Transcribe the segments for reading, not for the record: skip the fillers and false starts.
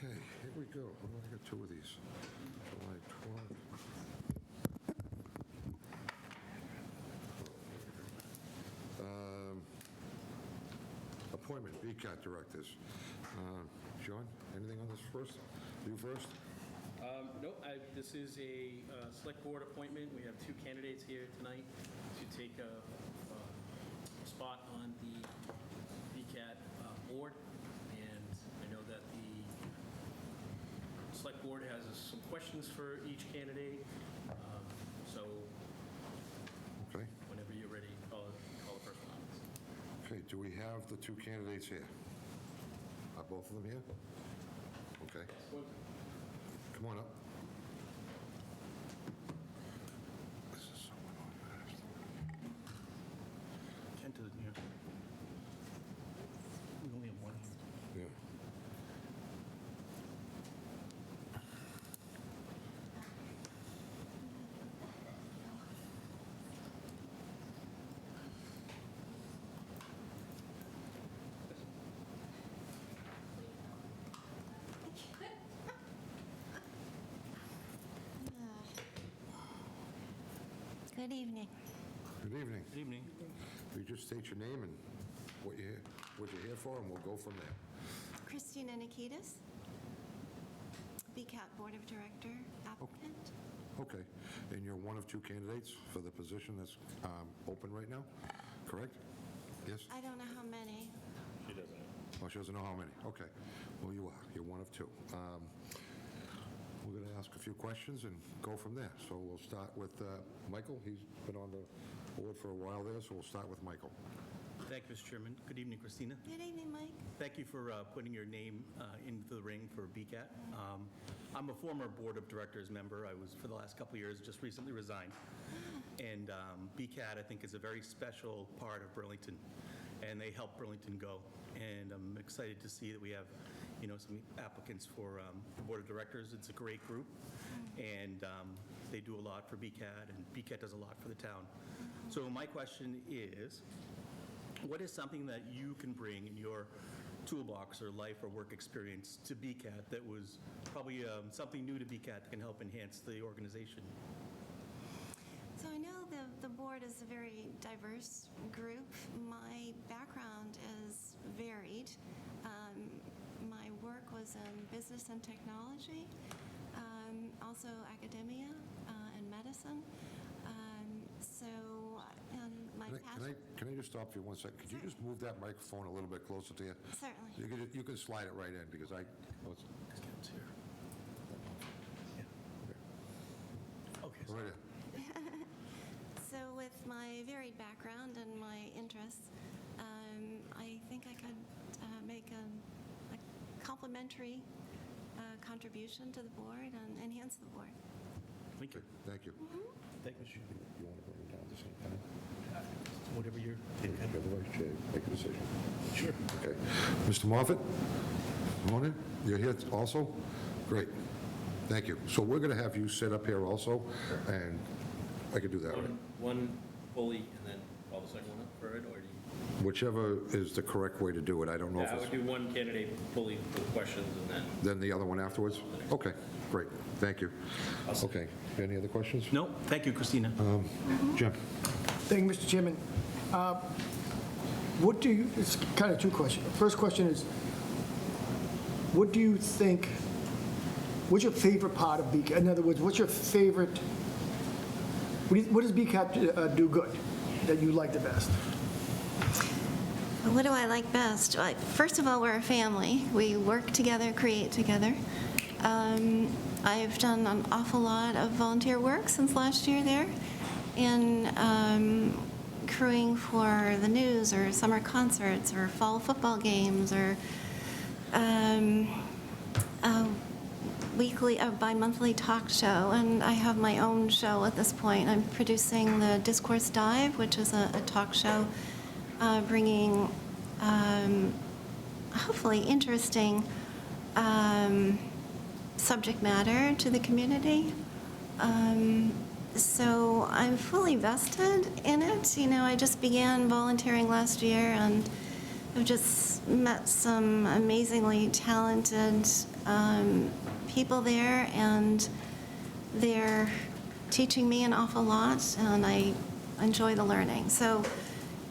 Okay, here we go. I'm going to get two of these. July 12th. Appointment, BCAT directors. John, anything on this first? You first? Nope, this is a select board appointment. We have two candidates here tonight to take a spot on the VCAT board. And I know that the select board has some questions for each candidate. So Okay. whenever you're ready, call the first one on. Okay, do we have the two candidates here? Are both of them here? Okay, come on up. This is so unorganized. Kent isn't here. We only have one here. Yeah. Good evening. Good evening. Good evening. Will you just state your name and what you're here for, and we'll go from there. Christina Nikitas, BCAT Board of Director applicant. Okay, and you're one of two candidates for the position that's open right now, correct? Yes? I don't know how many. Oh, she doesn't know how many. Okay. Well, you are. You're one of two. We're going to ask a few questions and go from there. So we'll start with Michael. He's been on the board for a while there, so we'll start with Michael. Thank you, Mr. Chairman. Good evening, Christina. Good evening, Mike. Thank you for putting your name into the ring for BCAT. I'm a former Board of Directors member. I was, for the last couple of years, just recently resigned. And BCAT, I think, is a very special part of Burlington, and they help Burlington go. And I'm excited to see that we have, some applicants for the Board of Directors. It's a great group, and they do a lot for BCAT, and BCAT does a lot for the town. So my question is, what is something that you can bring in your toolbox or life or work experience to BCAT that was probably something new to BCAT that can help enhance the organization? So I know the board is a very diverse group. My background is varied. My work was in business and technology, also academia and medicine. My passion. Can I just stop you 1 second? Could you just move that microphone a little bit closer to you? Certainly. You can slide it right in, because This guy's here. Yeah. Okay. Right in. So with my varied background and my interests, I think I could make a complementary contribution to the board and enhance the board. Thank you. Thank you. Thank you, Mr. Chairman. You want to bring it down at the same time? Whatever you're You're the vice chair, make a decision. Sure. Okay. Mr. Moffett, morning. You're here also? Great. Thank you. So we're going to have you sit up here also, and I could do that, right? One fully and then call the second one up for it, or do you? Whichever is the correct way to do it. I don't know Yeah, I if would it's... do one candidate fully with questions and then. Then the other one afterwards? Okay, great. Thank you. Okay. Any other questions? No, thank you, Christina. Jim? Thank you, Mr. Chairman. It's kind of two questions. First question is, what do you think, what's your favorite part of BCAT? In other words, what's your favorite, what does BCAT do good that you like the best? What do I like best? First of all, we're a family. We work together, create together. I've done an awful lot of volunteer work since last year there, in crewing for the news or summer concerts or fall football games or bi-monthly talk show. And I have my own show at this point. I'm producing the Discourse Dive, which is a talk show bringing hopefully interesting subject matter to the community. So I'm fully vested in it. I just began volunteering last year, and I've just met some amazingly talented people there, and they're teaching me an awful lot, and I enjoy the learning. So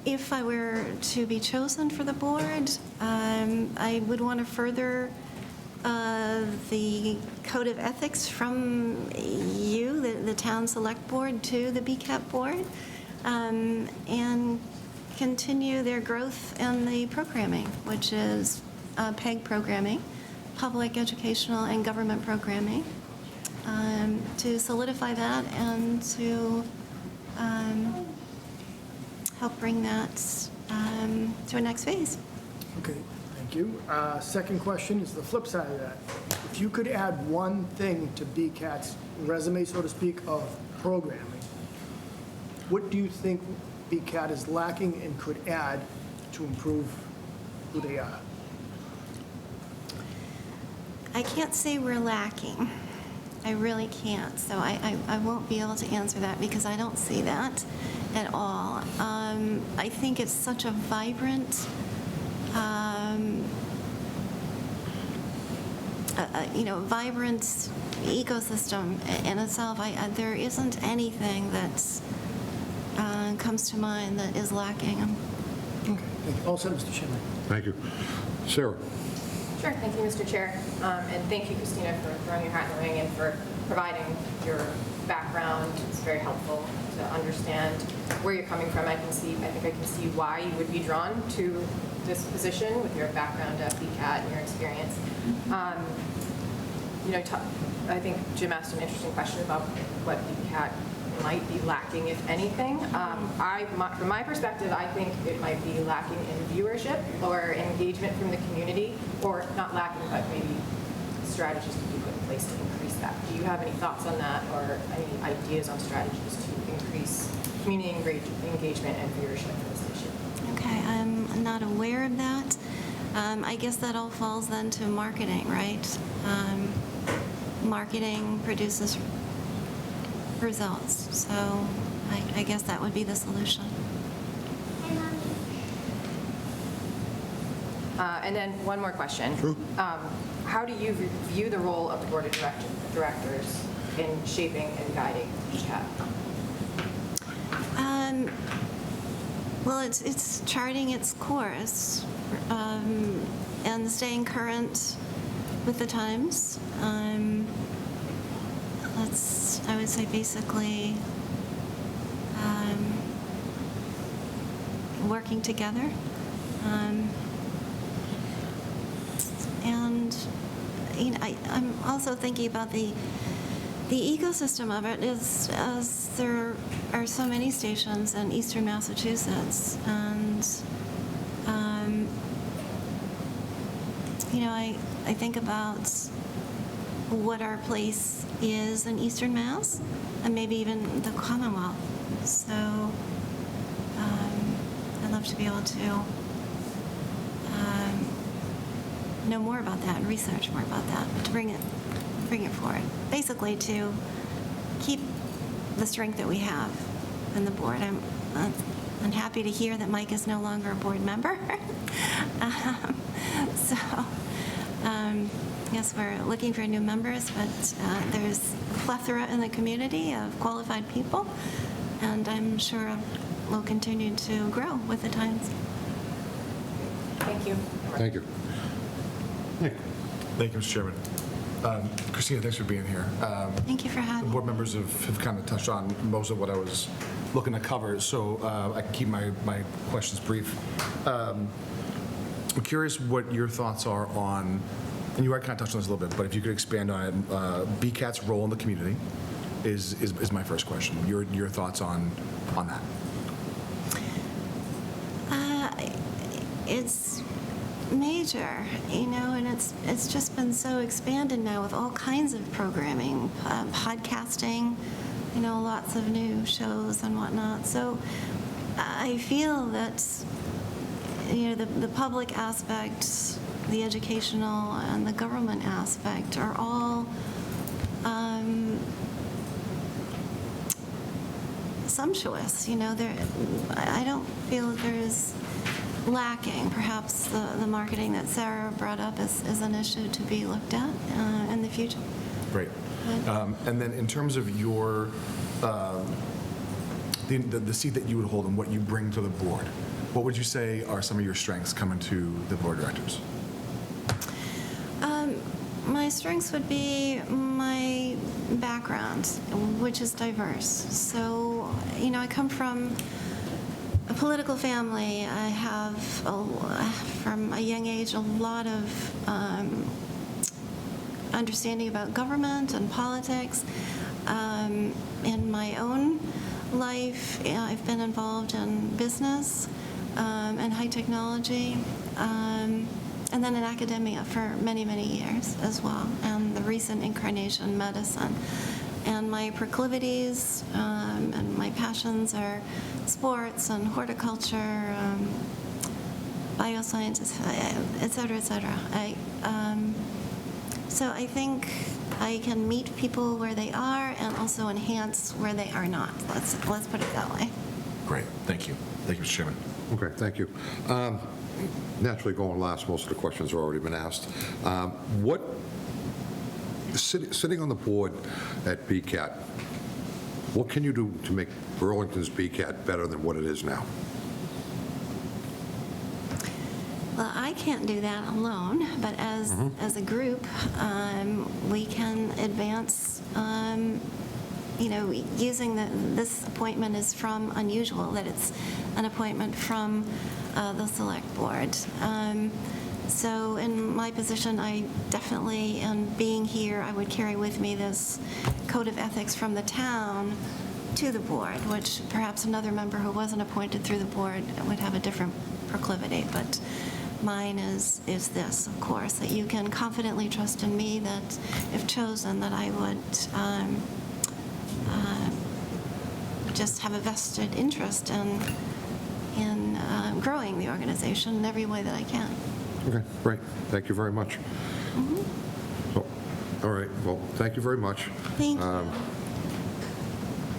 if I were to be chosen for the board, I would want to further the code of ethics from you, the town select board, to the BCAT board, and continue their growth in the programming, which is PEG programming, public educational and government programming, to solidify that and to help bring that to a next phase. Okay, thank you. Second question is the flip side of that. If you could add one thing to BCAT's resume, so to speak, of programming, what do you think BCAT is lacking and could add to improve who they are? I can't say we're lacking. I really can't. So I won't be able to answer that because I don't see that at all. I think it's such a vibrant, vibrant ecosystem in itself. There isn't anything that comes to mind that is lacking. Okay, thank you. All set, Mr. Chairman. Thank you. Sarah? Sure, thank you, Mr. Chair. And thank you, Christina, for throwing your hat in the ring and for providing your background. It's very helpful to understand where you're coming from. I think I can see why you would be drawn to this position with your background at BCAT and your experience. I think Jim asked an interesting question about what BCAT might be lacking, if anything. From my perspective, I think it might be lacking in viewership or engagement from the community, or not lacking, but maybe strategies to be put in place to increase that. Do you have any thoughts on that, or any ideas on strategies to increase community engagement and viewership for this issue? Okay, I'm not aware of that. I guess that all falls then to marketing, right? Marketing produces results, so I guess that would be the solution. And then one more question. Sure. How do you view the role of the board of directors in shaping and guiding BCAT? Well, it's charting its course and staying current with the times. I would say, basically working together. And I'm also thinking about the ecosystem of it, is as there are so many stations in eastern Massachusetts, and I think about what our place is in eastern Mass, and maybe even the Commonwealth. So I'd love to be able to know more about that and research more about that, to bring it forward. Basically, to keep the strength that we have in the board. I'm happy to hear that Mike is no longer a board member. Yes, we're looking for new members, but there's a plethora in the community of qualified people, and I'm sure we'll continue to grow with the times. Thank you. Thank you. Nick? Thank you, Mr. Chairman. Christina, thanks for being here. Thank you for The having me. board members have kind of touched on most of what I was looking to cover, so I can keep my questions brief. I'm curious what your thoughts are on, and you already kind of touched on this a little bit, but if you could expand on it, BCAT's role in the community is my first question. Your thoughts on that? It's major, and it's just been so expanded now with all kinds of programming, podcasting, lots of new shows and whatnot. So I feel that, the public aspect, the educational, and the government aspect are all sumptuous. I don't feel that there's lacking. Perhaps the marketing that Sarah brought up is an issue to be looked at in the future. Great. And then in terms of your, the seat that you would hold and what you bring to the board, what would you say are some of your strengths coming to the board of directors? My strengths would be my background, which is diverse. So, I come from a political family. I have, from a young age, a lot of understanding about government and politics. In my own life, I've been involved in business and high technology. And then in academia for many, many years as well, and the recent incarnation, medicine. And my proclivities and my passions are sports and horticulture, biosciences, et cetera, et cetera. So I think I can meet people where they are and also enhance where they are not. Let's put it that way. Great, thank you. Thank you, Mr. Chairman. Okay, thank you. Naturally, going last, most of the questions have already been asked. Sitting on the board at BCAT, what can you do to make Burlington's BCAT better than what it is now? Well, I can't do that alone, but as a group, we can advance, using this appointment is from unusual, that it's an appointment from the select board. So in my position, I definitely, and being here, I would carry with me this code of ethics from the town to the board, which perhaps another member who wasn't appointed through the board would have a different proclivity. But mine is this, of course, that you can confidently trust in me that if chosen, that I would just have a vested interest in growing the organization in every way that I can. Okay, great. Thank you very much. So, all right, well, thank you very much. Thank you.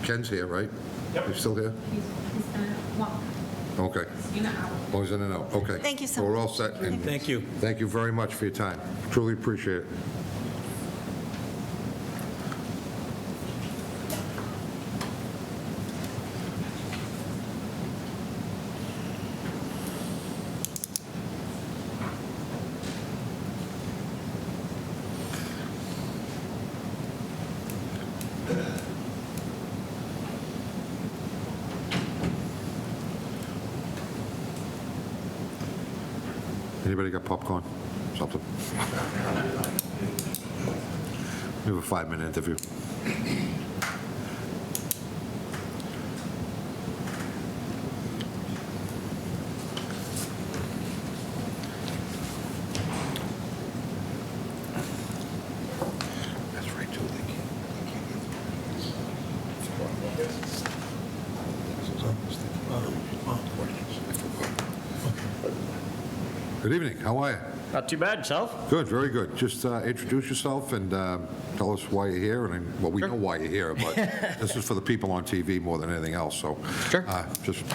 Ken's here, right? Yep. He's still here? He's gonna walk Okay. in and out. Oh, he's in and out, okay. Thank you so Well, we're much. all set. and Thank you. Thank you very much for your time. Truly appreciate it. Anybody got popcorn? Something? We have a 5-minute interview. That's right, too. Good evening, how are you? Not too bad, yourself? Good, very good. Just introduce yourself and tell us why you're here. And well, we know why you're here, but this is for the people on TV more than anything else. So Sure. Just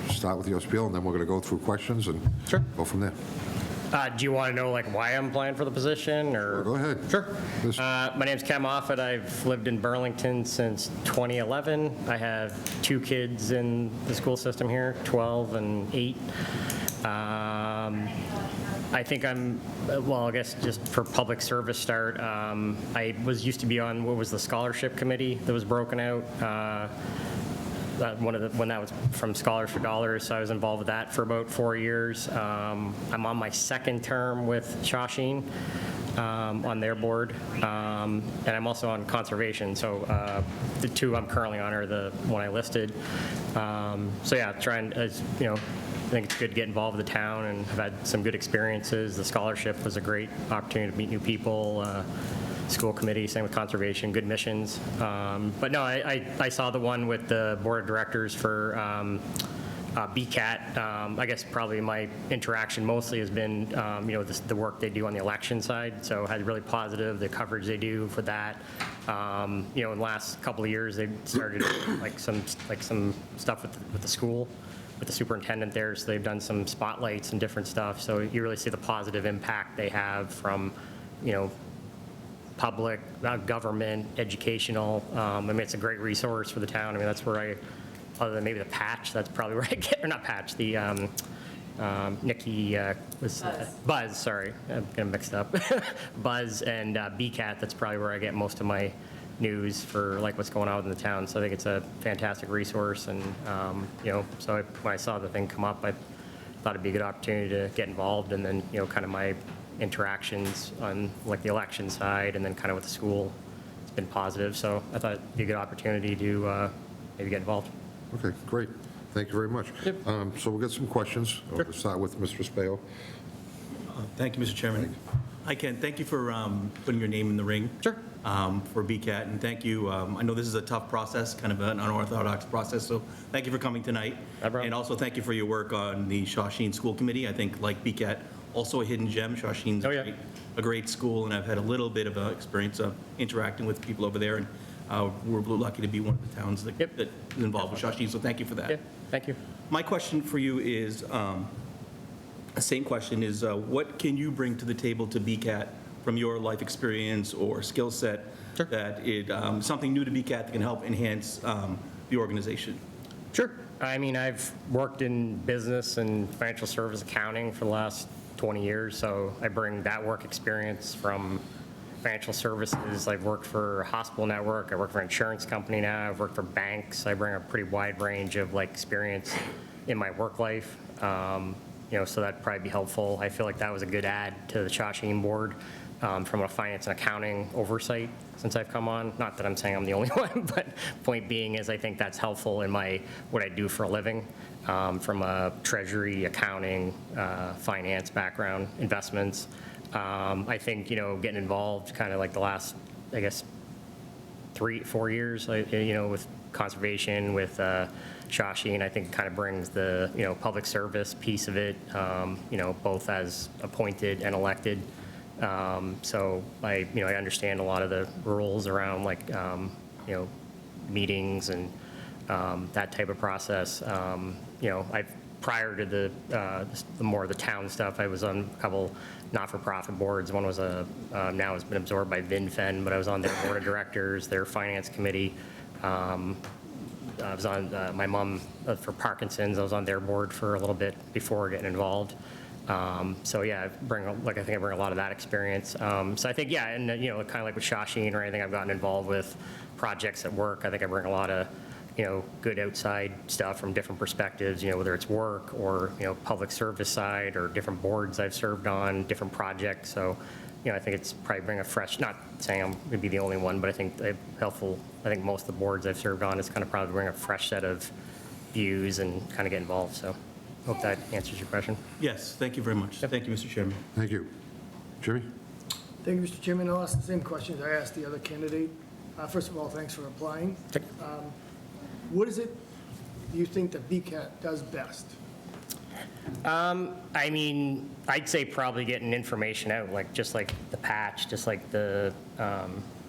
start with your spiel, and then we're going to go through questions and Sure. go from there. Do you want to know why I'm applying for the position, or? Go ahead. Sure. Yes. My name's Ken Moffett. I've lived in Burlington since 2011. I have 2 kids in the school system here, 12 and 8. I think I guess just for public service start, I used to be on what was the scholarship committee that was broken out. When that was from Scholars for Dollars, so I was involved with that for about 4 years. I'm on my 2nd term with Shawsheen on their board, and I'm also on conservation. So the 2 I'm currently on are the one I listed. So yeah, trying as I think it's good to get involved with the town, and I've had some good experiences. The scholarship was a great opportunity to meet new people. School committee, same with conservation, good missions. But no, I saw the one with the board of directors for BCAT. I guess probably my interaction mostly has been, the work they do on the election side. So had really positive, the coverage they do for that. In the last couple of years, they started some stuff with the school. with the superintendent there, so they've done some spotlights and different stuff. So you really see the positive impact they have from, public, government, educational. I mean, it's a great resource for the town. I mean, that's where other than maybe the patch, that's probably where I get, or not patch, the Nikki, Buzz, sorry, I'm getting mixed up. Buzz and BCAT, that's probably where I get most of my news for like what's going on in the town. So I think it's a fantastic resource. And, so when I saw the thing come up, I thought it'd be a good opportunity to get involved. And then, kind of my interactions on like the election side and then kind of with the school, it's been positive. So I thought it'd be a good opportunity to maybe get involved. Okay, great. Thank you very much. So we'll get some questions. We'll start with Mr. Spail. Thank you, Mr. Chairman. Hi, Ken. Thank you for putting your name in the ring. Sure. For BCAT, and thank you. I know this is a tough process, kind of an unorthodox process, so thank you for coming tonight. No problem. And also thank you for your work on the Shawshene School Committee. I think, like BCAT, also a hidden gem. Shawshene's Oh, yeah. a great school, and I've had a little bit of experience of interacting with people over there, and we're lucky to be one of the towns that Yep. that is involved with Shawshene, so thank you for that. Yeah, thank you. My question for you is, the same question is, what can you bring to the table to BCAT from your life experience or skill set that something new to BCAT that can help enhance the organization? Sure. I mean, I've worked in business and financial service accounting for the last 20 years, so I bring that work experience from financial services. I've worked for a hospital network. I work for an insurance company now. I've worked for banks. I bring a pretty wide range of like experience in my work life. So that'd probably be helpful. I feel like that was a good add to the Shawshene board from a finance and accounting oversight since I've come on. Not that I'm saying I'm the only one, but point being is I think that's helpful in what I do for a living from a treasury, accounting, finance background, investments. I think, getting involved kind of like the last, I guess, 3-4 years, with conservation, with Shawshene, I think it kind of brings the, public service piece of it, both as appointed and elected. So I understand a lot of the rules around like, meetings and that type of process. Prior to the more of the town stuff, I was on a couple not-for-profit boards. One was now has been absorbed by VinFen, but I was on their board of directors, their finance committee. I was on my mom for Parkinson's. I was on their board for a little bit before getting involved. So yeah, I think I bring a lot of that experience. So I think, yeah, and kind of like with Shawshene or anything I've gotten involved with projects at work, I think I bring a lot of, good outside stuff from different perspectives, whether it's work or, public service side or different boards I've served on, different projects. So, I think it's probably bring a fresh, not saying I'm going to be the only one, but I think helpful. I think most of the boards I've served on is kind of probably bring a fresh set of views and kind of get involved. So hope that answers your question. Yes, thank you very much. Thank you, Mr. Chairman. Thank you. Jimmy? Thank you, Mr. Chairman. I'll ask the same questions I asked the other candidate. First of all, thanks for applying. What is it you think that BCAT does best? I mean, I'd say probably getting information out, just like the patch, just like the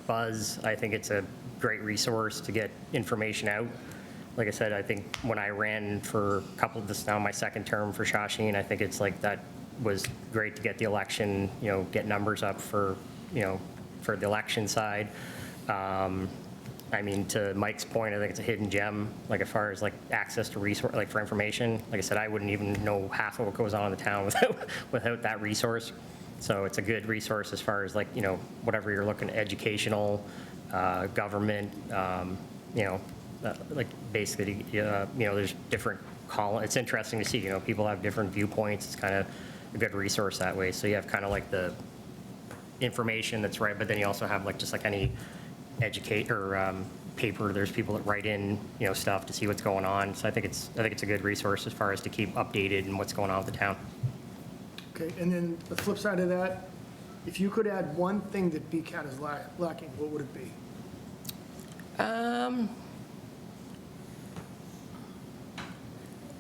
Buzz. I think it's a great resource to get information out. Like I said, I think when I ran for a couple of this now my second term for Shawshene, I think it's like that was great to get the election, get numbers up for, for the election side. I mean, to Mike's point, I think it's a hidden gem, like as far as like access to resource, like for information. Like I said, I wouldn't even know half of what goes on in the town without that resource. So it's a good resource as far as like, whatever you're looking at, educational, government, like basically, there's different it's interesting to see, people have different viewpoints. It's kind of a good resource that way. So you have kind of like the information that's right, but then you also have like just like any paper, there's people that write in, stuff to see what's going on. So I think it's a good resource as far as to keep updated and what's going on with the town. Okay, and then the flip side of that, if you could add one thing that BCAT is lacking, what would it be? I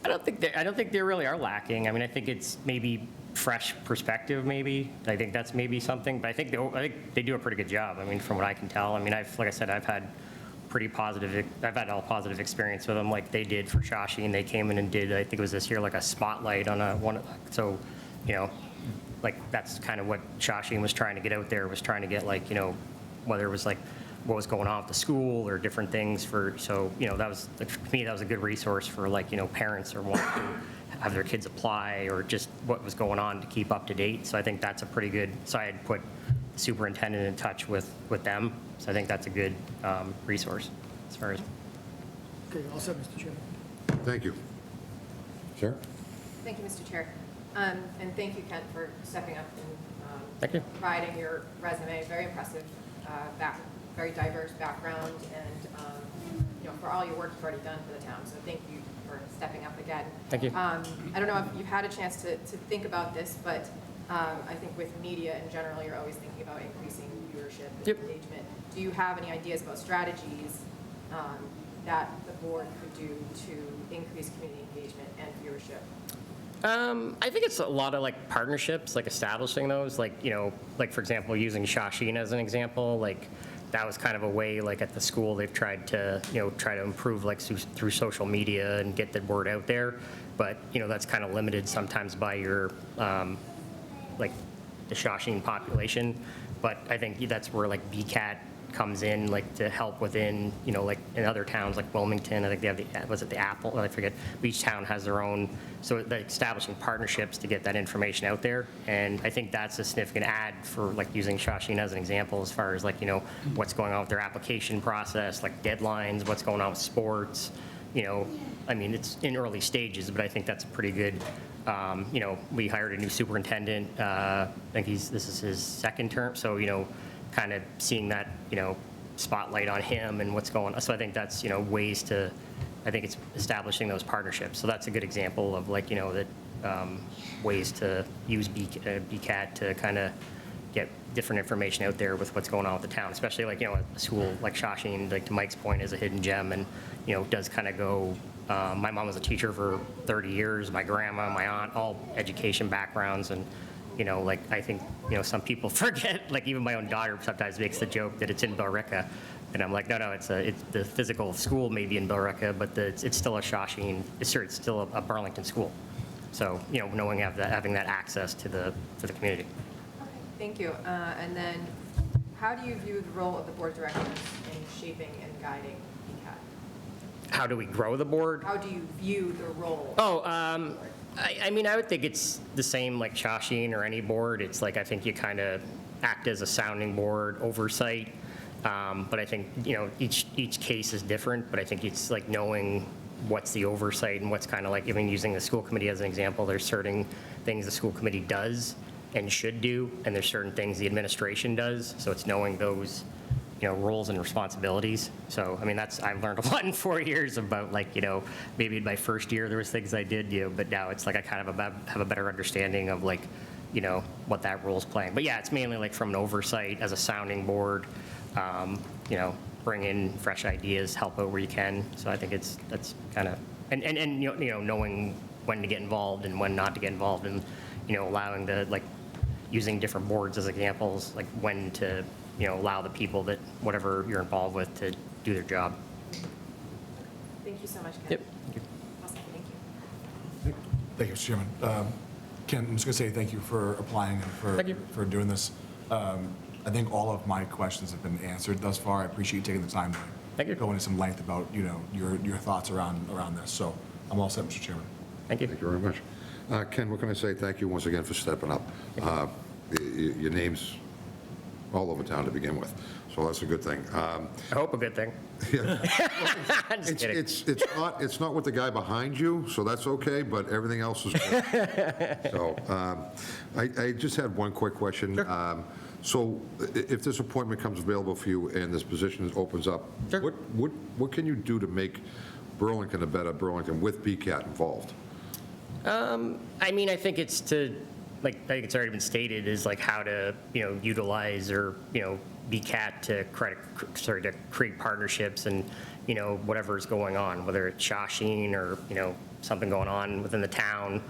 don't think they really are lacking. I mean, I think it's maybe fresh perspective, maybe. I think that's maybe something, but I think they do a pretty good job. I mean, from what I can tell. I mean, like I said, I've had pretty positive. I've had a positive experience with them, like they did for Shawshene. They came in and did, I think it was this year, like a spotlight on so, like that's kind of what Shawshene was trying to get out there, was trying to get like, whether it was like what was going on at the school or different things so, that was, for me, that was a good resource for like, parents or wanting to have their kids apply or just what was going on to keep up to date. So I think that's a pretty good, so I had put the superintendent in touch with them. So I think that's a good resource as far as. Okay, all set, Mr. Chairman. Thank you. Sarah? Thank you, Mr. Chair. And thank you, Kent, for stepping up Thank you. and providing your resume. Very impressive, very diverse background, and for all your work you've already done for the town. So thank you for stepping up again. Thank you. I don't know if you've had a chance to think about this, but I think with media in general, you're always thinking about increasing viewership and Yep. engagement. Do you have any ideas about strategies that the board could do to increase community engagement and viewership? I think it's a lot of like partnerships, like establishing those, like, like for example, using Shawshene as an example, like that was kind of a way, like at the school, they've tried to, try to improve like through social media and get the word out there. But, that's kind of limited sometimes by your, like the Shawshene population. But I think that's where like BCAT comes in, like to help within, like in other towns like Wilmington, I think they have was it the Apple? I forget. Each town has their own, so they're establishing partnerships to get that information out there. And I think that's a significant add for like using Shawshene as an example as far as like, what's going on with their application process, like deadlines, what's going on with sports, I mean, it's in early stages, but I think that's pretty good. We hired a new superintendent. I think this is his second term. So, kind of seeing that, spotlight on him and what's going on. So I think that's, ways to, I think it's establishing those partnerships. So that's a good example of like, that ways to use BCAT to kind of get different information out there with what's going on with the town, especially like, a school like Shawshene, like to Mike's point, is a hidden gem and, does kind of go, my mom was a teacher for 30 years, my grandma, my aunt, all education backgrounds. And, like I think, some people forget, like even my own daughter sometimes makes the joke that it's in Billerica. And I'm like, no, it's the physical school may be in Billerica, but it's still a Shawshene, it's still a Burlington school. So, knowing having that access to the community. Okay, thank you. And then how do you view the role of the board of directors in shaping and guiding BCAT? How do we grow the board? How do you view the role? I mean, I would think it's the same like Shawshene or any board. It's like, I think you kind of act as a sounding board, oversight. But I think, each case is different, but I think it's like knowing what's the oversight and what's kind of like, even using the school committee as an example, there's certain things the school committee does and should do, and there's certain things the administration does. So it's knowing those, roles and responsibilities. So, I mean, I've learned a lot in 4 years about like, maybe in my first year there was things I did, but now it's like I kind of have a better understanding of like, what that role's playing. But yeah, it's mainly like from an oversight as a sounding board, bring in fresh ideas, help out where you can. So I think that's kind of, and knowing when to get involved and when not to get involved, and, allowing like using different boards as examples, like when to, allow the people that whatever you're involved with to do their job. Thank you so much, Ken. Yep. Thank you. Awesome, thank you. Thank you, Mr. Chairman. Ken, I'm just going to say thank you for applying and Thank you. for doing this. I think all of my questions have been answered thus far. I appreciate you taking the time to Thank you. go into some length about, your thoughts around this. So I'm all set, Mr. Chairman. Thank you. Thank you very much. Ken, what can I say? Thank you once again for stepping up. Your name's all over town to begin with, so that's a good thing. I hope a good thing. I'm just kidding. It's not with the guy behind you, so that's okay, but everything else is good. So, I just had one quick question. So if this appointment comes available for you and this position opens up, Sure. what can you do to make Burlington a better Burlington with BCAT involved? I mean, I think it's I think it's already been stated, is like how to, utilize or, BCAT to create partnerships and, whatever's going on, whether it's Shawshene or, something going on within the town,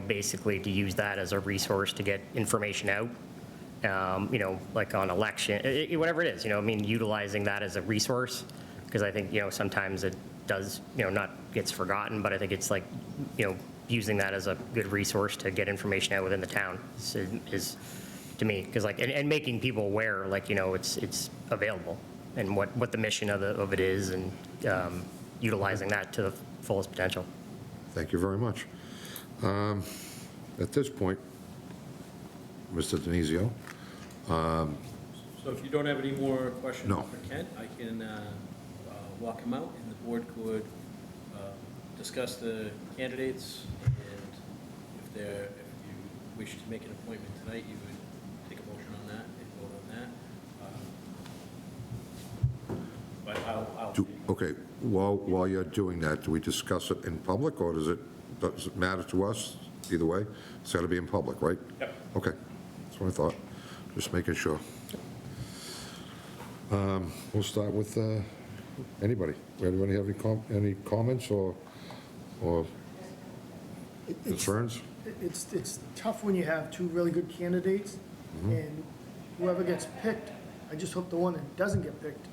basically to use that as a resource to get information out, like on election, whatever it is, utilizing that as a resource, because I think, sometimes it does, not gets forgotten, but I think it's like, using that as a good resource to get information out within the town is to me, because and making people aware, it's available, and what the mission of it is, and utilizing that to the fullest potential. Thank you very much. At this point, Mr. Denizio, So if you don't have any more questions No. for Kent, I can walk him out, and the board could discuss the candidates, and if you wish to make an appointment tonight, you would take a motion on that and vote on that. But I'll. okay, while you're doing that, do we discuss it in public, or does it matter to us? Either way, it's got to be in public, right? Yep. Okay, that's what I thought, just making sure. We'll start with anybody. Anybody have any comments or concerns? It's tough when you have two really good candidates, and whoever gets picked, I just hope the one that doesn't get picked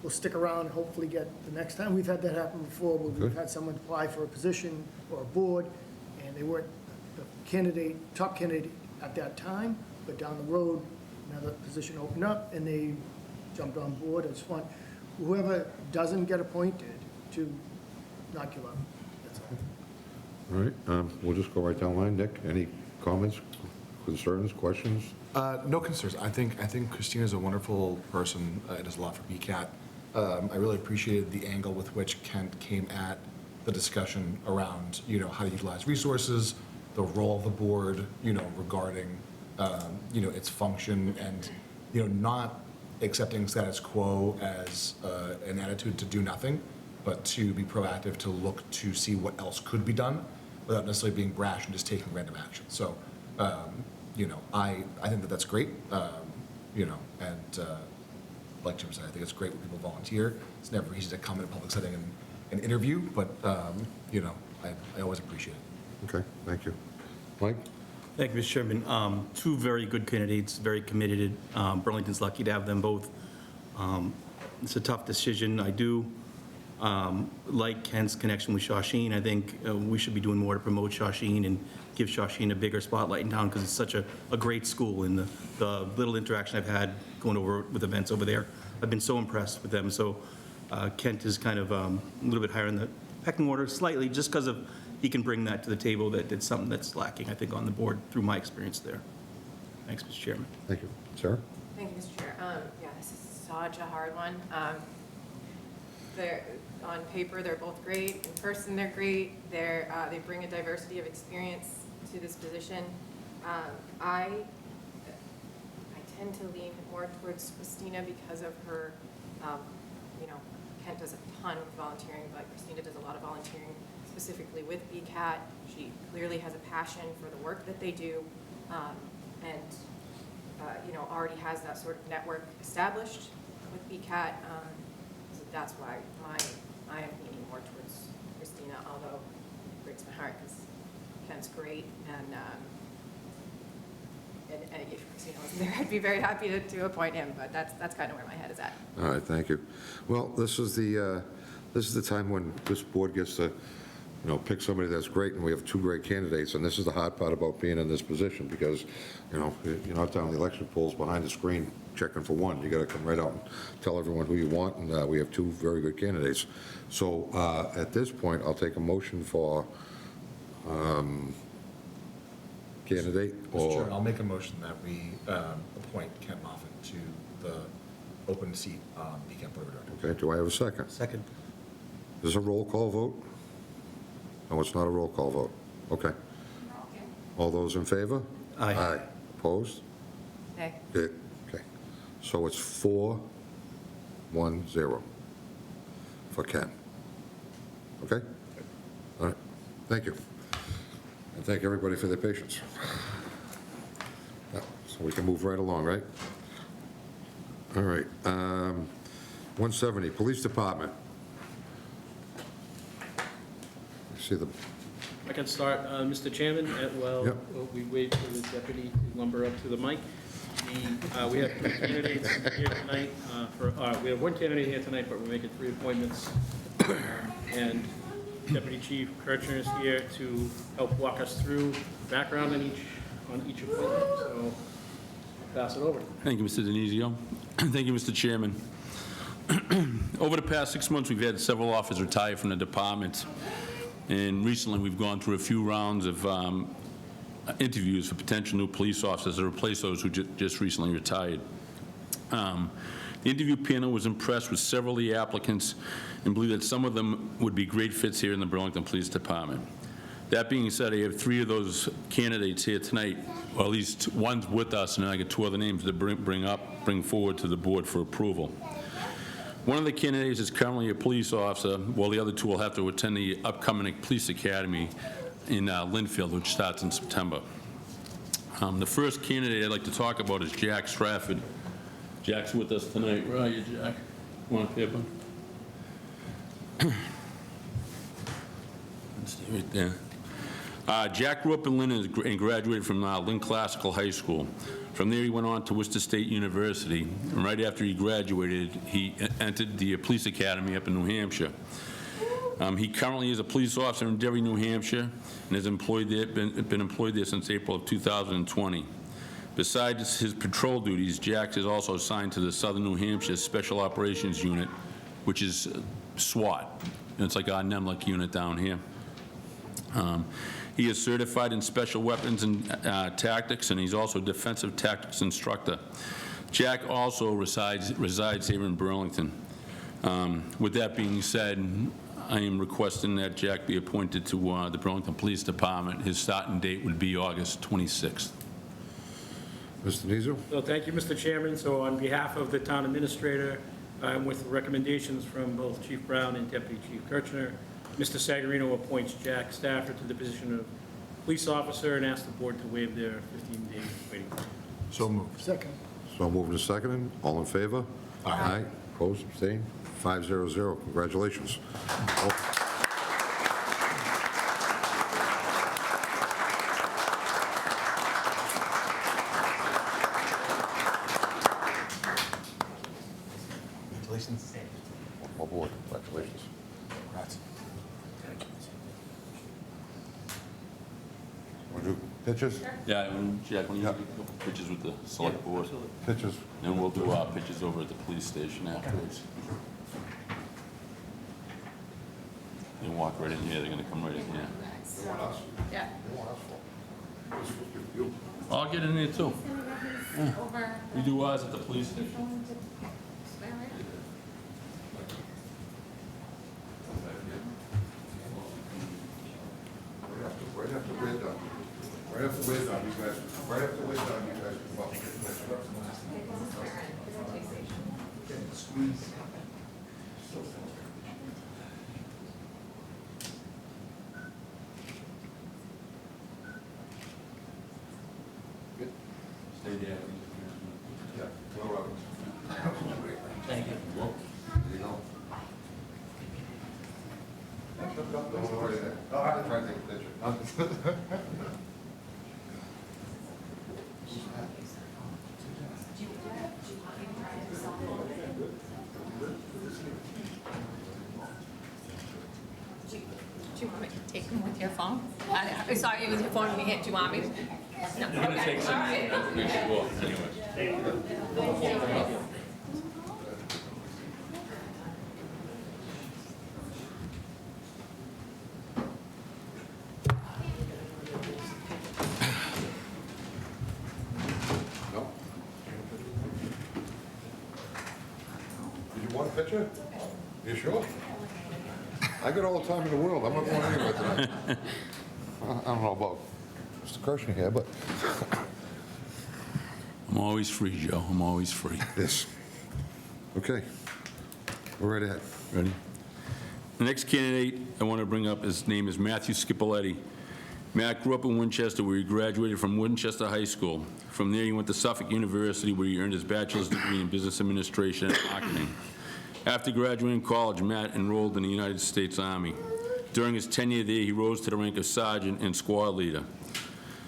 will stick around and hopefully get the next time. We've had that happen before, where we've Good. had someone apply for a position or a board, and they weren't the top candidate at that time, but down the road, another position opened up, and they jumped on board. It's fun. Whoever doesn't get appointed to not give up, that's all. All right, we'll just go right down the line. Nick, any comments, concerns, questions? No concerns. I think Christina's a wonderful person, does a lot for BCAT. I really appreciated the angle with which Kent came at the discussion around, how to utilize resources, the role of the board, regarding, its function, and, not accepting status quo as an attitude to do nothing, but to be proactive, to look to see what else could be done without necessarily being brash and just taking random action. So, I think that's great, and like Jim said, I think it's great when people volunteer. It's never easy to come in a public setting and interview, but, I always appreciate it. Okay, thank you. Mike? Thank you, Mr. Chairman. Two very good candidates, very committed. Burlington's lucky to have them both. It's a tough decision. I do like Kent's connection with Shawsheen. I think we should be doing more to promote Shawsheen and give Shawsheen a bigger spotlight in town, because it's such a great school, and the little interaction I've had going over with events over there, I've been so impressed with them. So Kent is kind of a little bit higher in the pecking order, slightly, just because of he can bring that to the table. That it's something that's lacking, I think, on the board through my experience there. Thanks, Mr. Chairman. Thank you. Sarah? Thank you, Mr. Chair. Yeah, this is such a hard one. They're, on paper, they're both great. In person, they're great. They bring a diversity of experience to this position. I tend to lean more towards Christina because of her, Kent does a ton of volunteering, but Christina does a lot of volunteering specifically with BCAT. She clearly has a passion for the work that they do, and already has that sort of network established with BCAT. So that's why I am leaning more towards Christina, although it breaks my heart because Kent's great, and if Christina wasn't there, I'd be very happy to appoint him, but that's kind of where my head is at. All right, thank you. Well, this is the time when this board gets to, pick somebody that's great, and we have two great candidates, and this is the hard part about being in this position, because, you're not down the election polls behind the screen checking for one. You got to come right out and tell everyone who you want, and we have two very good candidates. So at this point, I'll take a motion for candidate, Mr. Chair, or, I'll make a motion that we appoint Kent Moffett to the open seat on BCAT Board of Directors. okay, do I have a second? Second. Is this a roll call vote? No, it's not a roll call vote. Okay. All those in favor? Aye. Aye. Opposed? Okay. Okay. So it's 4-1-0 for Ken. Okay? All right. Thank you. And thank everybody for their patience. Yeah, so we can move right along, right? All right. 170, Police Department. See the, I can start, Mr. Chairman, while Yep. we wait for the deputy to lumber up to the mic. We have 3 candidates here tonight. We have 1 candidate here tonight, but we're making 3 appointments. And Deputy Chief Kirchner is here to help walk us through background on each appointment. So I'll pass it over. Thank you, Mr. Denizio. Thank you, Mr. Chairman. Over the past 6 months, we've had several officers retire from the department, and recently we've gone through a few rounds of interviews for potential new police officers to replace those who just recently retired. The interview panel was impressed with several of the applicants and believed that some of them would be great fits here in the Burlington Police Department. That being said, I have 3 of those candidates here tonight, or at least one's with us, and I got 2 other names to bring forward to the board for approval. One of the candidates is currently a police officer, while the other 2 will have to attend the upcoming police academy in Linfield, which starts in September. The first candidate I'd like to talk about is Jack Stratford. Jack's with us tonight. Where are you, Jack? Come on up here, bud. Stay right there. Jack grew up in Lynn and graduated from Lynn Classical High School. From there, he went on to Worcester State University, and right after he graduated, he entered the police academy up in New Hampshire. He currently is a police officer in Derry, New Hampshire, and has been employed there since April of 2020. Besides his patrol duties, Jack is also assigned to the Southern New Hampshire Special Operations Unit, which is SWAT. It's like our NEMLEC unit down here. He is certified in special weapons and tactics, and he's also a defensive tactics instructor. Jack also resides here in Burlington. With that being said, I am requesting that Jack be appointed to the Burlington Police Department. His starting date would be August 26th. Mr. Denizio? So thank you, Mr. Chairman. So on behalf of the town administrator, with recommendations from both Chief Brown and Deputy Chief Kirchner, Mr. Sagarino appoints Jack Stafford to the position of police officer and asks the board to waive their 15-day waiting period. So moved. Second. So moved and seconded. All in favor? Aye. Opposed, abstained? 500. Congratulations. Congratulations. Well, boy, congratulations. Want to do pictures? Yeah, Jack, when you take a couple pictures with the select board, Pictures. and we'll do our pictures over at the police station afterwards. You walk right in here, they're gonna come right in here. Yeah. I'll get in there too. Yeah. We do ours at the police station. Right after we're done. Right after we're done, you guys. Right after we're done, you guys come up. Squeeze. Good. Stay there. Yeah. Well, Robert. Thank you. There you go. Don't worry there. Oh, I didn't try to take a picture. Do you want me to take them with your phone? I saw you with your phone in your hand. Do you want me to? No, You're gonna okay. take some, All right. we should go up anyway. No? Did you want a picture? You sure? I got all the time in the world. I'm not going anywhere tonight. I don't know about Mr. Kirshner here, but I'm always free, Joe, I'm always free. yes. Okay. We're right ahead. Ready? The next candidate I want to bring up, his name is Matthew Scipoletti. Matt grew up in Winchester, where he graduated from Winchester High School. From there, he went to Suffolk University, where he earned his bachelor's degree in business administration and marketing. After graduating college, Matt enrolled in the United States Army. During his tenure there, he rose to the rank of sergeant and squad leader.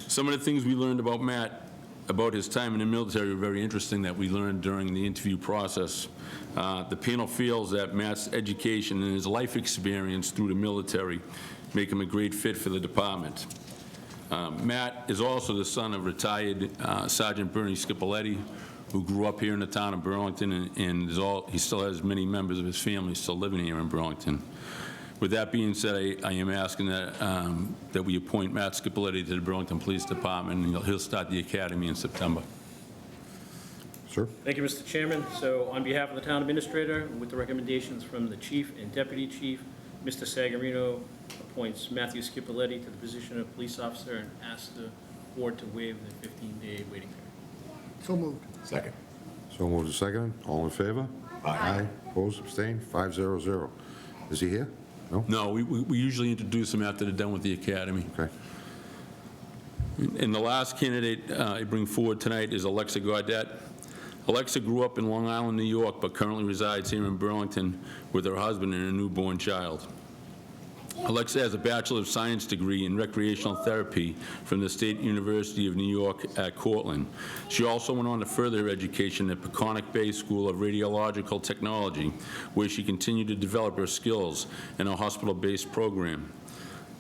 Some of the things we learned about Matt about his time in the military were very interesting that we learned during the interview process. The panel feels that Matt's education and his life experience through the military make him a great fit for the department. Matt is also the son of retired Sergeant Bernie Scipiletti, who grew up here in the town of Burlington, and he still has many members of his family still living here in Burlington. With that being said, I am asking that we appoint Matt Scipiletti to the Burlington Police Department, and he'll start the academy in September. Sir? Thank you, Mr. Chairman. So on behalf of the town administrator, with the recommendations from the chief and deputy chief, Mr. Sagarino appoints Matthew Scipiletti to the position of police officer and asks the board to waive the 15-day waiting period. So moved. Second. So moved and seconded. All in favor? Aye. Opposed, abstained, 500. Is he here? No? No, we usually introduce him after they're done with the academy. Okay. And the last candidate I bring forward tonight is Alexa Gaudette. Alexa grew up in Long Island, New York, but currently resides here in Burlington with her husband and a newborn child. Alexa has a Bachelor of Science degree in recreational therapy from the State University of New York at Cortland. She also went on to further her education at Peconic Bay School of Radiological Technology, where she continued to develop her skills in a hospital-based program.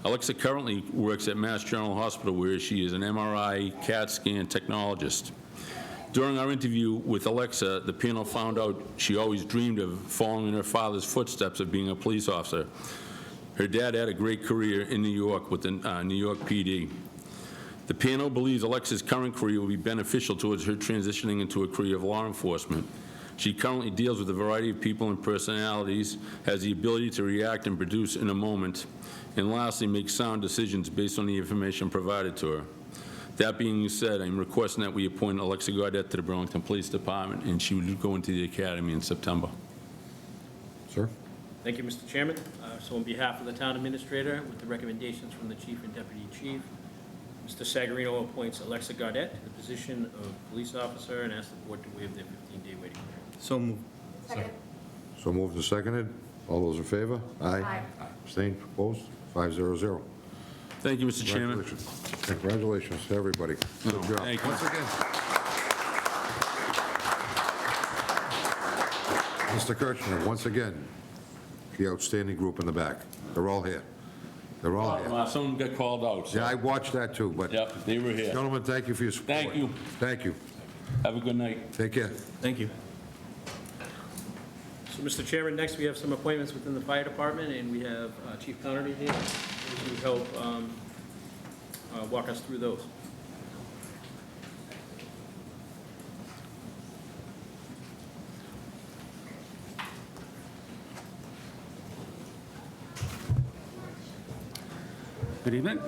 Alexa currently works at Mass General Hospital, where she is an MRI CAT scan technologist. During our interview with Alexa, the panel found out she always dreamed of following in her father's footsteps of being a police officer. Her dad had a great career in New York with the New York PD. The panel believes Alexa's current career will be beneficial towards her transitioning into a career of law enforcement. She currently deals with a variety of people and personalities, has the ability to react and produce in a moment, and lastly, make sound decisions based on the information provided to her. That being said, I'm requesting that we appoint Alexa Gaudette to the Burlington Police Department, and she would go into the academy in September. Sir? Thank you, Mr. Chairman. So on behalf of the town administrator, with the recommendations from the chief and deputy chief, Mr. Sagarino appoints Alexa Gaudette to the position of police officer and asks the board to waive their 15-day waiting period. So moved. So moved and seconded. All those in favor? Aye. Abstained, opposed, 500. Thank you, Mr. Chairman. Congratulations. Congratulations to everybody. Good job. thank you. Once again. Mr. Kirchner, once again, the outstanding group in the back. They're all here. They're all here. Someone got called out, so. Yeah, I watched that too, but Yep, they were here. gentlemen, thank you for your support. Thank you. Thank you. Have a good night. Take care. Thank you. So, Mr. Chairman, next we have some appointments within the fire department, and we have Chief Connery here to help walk us through those. Good evening.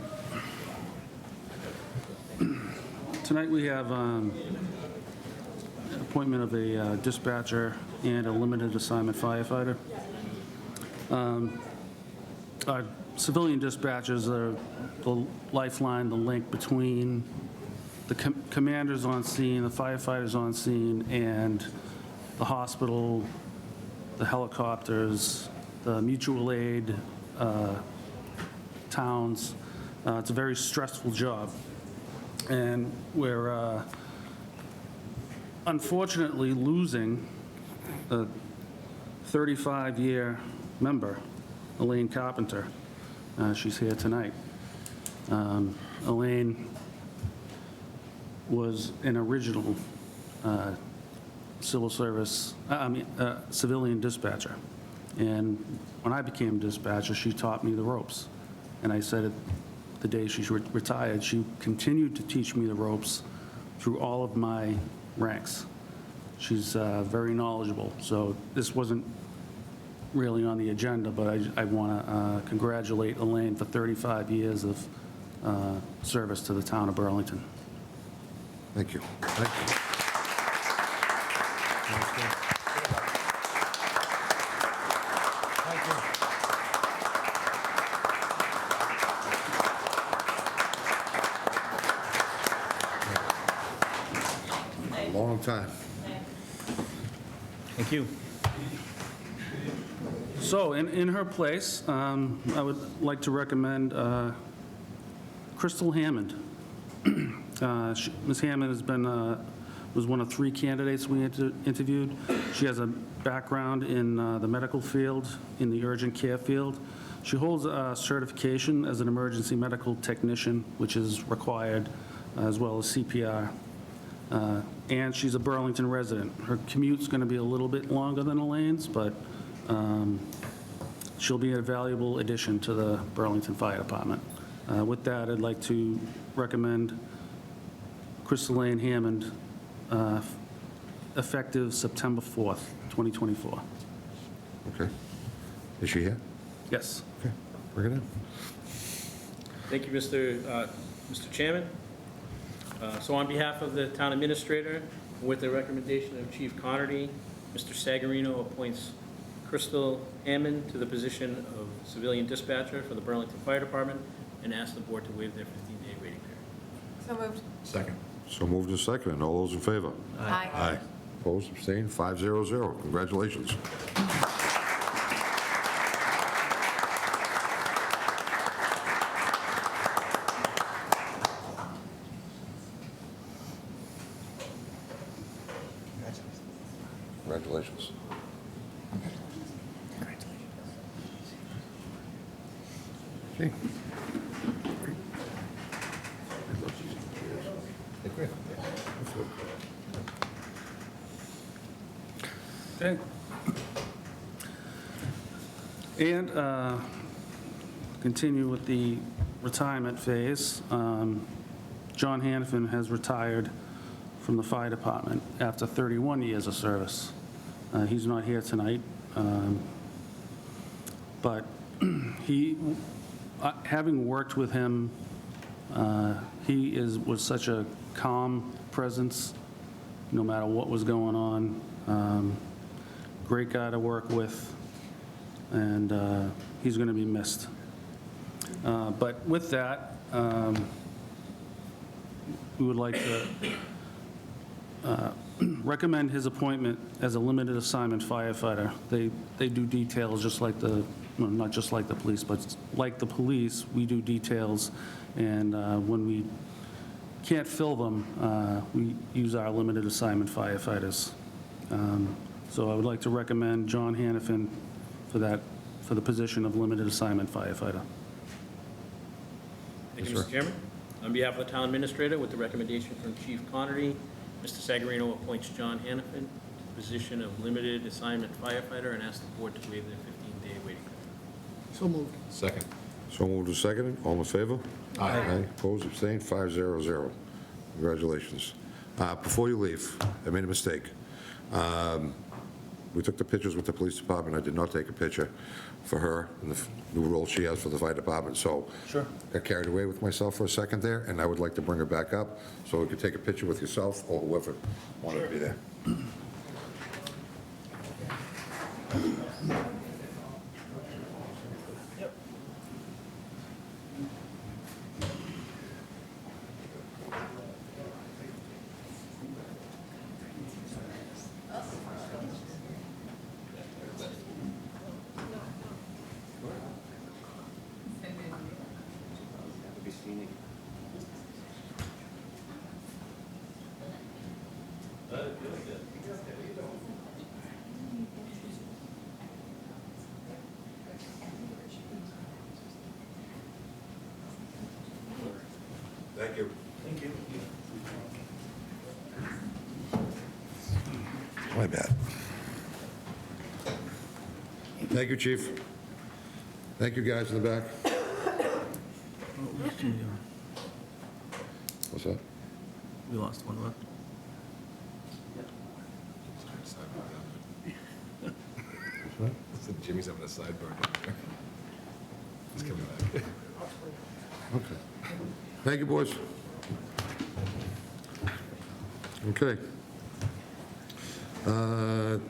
Tonight we have an appointment of a dispatcher and a limited assignment firefighter. Our civilian dispatchers are the lifeline, the link between the commanders on scene, the firefighters on scene, and the hospital, the helicopters, the mutual aid, towns. It's a very stressful job. And we're unfortunately losing a 35-year member, Elaine Carpenter. She's here tonight. Elaine was an original civilian dispatcher. And when I became dispatcher, she taught me the ropes. And I said it the day she retired, she continued to teach me the ropes through all of my ranks. She's very knowledgeable. So this wasn't really on the agenda, but I want to congratulate Elaine for 35 years of service to the town of Burlington. Thank you. Thank you. Long time. Thank you. So in her place, I would like to recommend Crystal Hammond. Ms. Hammond has been, was one of 3 candidates we interviewed. She has a background in the medical field, in the urgent care field. She holds a certification as an emergency medical technician, which is required, as well as CPR. And she's a Burlington resident. Her commute's going to be a little bit longer than Elaine's, but she'll be a valuable addition to the Burlington Fire Department. With that, I'd like to recommend Crystal-Elaine Hammond, effective September 4th, 2024. Okay. Is she here? Yes. Okay, bring it in. Thank you, Mr. Chairman. So on behalf of the town administrator, with the recommendation of Chief Connerty, Mr. Sagarino appoints Crystal Hammond to the position of civilian dispatcher for the Burlington Fire Department and asks the board to waive their 15-day waiting period. So moved. Second. So moved and seconded. All those in favor? Aye. Aye. Opposed, abstained, 500. Congratulations. Congratulations. Okay. Okay. And continue with the retirement phase. John Hannafin has retired from the fire department after 31 years of service. He's not here tonight, but he, having worked with him, he was such a calm presence, no matter what was going on. Great guy to work with, and he's going to be missed. But with that, we would like to recommend his appointment as a limited assignment firefighter. They do details just like the, well, not just like the police, but like the police, we do details, and when we can't fill them, we use our limited assignment firefighters. So I would like to recommend John Hannafin for the position of limited assignment firefighter. Thank you, Yes, Mr. Chairman. On behalf of the town administrator, with the recommendation from Chief Connerty, Mr. Sagarino appoints John Hannafin to the position of limited assignment firefighter and asks the board to waive their 15-day waiting period. So moved. Second. So moved and seconded. All in favor? Aye. Opposed, abstained, 500. Congratulations. Before you leave, I made a mistake. We took the pictures with the police department. I did not take a picture for her and the new role she has for the fire department, so. Sure. Got carried away with myself for a second there, and I would like to bring her back up so we could take a picture with yourself or whoever wanted to be there. Thank you. Thank you. My bad. Thank you, Chief. Thank you, guys in the back. What's that? We lost one left. Jimmy's having a sideburn. He's coming back. Okay. Thank you, boys. Okay.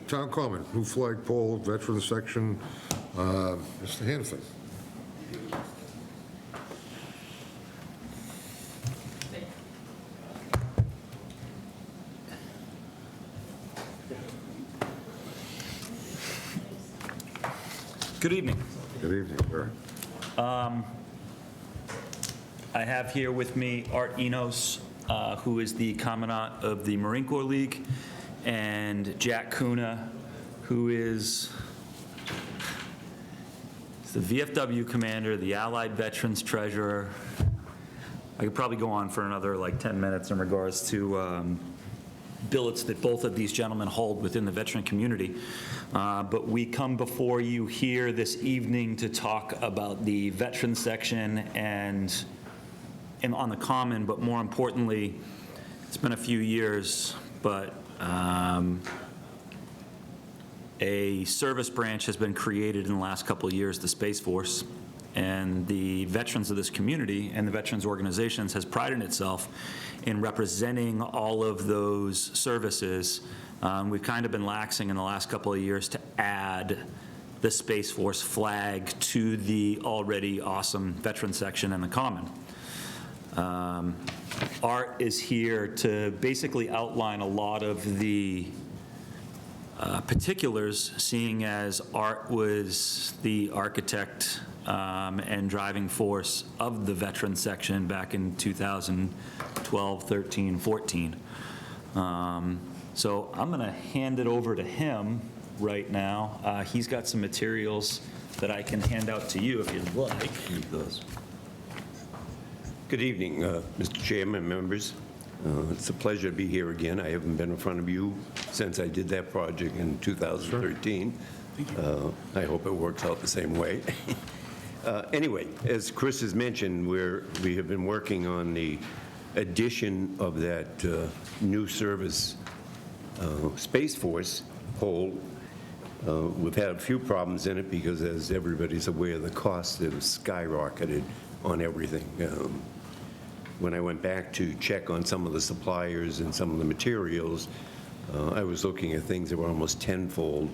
Town Common, new flagpole, veteran section, Mr. Hannafin. Good evening. Good evening, sir. I have here with me Art Enos, who is the Commandant of the Marine Corps League, and Jack Kuna, who is the VFW commander, the Allied Veterans Treasurer. I could probably go on for another like 10 minutes in regards to billets that both of these gentlemen hold within the veteran community. But we come before you here this evening to talk about the veteran section and on the Common, but more importantly, it's been a few years, but a service branch has been created in the last couple of years, the Space Force, and the veterans of this community and the veterans organizations has prided itself in representing all of those services. We've kind of been laxing in the last couple of years to add the Space Force flag to the already awesome veteran section in the Common. Art is here to basically outline a lot of the particulars, seeing as Art was the architect and driving force of the veteran section back in 2012, 13, 14. So I'm going to hand it over to him right now. He's got some materials that I can hand out to you if you'd like. Good evening, Mr. Chairman, members. It's a pleasure to be here again. I haven't been in front of you since I did that project in 2013. I hope it works out the same way. Anyway, as Chris has mentioned, we have been working on the addition of that new service Space Force pole. We've had a few problems in it because, as everybody's aware, the costs have skyrocketed on everything. When I went back to check on some of the suppliers and some of the materials, I was looking at things that were almost tenfold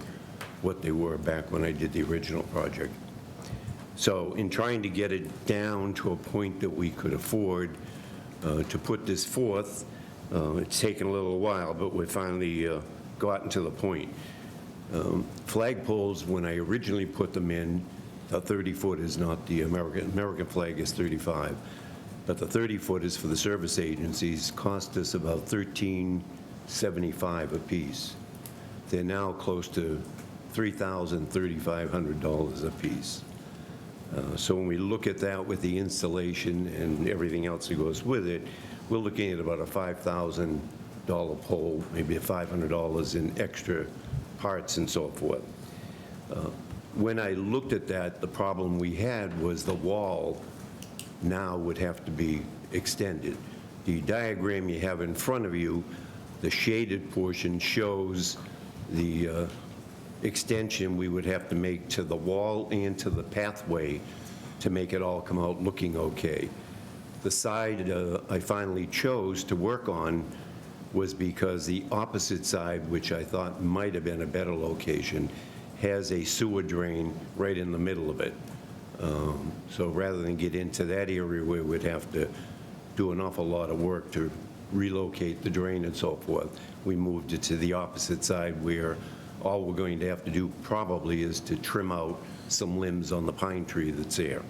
what they were back when I did the original project. So in trying to get it down to a point that we could afford to put this forth, it's taken a little while, but we finally gotten to the point. Flagpoles, when I originally put them in, the 30-foot is not the American flag is 35. But the 30-foot is for the service agencies, cost us about $1,375 apiece. They're now close to $3,000, $3,500 apiece. So when we look at that with the installation and everything else that goes with it, we're looking at about a $5,000 pole, maybe $500 in extra parts and so forth. When I looked at that, the problem we had was the wall now would have to be extended. The diagram you have in front of you, the shaded portion shows the extension we would have to make to the wall and to the pathway to make it all come out looking okay. The side I finally chose to work on was because the opposite side, which I thought might have been a better location, has a sewer drain right in the middle of it. So rather than get into that area where we'd have to do an awful lot of work to relocate the drain and so forth, we moved it to the opposite side where all we're going to have to do probably is to trim out some limbs on the pine tree that's there.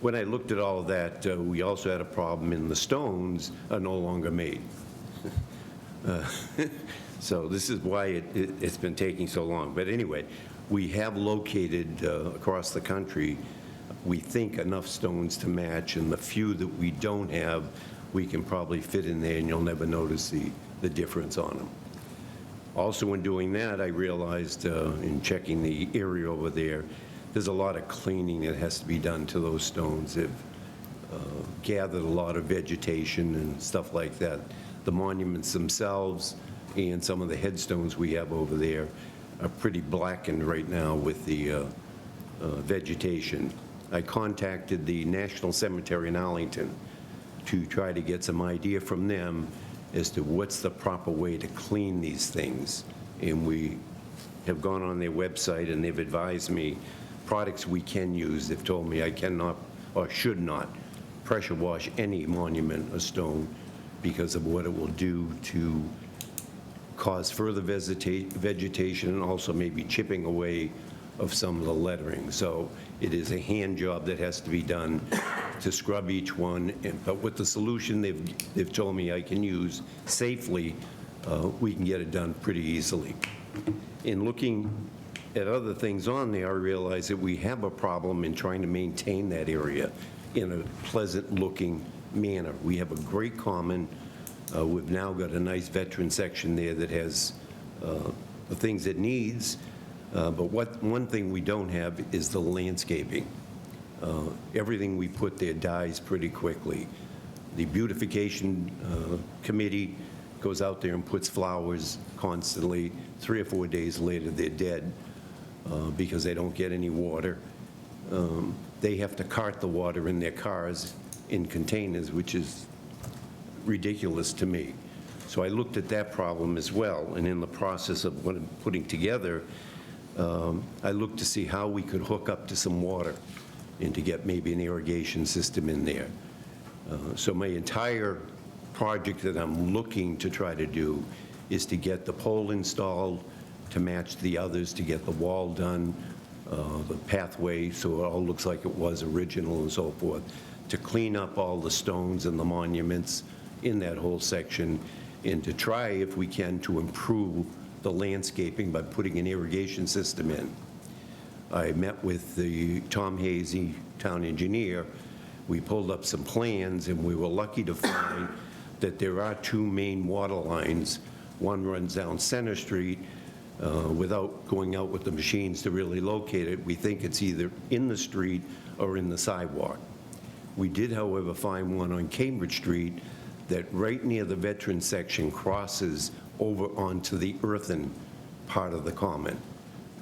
When I looked at all of that, we also had a problem in the stones are no longer made. So this is why it's been taking so long. But anyway, we have located across the country, we think, enough stones to match, and the few that we don't have, we can probably fit in there and you'll never notice the difference on them. Also, in doing that, I realized in checking the area over there, there's a lot of cleaning that has to be done to those stones. They've gathered a lot of vegetation and stuff like that. The monuments themselves and some of the headstones we have over there are pretty blackened right now with the vegetation. I contacted the National Cemetery in Arlington to try to get some idea from them as to what's the proper way to clean these things. And we have gone on their website and they've advised me products we can use. They've told me I cannot or should not pressure wash any monument or stone because of what it will do to cause further vegetation and also maybe chipping away of some of the lettering. So it is a hand job that has to be done to scrub each one, but with the solution they've told me I can use safely, we can get it done pretty easily. In looking at other things on there, I realize that we have a problem in trying to maintain that area in a pleasant-looking manner. We have a great common. We've now got a nice veteran section there that has the things it needs, but one thing we don't have is the landscaping. Everything we put there dies pretty quickly. The beautification committee goes out there and puts flowers constantly. 3 or 4 days later, they're dead because they don't get any water. They have to cart the water in their cars in containers, which is ridiculous to me. So I looked at that problem as well, and in the process of what I'm putting together, I looked to see how we could hook up to some water and to get maybe an irrigation system in there. So my entire project that I'm looking to try to do is to get the pole installed, to match the others, to get the wall done, the pathway, so it all looks like it was original and so forth, to clean up all the stones and the monuments in that whole section, and to try, if we can, to improve the landscaping by putting an irrigation system in. I met with the Tom Hazy, town engineer. We pulled up some plans, and we were lucky to find that there are 2 main water lines. One runs down Center Street. Without going out with the machines to really locate it, we think it's either in the street or in the sidewalk. We did, however, find one on Cambridge Street that right near the veteran section crosses over onto the earthen part of the common,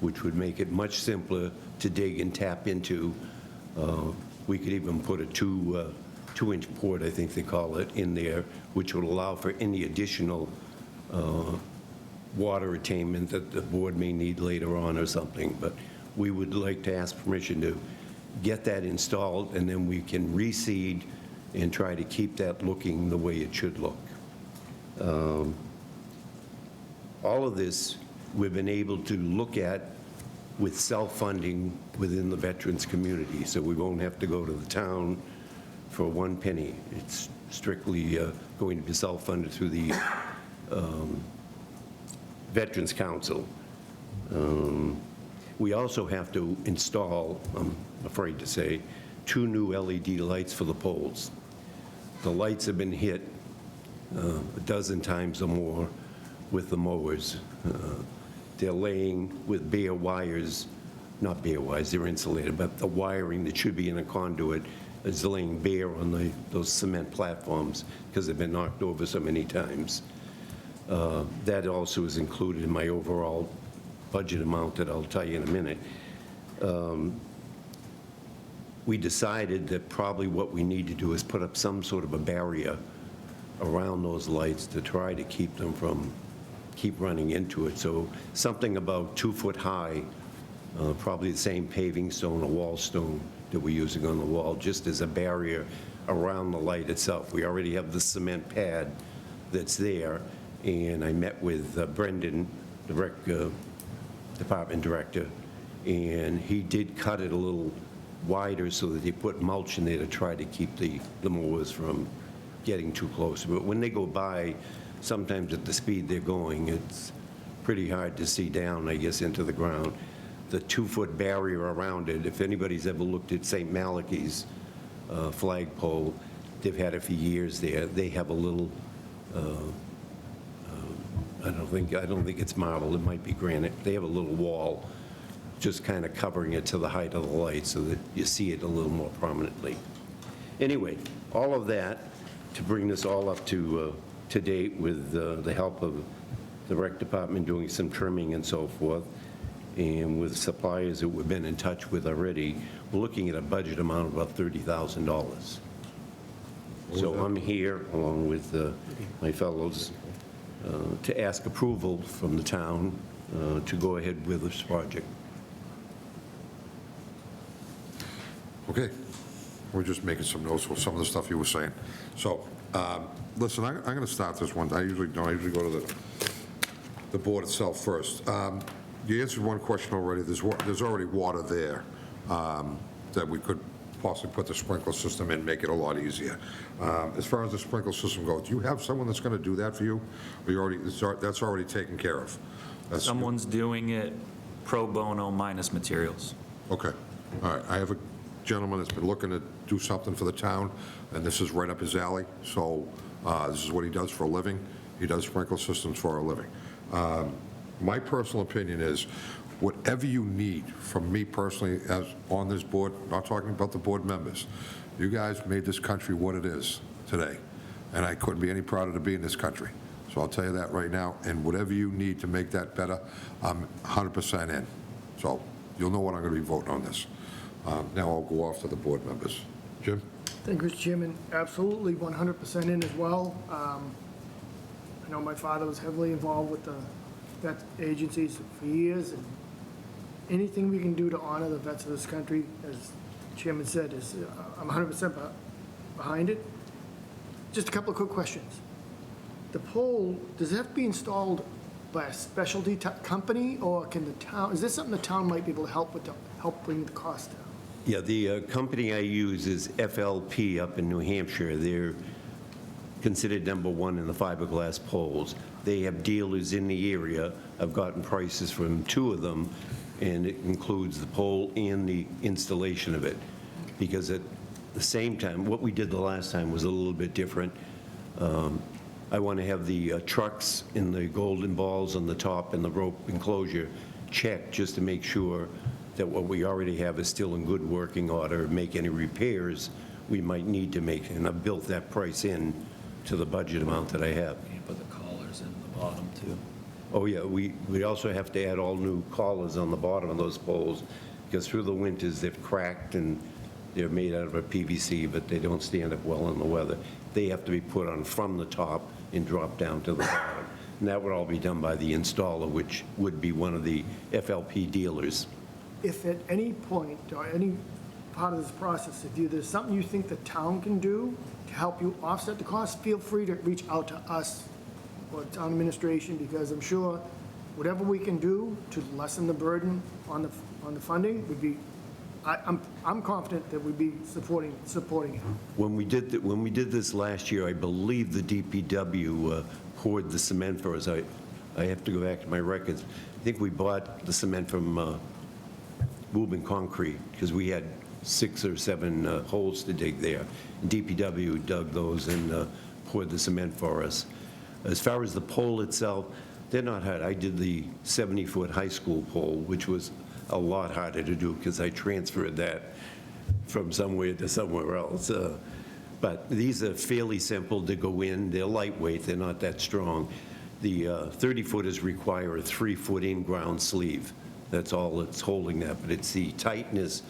which would make it much simpler to dig and tap into. We could even put a 2-inch port, I think they call it, in there, which would allow for any additional water attainment that the board may need later on or something. But we would like to ask permission to get that installed, and then we can reseed and try to keep that looking the way it should look. All of this we've been able to look at with self-funding within the veterans community, so we won't have to go to the town for 1 penny. It's strictly going to be self-funded through the Veterans Council. We also have to install, I'm afraid to say, 2 new LED lights for the poles. The lights have been hit a dozen times or more with the mowers. They're laying with bare wires, not bare wires, they're insulated, but the wiring that should be in a conduit is laying bare on those cement platforms because they've been knocked over so many times. That also is included in my overall budget amount that I'll tell you in a minute. We decided that probably what we need to do is put up some sort of a barrier around those lights to try to keep them from keep running into it. So something about 2 foot high, probably the same paving stone or wall stone that we're using on the wall, just as a barrier around the light itself. We already have the cement pad that's there, and I met with Brendan, the rec department director, and he did cut it a little wider so that they put mulch in there to try to keep the mowers from getting too close. But when they go by, sometimes at the speed they're going, it's pretty hard to see down, I guess, into the ground. The 2-foot barrier around it, if anybody's ever looked at St. Malachy's flagpole, they've had it for years there. They have a little, I don't think it's marble, it might be granite. They have a little wall just kind of covering it to the height of the light so that you see it a little more prominently. Anyway, all of that to bring this all up to date with the help of the rec department doing some trimming and so forth, and with suppliers that we've been in touch with already, we're looking at a budget amount of about $30,000. So I'm here, along with my fellows, to ask approval from the town to go ahead with this project. Okay, we're just making some notes with some of the stuff you were saying. So, listen, I'm going to start this one. I usually don't. I usually go to the board itself first. You answered one question already. There's already water there that we could possibly put the sprinkler system in, make it a lot easier. As far as the sprinkler system goes, do you have someone that's going to do that for you? Or you already, that's already taken care of? That's- Someone's doing it pro bono minus materials. Okay, all right. I have a gentleman that's been looking to do something for the town, and this is right up his alley. So this is what he does for a living. He does sprinkler systems for a living. My personal opinion is, whatever you need from me personally as on this board, not talking about the board members, you guys made this country what it is today, and I couldn't be any prouder to be in this country. So I'll tell you that right now, and whatever you need to make that better, I'm 100% in. So you'll know what I'm going to be voting on this. Now I'll go off to the board members. Jim? Thank you, Mr. Chairman. Absolutely, 100% in as well. I know my father was heavily involved with the vet agencies for years, and anything we can do to honor the vets of this country, as the Chairman said, is, I'm 100% behind it. Just a couple of quick questions. The pole, does it have to be installed by a specialty company, or can the town, is this something the town might be able to help with, to help bring the cost down? Yeah, the company I use is FLP up in New Hampshire. They're considered #1 in the fiberglass poles. They have dealers in the area. I've gotten prices from 2 of them, and it includes the pole and the installation of it. Because at the same time, what we did the last time was a little bit different. I want to have the trucks and the golden balls on the top and the rope enclosure checked, just to make sure that what we already have is still in good working order, make any repairs we might need to make, and I've built that price in to the budget amount that I have. You put the collars in the bottom, too. Oh, yeah, we also have to add all new collars on the bottom of those poles, because through the winters, they've cracked, and they're made out of a PVC, but they don't stand up well in the weather. They have to be put on from the top and drop down to the bottom. And that would all be done by the installer, which would be one of the FLP dealers. If at any point, or any part of this process, if there's something you think the town can do to help you offset the cost, feel free to reach out to us or town administration, because I'm sure whatever we can do to lessen the burden on the funding would be, I'm confident that we'd be supporting it. When we did this last year, I believe the DPW poured the cement for us. I have to go back to my records. I think we bought the cement from Woburn Concrete, because we had 6 or 7 holes to dig there. DPW dug those and poured the cement for us. As far as the pole itself, they're not hard. I did the 70-foot high school pole, which was a lot harder to do because I transferred that from somewhere to somewhere else. But these are fairly simple to go in. They're lightweight. They're not that strong. The 30-footers require a 3-foot in-ground sleeve. That's all that's holding that, but it's the tightness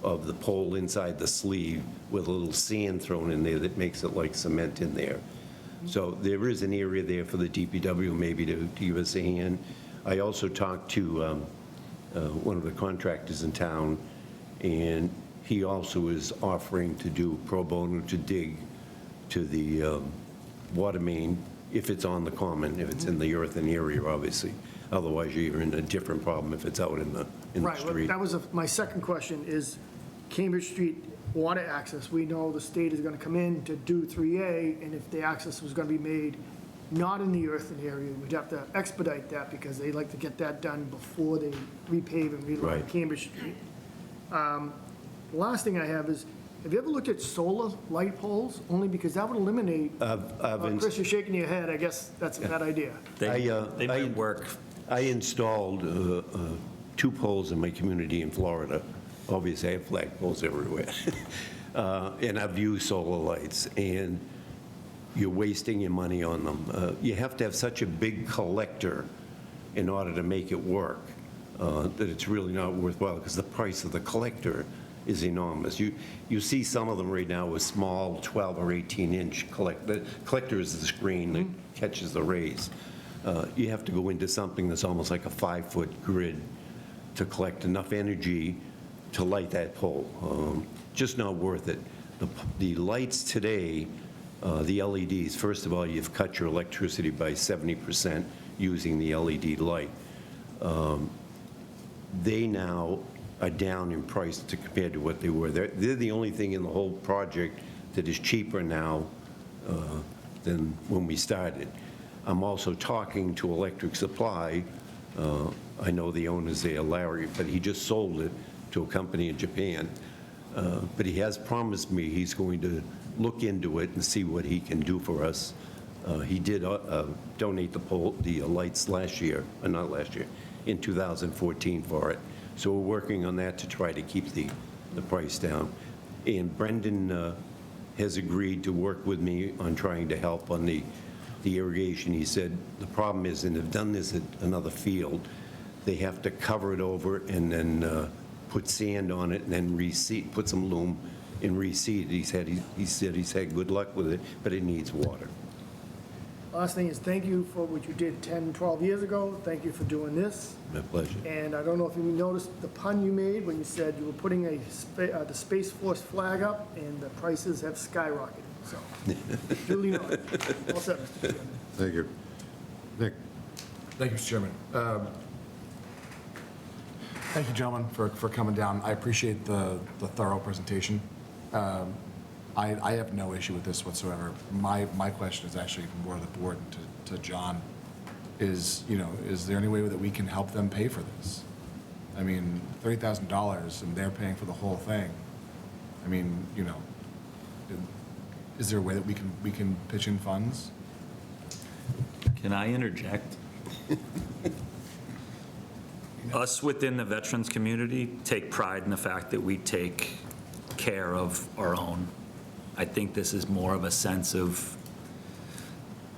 of the pole inside the sleeve with a little sand thrown in there that makes it like cement in there. So there is an area there for the DPW maybe to give us a hand. I also talked to one of the contractors in town, and he also is offering to do pro bono to dig to the water main if it's on the common, if it's in the earthen area, obviously. Otherwise, you're in a different problem if it's out in the Right, well, street. that was my second question, is Cambridge Street water access. We know the state is going to come in to do 3A, and if the access was going to be made not in the earthen area, we'd have to expedite that, because they like to get that done before they repave and reline Right. Cambridge Street. The last thing I have is, have you ever looked at solar light poles? Only because that would eliminate, Chris, you're shaking your head, I guess that's a bad idea. They might work. I installed 2 poles in my community in Florida. Obviously, I have flagpoles everywhere. And I've used solar lights, and you're wasting your money on them. You have to have such a big collector in order to make it work, that it's really not worthwhile, because the price of the collector is enormous. You see some of them right now with small 12 or 18-inch collector. The collector is the screen that catches the rays. You have to go into something that's almost like a 5-foot grid to collect enough energy to light that pole. Just not worth it. The lights today, the LEDs, first of all, you've cut your electricity by 70% using the LED light. They now are down in price compared to what they were. They're the only thing in the whole project that is cheaper now than when we started. I'm also talking to Electric Supply. I know the owner's there, Larry, but he just sold it to a company in Japan. But he has promised me he's going to look into it and see what he can do for us. He did donate the lights last year, not last year, in 2014 for it. So we're working on that to try to keep the price down. And Brendan has agreed to work with me on trying to help on the irrigation. He said the problem is, and they've done this at another field, they have to cover it over and then put sand on it and then reseed, put some loam and reseed. He said he's had good luck with it, but it needs water. Last thing is, thank you for what you did 10, 12 years ago. Thank you for doing this. My pleasure. And I don't know if you noticed the pun you made when you said you were putting the Space Force flag up, and the prices have skyrocketed, so. Duly noted. All set, Mr. Chairman. Thank you. Nick? Thank you, Mr. Chairman. Thank you, gentlemen, for coming down. I appreciate the thorough presentation. I have no issue with this whatsoever. My question is actually more to the board and to John, is there any way that we can help them pay for this? I mean, $30,000 and they're paying for the whole thing. I mean, is there a way that we can pitch in funds? Can I interject? Us within the veterans community take pride in the fact that we take care of our own. I think this is more of a sense of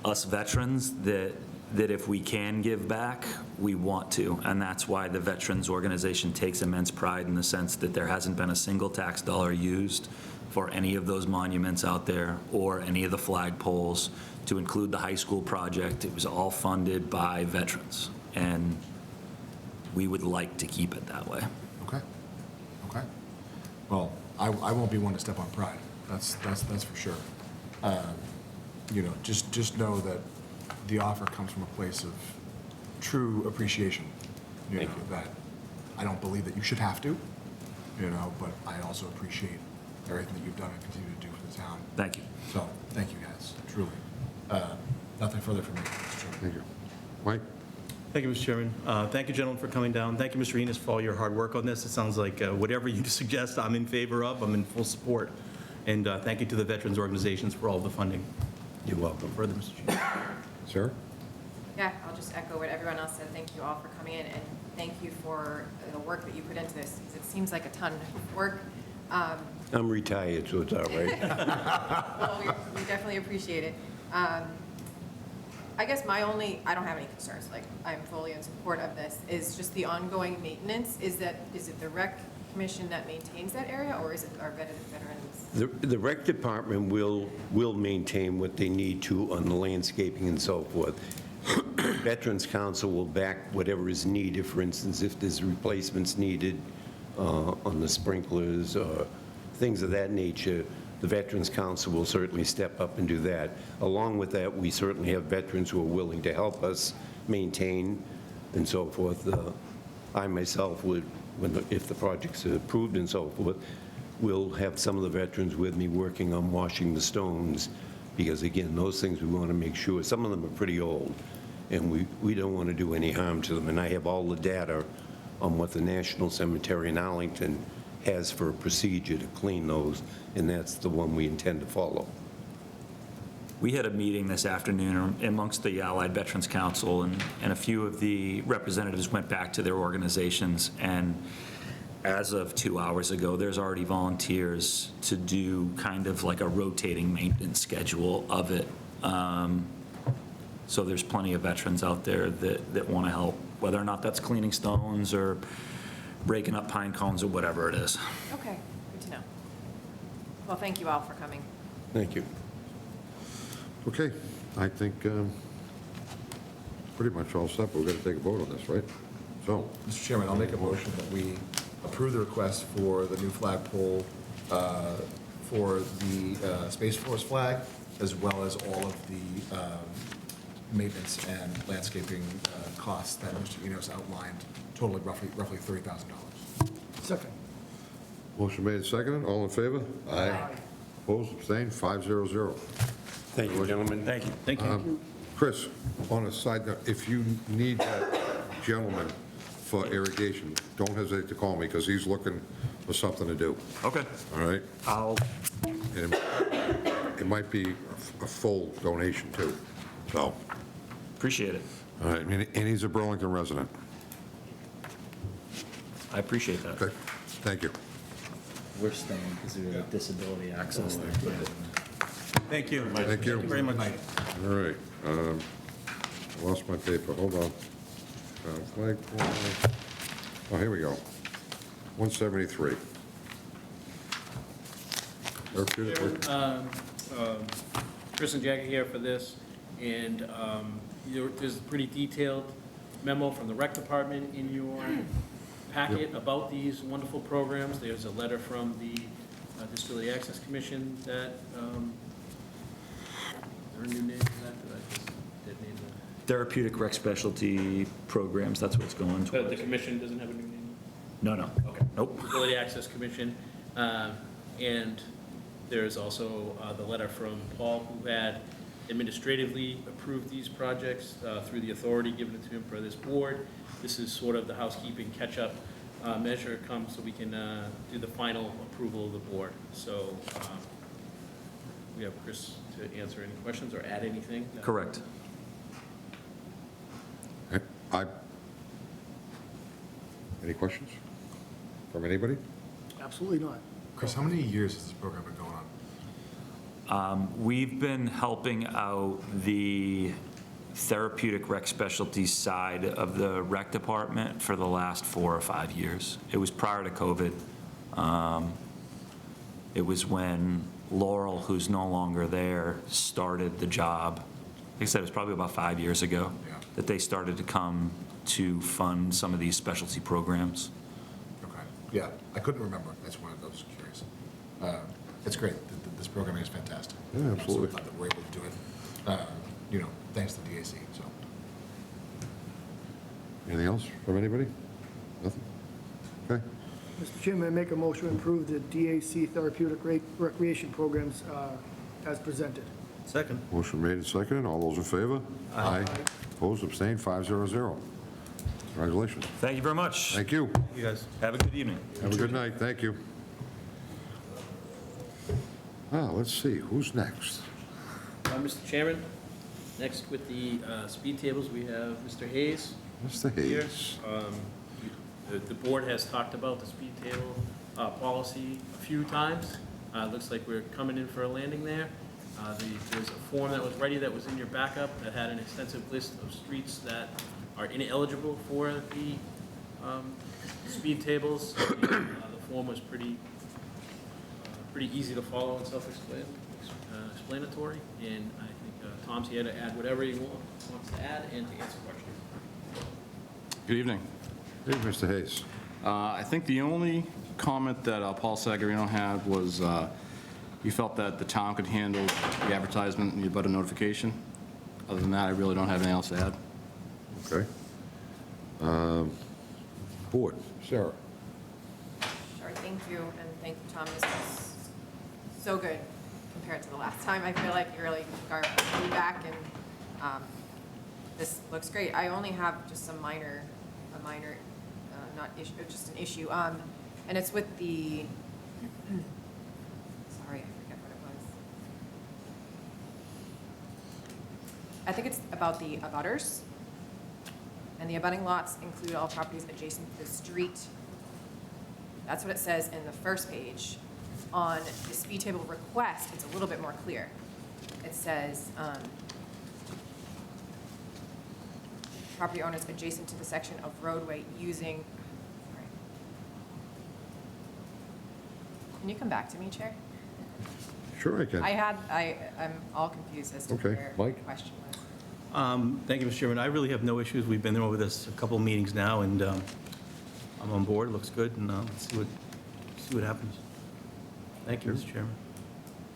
us veterans that if we can give back, we want to. And that's why the Veterans Organization takes immense pride in the sense that there hasn't been a single tax dollar used for any of those monuments out there or any of the flagpoles, to include the high school project. It was all funded by veterans. And we would like to keep it that way. Okay. Well, I won't be one to step on pride. That's for sure. Just know that the offer comes from a place of true appreciation. That I don't believe that you should have to, but I also appreciate everything that you've done and continue to do for the town. Thank you. So, thank you guys, truly. Nothing further from me, Mr. Chairman. Thank you. Mike? Thank you, Mr. Chairman. Thank you, gentlemen, for coming down. Thank you, Mr. Enos, for all your hard work on this. It sounds like whatever you suggest, I'm in favor of. I'm in full support. And thank you to the veterans organizations for all the funding. You're welcome. Further, Mr. Chairman. Sarah? Yeah, I'll just echo what everyone else said. Thank you all for coming in, and thank you for the work that you put into this, because it seems like a ton of work. I'm retired, so it's all right. Well, we definitely appreciate it. I guess I don't have any concerns, like, I'm fully in support of this, is just the ongoing maintenance. Is it the rec commission that maintains that area, or is it our veterans? The rec department will maintain what they need to on the landscaping and so forth. Veterans Council will back whatever is needed. For instance, if there's replacements needed on the sprinklers or things of that nature, the Veterans Council will certainly step up and do that. Along with that, we certainly have veterans who are willing to help us maintain and so forth. I myself would, if the project's approved and so forth, will have some of the veterans with me working on washing the stones, because again, those things we want to make sure, some of them are pretty old, and we don't want to do any harm to them. And I have all the data on what the National Cemetery in Arlington has for a procedure to clean those, and that's the one we intend to follow. We had a meeting this afternoon amongst the Allied Veterans Council, and a few of the representatives went back to their organizations, and as of 2 hours ago, there's already volunteers to do kind of like a rotating maintenance schedule of it. So there's plenty of veterans out there that want to help, whether or not that's cleaning stones or breaking up pine cones or whatever it is. Okay, good to know. Well, thank you all for coming. Thank you. Okay, I think pretty much all set, but we're going to take a vote on this, right? So, Mr. Chairman, I'll make a motion that we approve the request for the new flagpole for the Space Force flag, as well as all of the maintenance and landscaping costs that Mr. Enos outlined, totaling roughly $30,000. Second. Motion made and seconded, all in favor? Aye. Opposed, abstained, 500. Thank you, gentlemen. Thank you. Thank you. Chris, on a side note, if you need that gentleman for irrigation, don't hesitate to call me, because he's looking for something to do, Okay. all right? I'll, And it might be a full donation, too, so, appreciate it. all right, and he's a Burlington resident. I appreciate that. Okay, thank you. We're staying because of the disability access there. Thank you. Thank you. Very much. All right, I lost my paper, hold on. Oh, here we go. 173. Therapeutic work. Chris and Jackie here for this, and there's a pretty detailed memo from the rec department in your packet about these wonderful programs. There's a letter from the Disability Access Commission that, is there a new name for that? Did I just dead name that? Therapeutic rec specialty programs, that's what it's going But the towards. commission doesn't have a new name? No, no. Okay. Nope. Disability Access Commission. And there's also the letter from Paul, who had administratively approved these projects through the authority given to him for this board. This is sort of the housekeeping catch-up measure comes so we can do the final approval of the board. So we have Chris to answer any questions or add anything. Correct. Any questions from anybody? Absolutely not. Chris, how many years has this program been going on? We've been helping out the therapeutic rec specialty side of the rec department for the last 4 or 5 years. It was prior to COVID. It was when Laurel, who's no longer there, started the job. Like I said, it was probably about 5 years ago Yeah. that they started to come to fund some of these specialty programs. Okay, yeah, I couldn't remember, that's why I was curious. It's great, this programming is fantastic. Yeah, absolutely. I'm so glad that we're able to do it, thanks to DAC, so. Anything else from anybody? Nothing? Okay. Mr. Chairman, I make a motion to approve the DAC therapeutic recreation programs as presented. Second. Motion made and seconded. All those in favor? Aye. Opposed, abstained, 500. Congratulations. Thank you very much. Thank you. You guys. Have a good evening. Have a good night. Thank you. Let's see, who's next? Mr. Chairman, next with the speed tables, we have Mr. Hayes. Mr. Here. Hayes. The board has talked about the speed table policy a few times. Looks like we're coming in for a landing there. There's a form that was ready that was in your backup that had an extensive list of streets that are ineligible for the speed tables. The form was pretty easy to follow and self-explanatory, and I think Tom's here to add whatever he wants to add and to answer questions. Good evening. Hey, Mr. Hayes. I think the only comment that Paul Sagarino had was he felt that the town could handle the advertisement and the abutter notification. Other than that, I really don't have anything else to add. Okay. Board, Sarah. Sure, thank you, and thank you, Tom. This was so good compared to the last time. I feel like you really got our feedback, and this looks great. I only have just a minor, not issue, just an issue, and it's with the, sorry, I forget what it was. I think it's about the abutters, and the abutting lots include all properties adjacent to the street. That's what it says in the first page. On the speed table request, it's a little bit more clear. It says, property owners adjacent to the section of roadway using, sorry. Can you come back to me, Chair? Sure I can. I'm all confused as to Okay, where Mike? the question was. Thank you, Mr. Chairman. I really have no issues. We've been over this a couple of meetings now, and I'm on board. It looks good, and let's see what happens. Thank you, Mr. Chairman.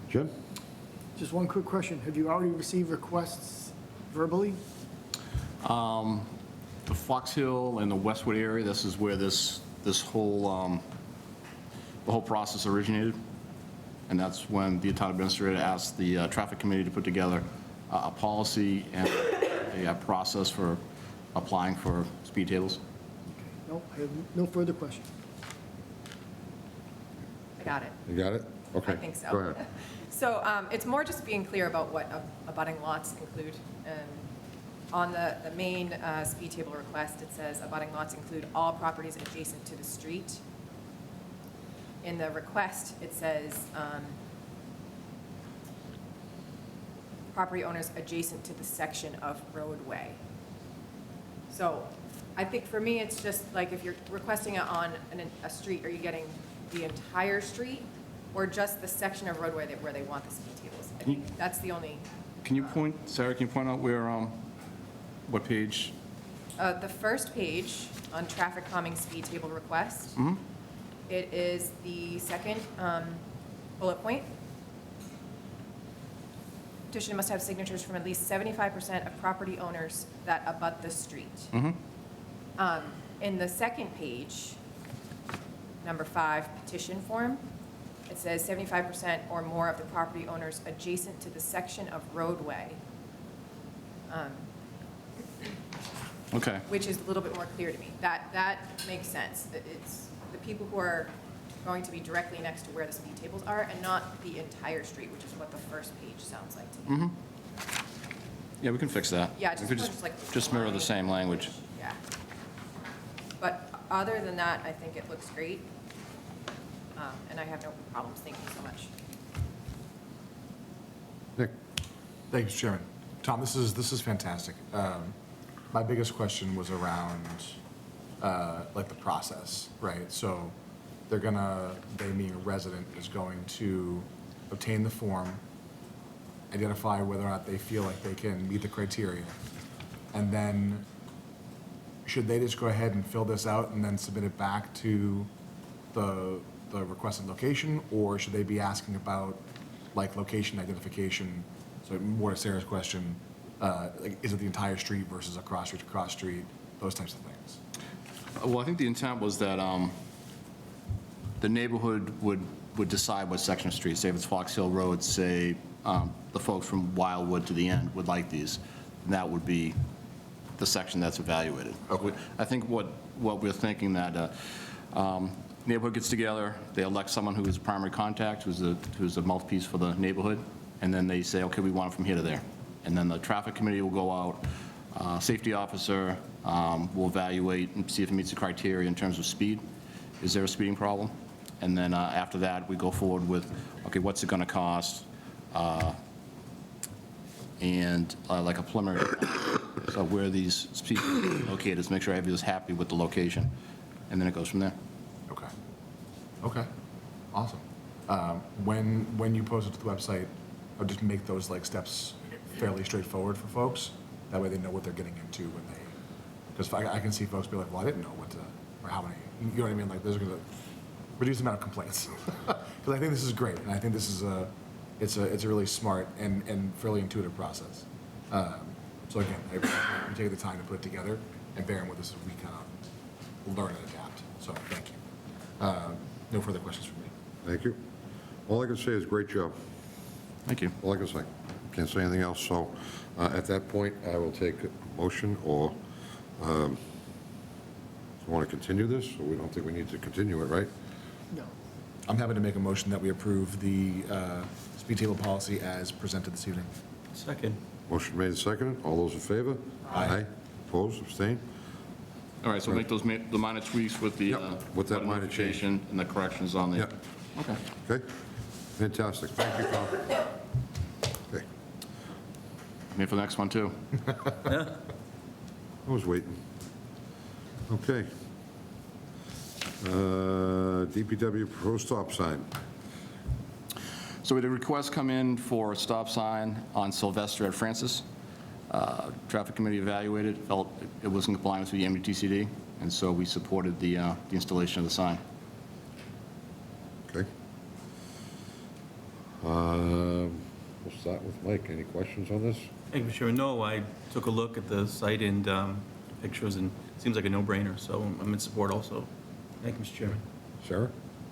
Jim? Just one quick question. Have you already received requests verbally? The Fox Hill and the Westwood area, this is where this whole the whole process originated, and that's when the town administrator asked the traffic committee to put together a policy and a process for applying for speed tables. No, I have no further questions. I got it. You got it? Okay. I think so. Go ahead. So it's more just being clear about what abutting lots include. On the main speed table request, it says abutting lots include all properties adjacent to the street. In the request, it says property owners adjacent to the section of roadway. So I think for me, it's just like if you're requesting it on a street, are you getting the entire street or just the section of roadway where they want the speed tables? I think that's the only. Can you point, Sarah, can you point out where, what page? The first page on traffic calming speed table request. It is the second bullet point. Petition must have signatures from at least 75% of property owners that abut the street. In the second page, number 5, petition form, it says 75% or more of the property owners adjacent to the section of roadway. Okay. Which is a little bit more clear to me. That makes sense. It's the people who are going to be directly next to where the speed tables are and not the entire street, which is what the first page sounds like to me. Yeah, we can fix that. Yeah, We just could just like. just mirror the same language. Yeah. But other than that, I think it looks great. And I have no problems. Thank you so much. Nick? Thank you, Chairman. Tom, this is fantastic. My biggest question was around, like, the process, right? So they being a resident, is going to obtain the form, identify whether or not they feel like they can meet the criteria, and then should they just go ahead and fill this out and then submit it back to the requested location, or should they be asking about, like, location identification? So more to Sarah's question, like, is it the entire street versus a cross street to cross street, those types of things? Well, I think the intent was that the neighborhood would decide what section of street. Say if it's Fox Hill Road, say the folks from Wildwood to the end would like these, and that would be the section that's evaluated. Okay. I think what we're thinking that neighborhood gets together, they elect someone who is a primary contact, who's a mouthpiece for the neighborhood, and then they say, okay, we want it from here to there. And then the traffic committee will go out, safety officer will evaluate and see if it meets the criteria in terms of speed. Is there a speeding problem? And then after that, we go forward with, okay, what's it going to cost? And like a preliminary, so where these speed are located, to make sure everybody's happy with the location. And then it goes from there. Okay. Okay, awesome. When you post it to the website, I'll just make those, like, steps fairly straightforward for folks. That way they know what they're getting into when they, because I can see folks be like, well, I didn't know what to, or how many, you know what I mean? Like, those are going to reduce the amount of complaints. Because I think this is great, and I think this is it's a really smart and fairly intuitive process. So again, I appreciate you taking the time to put it together and bearing with us as we kind of learn and adapt. So thank you. No further questions from me. Thank you. All I can say is great job. Thank you. All I can say. Can't say anything else. So at that point, I will take a motion, or you want to continue this? Or we don't think we need to continue it, right? No. I'm happy to make a motion that we approve the speed table policy as presented this evening. Second. Motion made and seconded. All those in favor? Aye. Opposed? Abstained? All right, so we'll make those the minor tweaks with the. Yep, with that minor change. notification and the corrections on there. Yep. Okay. Okay? Fantastic. Thank you, Tom. Okay. I'm here for the next one, too. I was waiting. Okay. DPW pro stop sign. So we had a request come in for a stop sign on Sylvester at Francis. Traffic committee evaluated, felt it was in compliance with the MUTCD, and so we supported the installation of the sign. Okay. We'll start with Mike. Any questions on this? Thank you, Mr. Chairman. No, I took a look at the site and pictures, and it seems like a no-brainer, so I'm in support also. Thank you, Mr. Chairman. Sarah?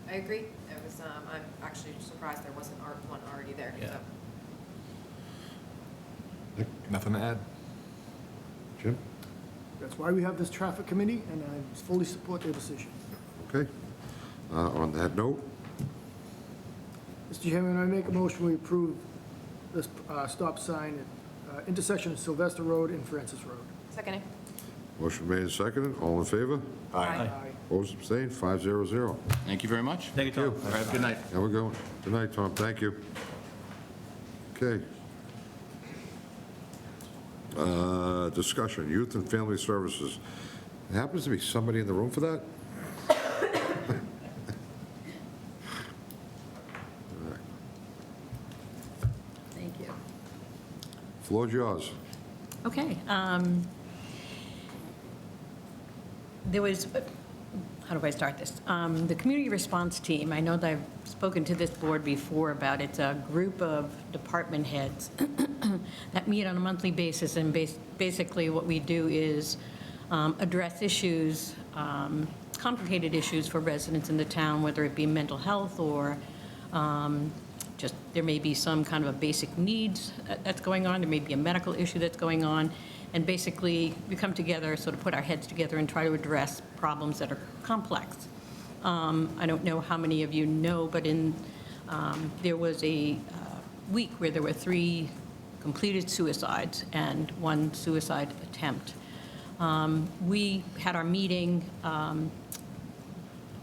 I I agree. It was, I'm actually surprised there wasn't one already there. Yeah. So. Nothing to add? Jim? That's why we have this traffic committee, and I fully support their decision. Okay. On that note, Mr. Chairman, I make a motion we approve this stop sign at intersection of Sylvester Road and Francis Road. Seconding. motion made and seconded. All in favor? Aye. Opposed, abstained, 500. Thank you very much. Thank you, Tom. All right, have a good night. Now we're going. Good night, Tom. Thank you. Okay. Discussion, Youth and Family Services. There happens to be somebody in the room for that? Thank you. Floor's yours. Okay. There was, how do I start this? The community response team, I know that I've spoken to this board before about, it's a group of department heads that meet on a monthly basis, and basically what we do is address issues, complicated issues for residents in the town, whether it be mental health or just there may be some kind of a basic needs that's going on, there may be a medical issue that's going on, and basically we come together, sort of put our heads together and try to address problems that are complex. I don't know how many of you know, but there was a week where there were 3 completed suicides and 1 suicide attempt. We had our meeting,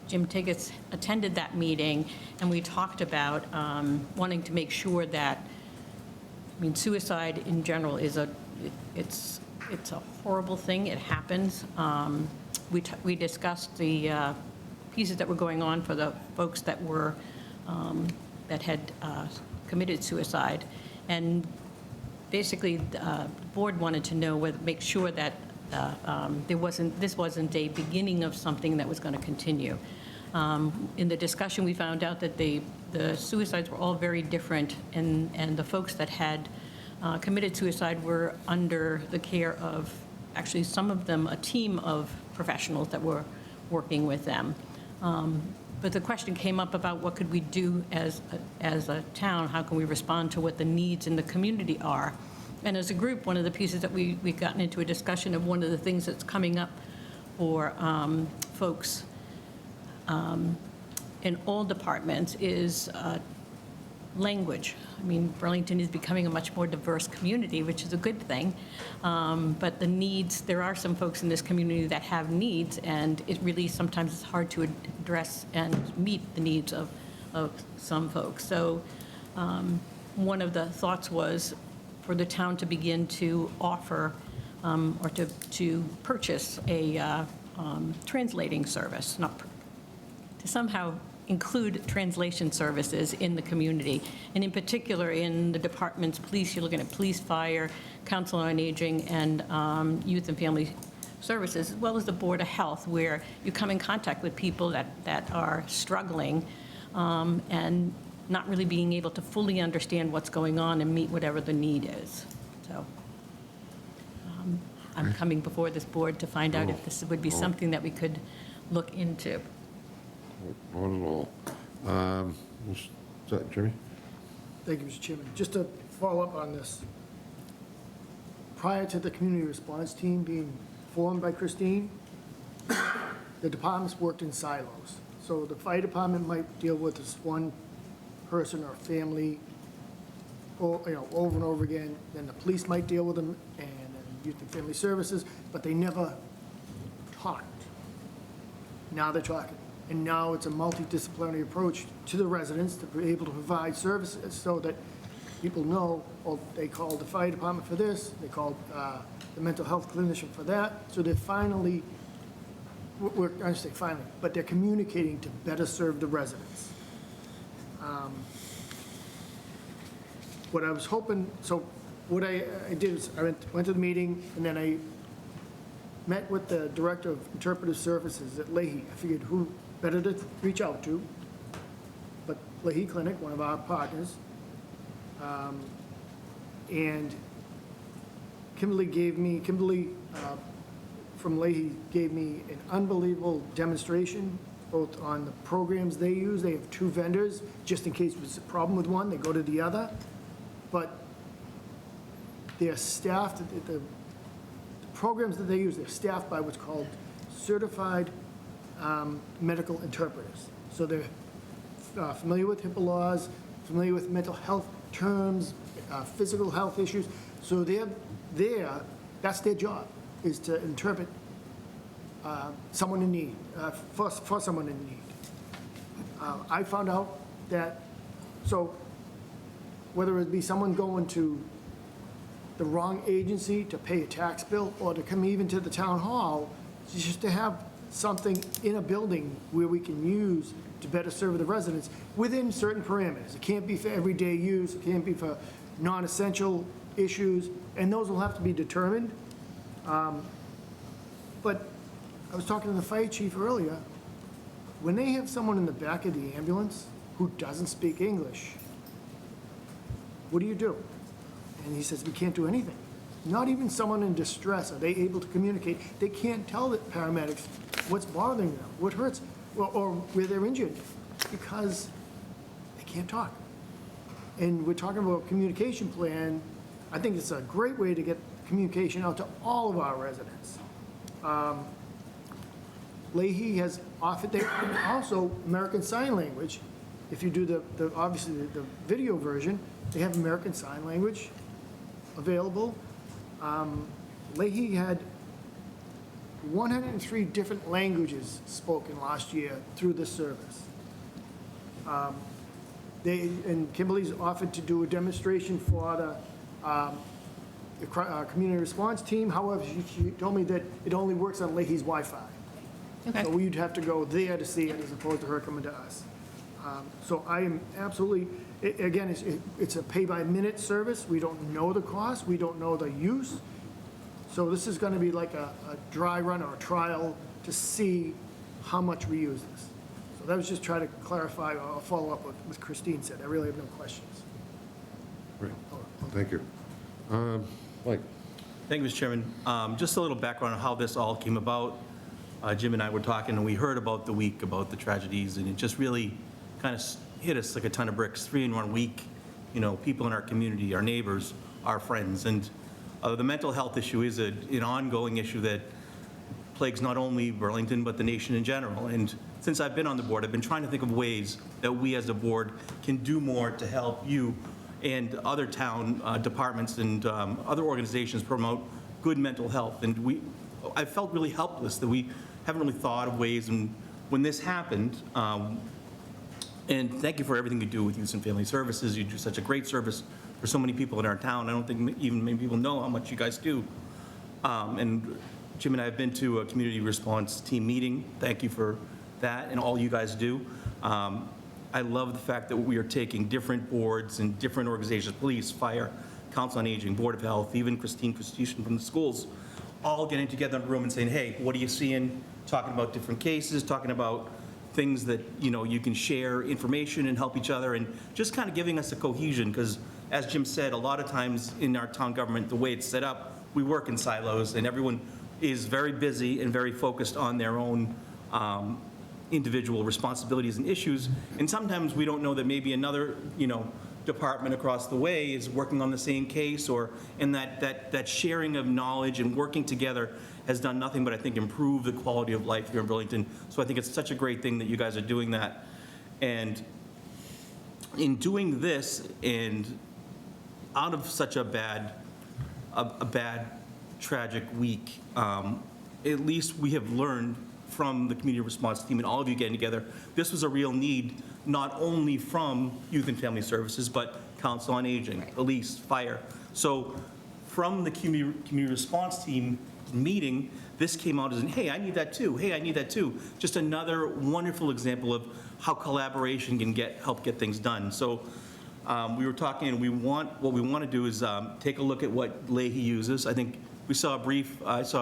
Jim Tiggis attended that meeting, and we talked about wanting to make sure that, I mean, suicide in general is it's a horrible thing, it happens. We discussed the pieces that were going on for the folks that were, that had committed suicide, and basically the board wanted to know whether, make sure that this wasn't a beginning of something that was going to continue. In the discussion, we found out that the suicides were all very different, and the folks that had committed suicide were under the care of, actually some of them, a team of professionals that were working with them. But the question came up about what could we do as a town, how can we respond to what the needs in the community are? And as a group, one of the pieces that we've gotten into a discussion of, one of the things that's coming up for folks in all departments is language. I mean, Burlington is becoming a much more diverse community, which is a good thing. But the needs, there are some folks in this community that have needs, and it really sometimes is hard to address and meet the needs of some folks. So one of the thoughts was for the town to begin to offer or to purchase a translating service, to somehow include translation services in the community, and in particular in the departments, police, you're looking at police, fire, council on aging, and youth and family services, as well as the Board of Health, where you come in contact with people that are struggling and not really being able to fully understand what's going on and meet whatever the need is. So I'm coming before this board to find out if this would be something that we could look into. Not at all. Is that Jimmy? Thank you, Mr. Chairman. Just to follow up on this, prior to the community response team being formed by Christine, the departments worked in silos. So the fire department might deal with this one person or family, over and over again. Then the police might deal with them, and then youth and family services, but they never talked. Now they're talking. And now it's a multidisciplinary approach to the residents to be able to provide services so that people know, well, they called the fire department for this, they called the mental health clinician for that. So they're finally, I don't say finally, but they're communicating to better serve the residents. What I was hoping, so what I did is I went to the meeting, and then I met with the director of interpretive services at Leahy. I figured who better to reach out to, but Leahy Clinic, one of our partners. And Kimberly from Leahy gave me an unbelievable demonstration both on the programs they use. They have 2 vendors, just in case there's a problem with one, they go to the other. But they're staffed, the programs that they use, they're staffed by what's called certified medical interpreters. So they're familiar with HIPAA laws, familiar with mental health terms, physical health issues. So that's their job, is to interpret someone in need, for someone in need. I found out that, so whether it be someone going to the wrong agency to pay a tax bill or to come even to the town hall, just to have something in a building where we can use to better serve the residents within certain parameters. It can't be for everyday use, it can't be for non-essential issues, and those will have to be determined. But I was talking to the fire chief earlier. When they have someone in the back of the ambulance who doesn't speak English, what do you do? And he says, we can't do anything. Not even someone in distress are they able to communicate. They can't tell the paramedics what's bothering them, what hurts, or where they're injured, because they can't talk. And we're talking about a communication plan. I think it's a great way to get communication out to all of our residents. Leahy has offered, they also American Sign Language. If you do obviously the video version, they have American Sign Language available. Leahy had 103 different languages spoken last year through this service. And Kimberly's offered to do a demonstration for the community response team. However, she told me that it only works on Leahy's Wi-Fi. Okay. So we'd have to go there to see it as opposed to her coming to us. So I am absolutely, again, it's a pay-by-minute service. We don't know the cost. We don't know the use. So this is going to be like a dry run or a trial to see how much we use this. So that was just trying to clarify or follow up what Christine said. I really have no questions. Great. Thank you. Mike? Thank you, Mr. Chairman. Just a little background on how this all came about. Jim and I were talking, and we heard about the week, about the tragedies, and it just really kind of hit us like a ton of bricks. 3 in 1 week, people in our community, our neighbors, our friends. And the mental health issue is an ongoing issue that plagues not only Burlington, but the nation in general. And since I've been on the board, I've been trying to think of ways that we as a board can do more to help you and other town departments and other organizations promote good mental health. And I felt really helpless that we haven't really thought of ways. And when this happened, and thank you for everything you do with Youth and Family Services. You do such a great service for so many people in our town. I don't think even many people know how much you guys do. And Jim and I have been to a community response team meeting. Thank you for that and all you guys do. I love the fact that we are taking different boards and different organizations, police, fire, council on aging, board of health, even Christine from the schools, all getting together in a room and saying, hey, what are you seeing? Talking about different cases, talking about things that, you can share information and help each other, and just kind of giving us a cohesion, because as Jim said, a lot of times in our town government, the way it's set up, we work in silos, and everyone is very busy and very focused on their own individual responsibilities and issues, and sometimes we don't know that maybe another, department across the way is working on the same case, and that sharing of knowledge and working together has done nothing but, I think, improve the quality of life here in Burlington. So I think it's such a great thing that you guys are doing that. And in doing this, and out of such a bad, tragic week, at least we have learned from the community response team and all of you getting together, this was a real need, not only from Youth and Family Services, but Council on Aging, police, fire. So from the community response team meeting, this came out as, hey, I need that too. Hey, I need that too. Just another wonderful example of how collaboration can help get things done. So we were talking, and what we want to do is take a look at what Leahy uses. I think we saw a brief, I was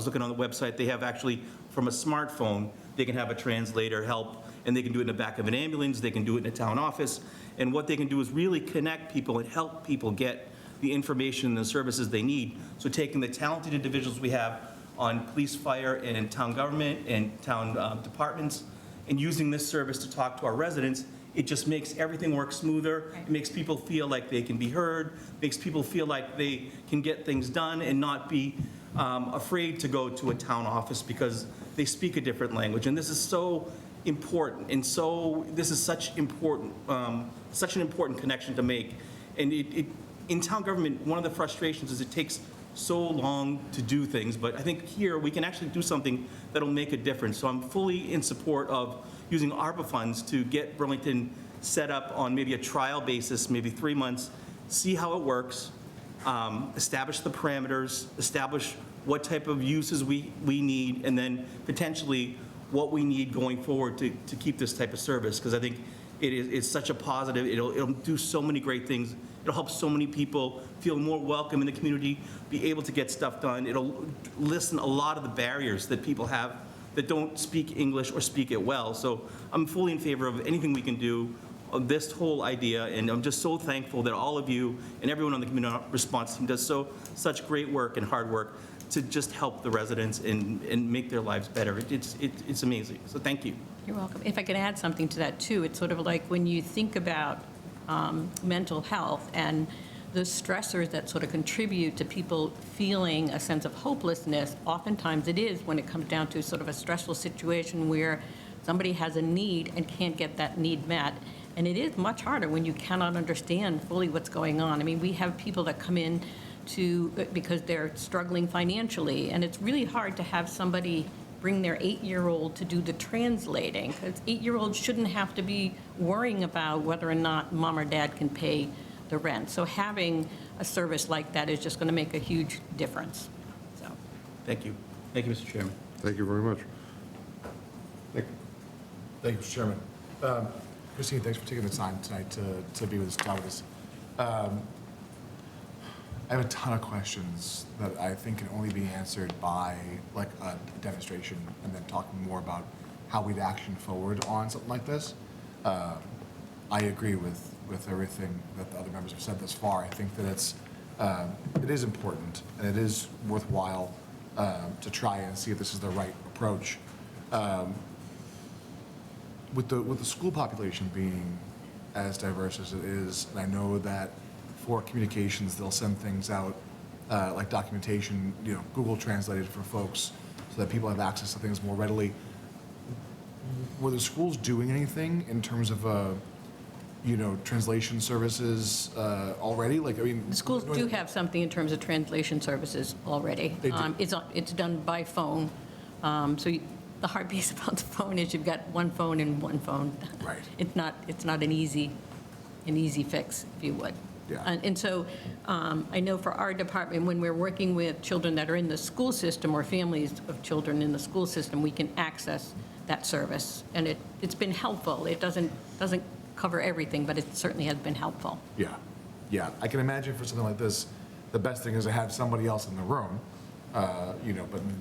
looking on the website, they have actually, from a smartphone, they can have a translator help, and they can do it in the back of an ambulance, they can do it in a town office, and what they can do is really connect people and help people get the information and the services they need. So taking the talented individuals we have on police, fire, and town government and town departments, and using this service to talk to our residents, it just makes everything work smoother. It makes people feel like they can be heard, makes people feel like they can get things done and not be afraid to go to a town office because they speak a different language. And this is so important, and this is such an important connection to make. And in town government, one of the frustrations is it takes so long to do things, but I think here we can actually do something that'll make a difference. So I'm fully in support of using ARPA funds to get Burlington set up on maybe a trial basis, maybe 3 months, see how it works, establish the parameters, establish what type of uses we need, and then potentially what we need going forward to keep this type of service, because I think it's such a positive, it'll do so many great things. It'll help so many people feel more welcome in the community, be able to get stuff done. It'll listen a lot of the barriers that people have that don't speak English or speak it well. So I'm fully in favor of anything we can do of this whole idea, and I'm just so thankful that all of you and everyone on the community response team does such great work and hard work to just help the residents and make their lives better. It's amazing. So thank you. You're welcome. If I can add something to that, too, it's sort of like when you think about mental health and the stressors that sort of contribute to people feeling a sense of hopelessness, oftentimes it is when it comes down to sort of a stressful situation where somebody has a need and can't get that need met. And it is much harder when you cannot understand fully what's going on. I mean, we have people that come in because they're struggling financially, and it's really hard to have somebody bring their 8-year-old to do the translating, because 8-year-olds shouldn't have to be worrying about whether or not mom or dad can pay the rent. So having a service like that is just going to make a huge difference. So, Thank you. Thank you, Mr. Chairman. Thank you very much. Thank you, Mr. Chairman. Christine, thanks for taking the time tonight to be with us, talk with us. I have a ton of questions that I think can only be answered by like a demonstration and then talking more about how we'd action forward on something like this. I agree with everything that the other members have said thus far. I think that it is important and it is worthwhile to try and see if this is the right approach. With the school population being as diverse as it is, and I know that for communications, they'll send things out, like documentation, Google translated for folks so that people have access to things more readily. Were the schools doing anything in terms of, translation services already? Like, I mean, the schools do have something in terms of translation services already. They do. It's done by phone. The hard piece about the phone is you've got one phone and one phone. Right. It's not an easy fix, if you would. Yeah. And so I know for our department, when we're working with children that are in the school system or families of children in the school system, we can access that service. And it's been helpful. It doesn't cover everything, but it certainly has been helpful. Yeah. I can imagine for something like this, the best thing is to have somebody else in the room, but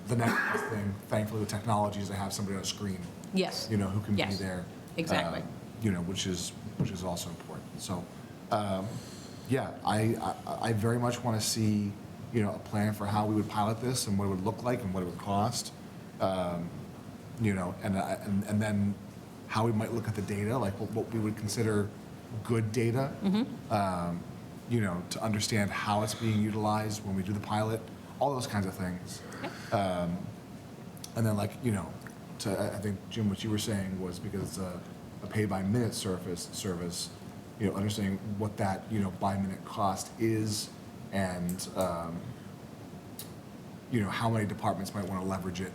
the next best thing, thankfully, the technology is to have somebody on a screen. Yes. Who can be Yes. there. Exactly. Which is also important. So, I very much want to see, a plan for how we would pilot this and what it would look like and what it would cost. And then how we might look at the data, like what we would consider good data, to understand how it's being utilized when we do the pilot, all those kinds of things. And then I think, Jim, what you were saying was because it's a pay-by-minute service, understanding what that, by minute cost is and, how many departments might want to leverage it.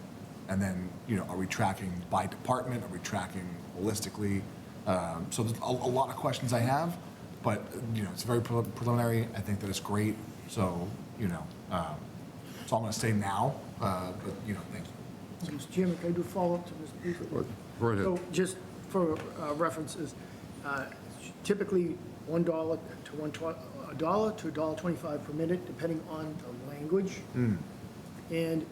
And then, are we tracking by department? Are we tracking holistically? So there's a lot of questions I have, but, it's very preliminary. I think that it's great. So, so I'm going to say now, but, thank you. Mr. Chairman, can I do a follow-up to Mr. Beasley? Go ahead. So just for references, typically $1 to $1 to $1.25 per minute, depending on the language. And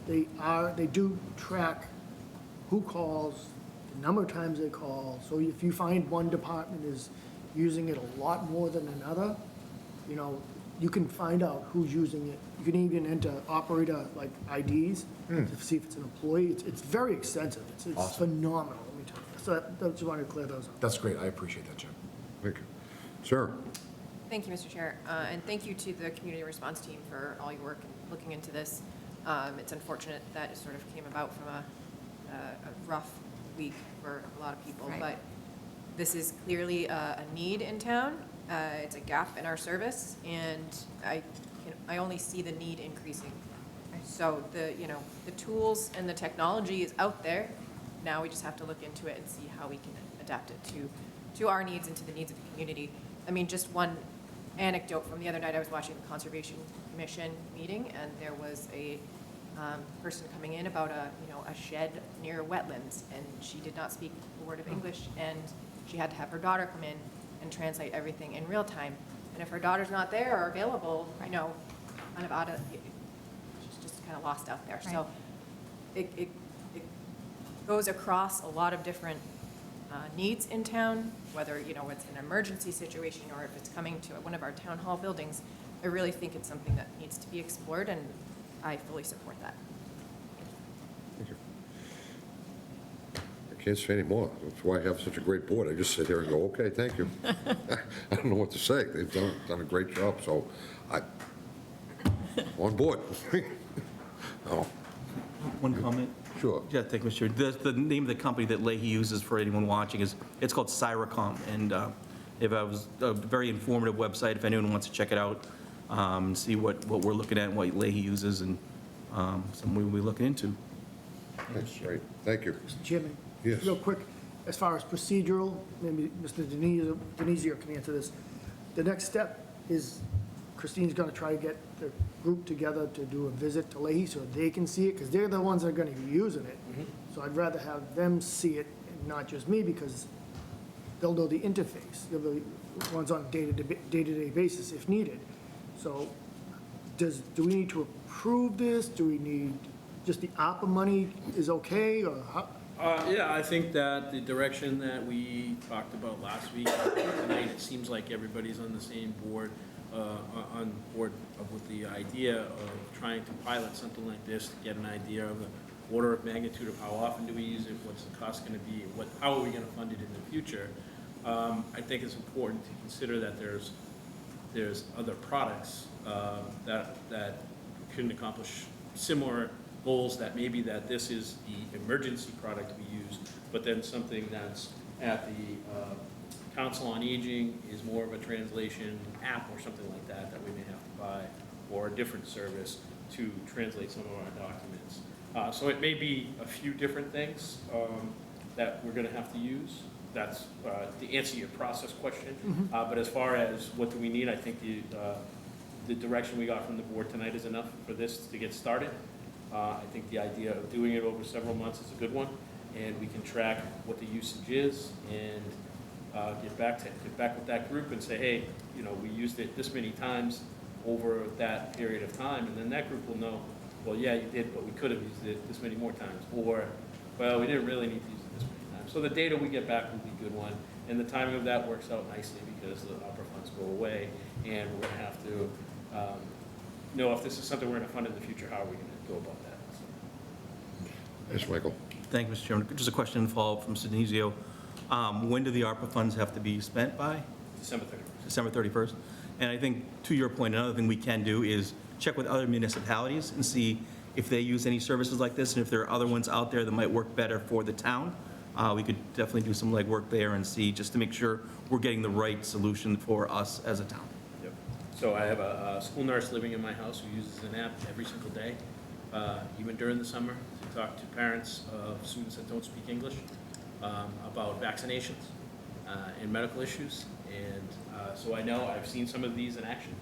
they do track who calls, the number of times they call. So if you find one department is using it a lot more than another, you can find out who's using it. You can even enter operator like IDs to see if it's an employee. It's very extensive. It's Awesome. phenomenal, let me tell you. So I just wanted to clear those up. That's great, I appreciate that, Jim. Thank you. Sir? Thank you, Mr. Chair, and thank you to the community response team for all your work in looking into this. It's unfortunate that it sort of came about from a rough week for a lot of people, Right. but this is clearly a need in town. It's a gap in our service, and I only see the need increasing. So the tools and the technology is out there. Now we just have to look into it and see how we can adapt it to our needs and to the needs of the community. I mean, just one anecdote from the other night, I was watching the Conservation Commission meeting, and there was a person coming in about a shed near wetlands, and she did not speak a word of English, and she had to have her daughter come in and translate everything in real time. And if her daughter's not there or available, kind of out of, she's just kind of lost out there. So it goes across a lot of different needs in town, whether, it's an emergency situation or if it's coming to one of our town hall buildings. I really think it's something that needs to be explored, and I fully support that. Thank you. I can't say any more. That's why I have such a great board. I just sit here and go, okay, thank you. I don't know what to say. They've done a great job, so on board. Oh, One comment? sure. Yeah, thank you, Mr. Chair. The name of the company that Leahy uses for anyone watching it's called Cyracom, and it was a very informative website if anyone wants to check it out, see what we're looking at and what Leahy uses, and something we'll be looking into. That's great. Thank you. Mr. Chairman? Yes. Real quick, as far as procedural, maybe Mr. Denizio can answer this. The next step is Christine's going to try to get the group together to do a visit to Leahy so they can see it, because they're the ones that are going to be using it. So I'd rather have them see it and not just me, because they'll know the interface. They'll be the ones on a day-to-day basis if needed. So do we need to approve this? Do we need, just the ARPA money is okay, or how? Yeah, I think that the direction that we talked about last week, tonight, it seems like everybody's on the same board, with the idea of trying to pilot something like this, to get an idea of the order of magnitude of how often do we use it, what's the cost going to be, how are we going to fund it in the future. I think it's important to consider that there's other products that can accomplish similar goals, that maybe that this is the emergency product we use, but then something that's at the Council on Aging is more of a translation app or something like that we may have to buy, or a different service to translate some of our documents. So it may be a few different things that we're going to have to use. That's to answer your process question. But as far as what do we need, I think the direction we got from the board tonight is enough for this to get started. I think the idea of doing it over several months is a good one, and we can track what the usage is and get back with that group and say, hey, we used it this many times over that period of time, and then that group will know, well, yeah, you did, but we could have used it this many more times, or, well, we didn't really need to use it this many times. So the data we get back will be a good one, and the timing of that works out nicely because the opera funds go away, and we're going to have to know if this is something we're going to fund in the future, how are we going to go about that? Yes, Michael. Thank you, Mr. Chairman. Just a question and follow-up from Mr. Denizio. When do the ARPA funds have to be spent by? December 31st. December 31st. And I think, to your point, another thing we can do is check with other municipalities and see if they use any services like this, and if there are other ones out there that might work better for the town. We could definitely do some legwork there and see, just to make sure we're getting the right solution for us as a town. Yep. So I have a school nurse living in my house who uses an app every single day, even during the summer, to talk to parents of students that don't speak English about vaccinations and medical issues. And so I know I've seen some of these in action.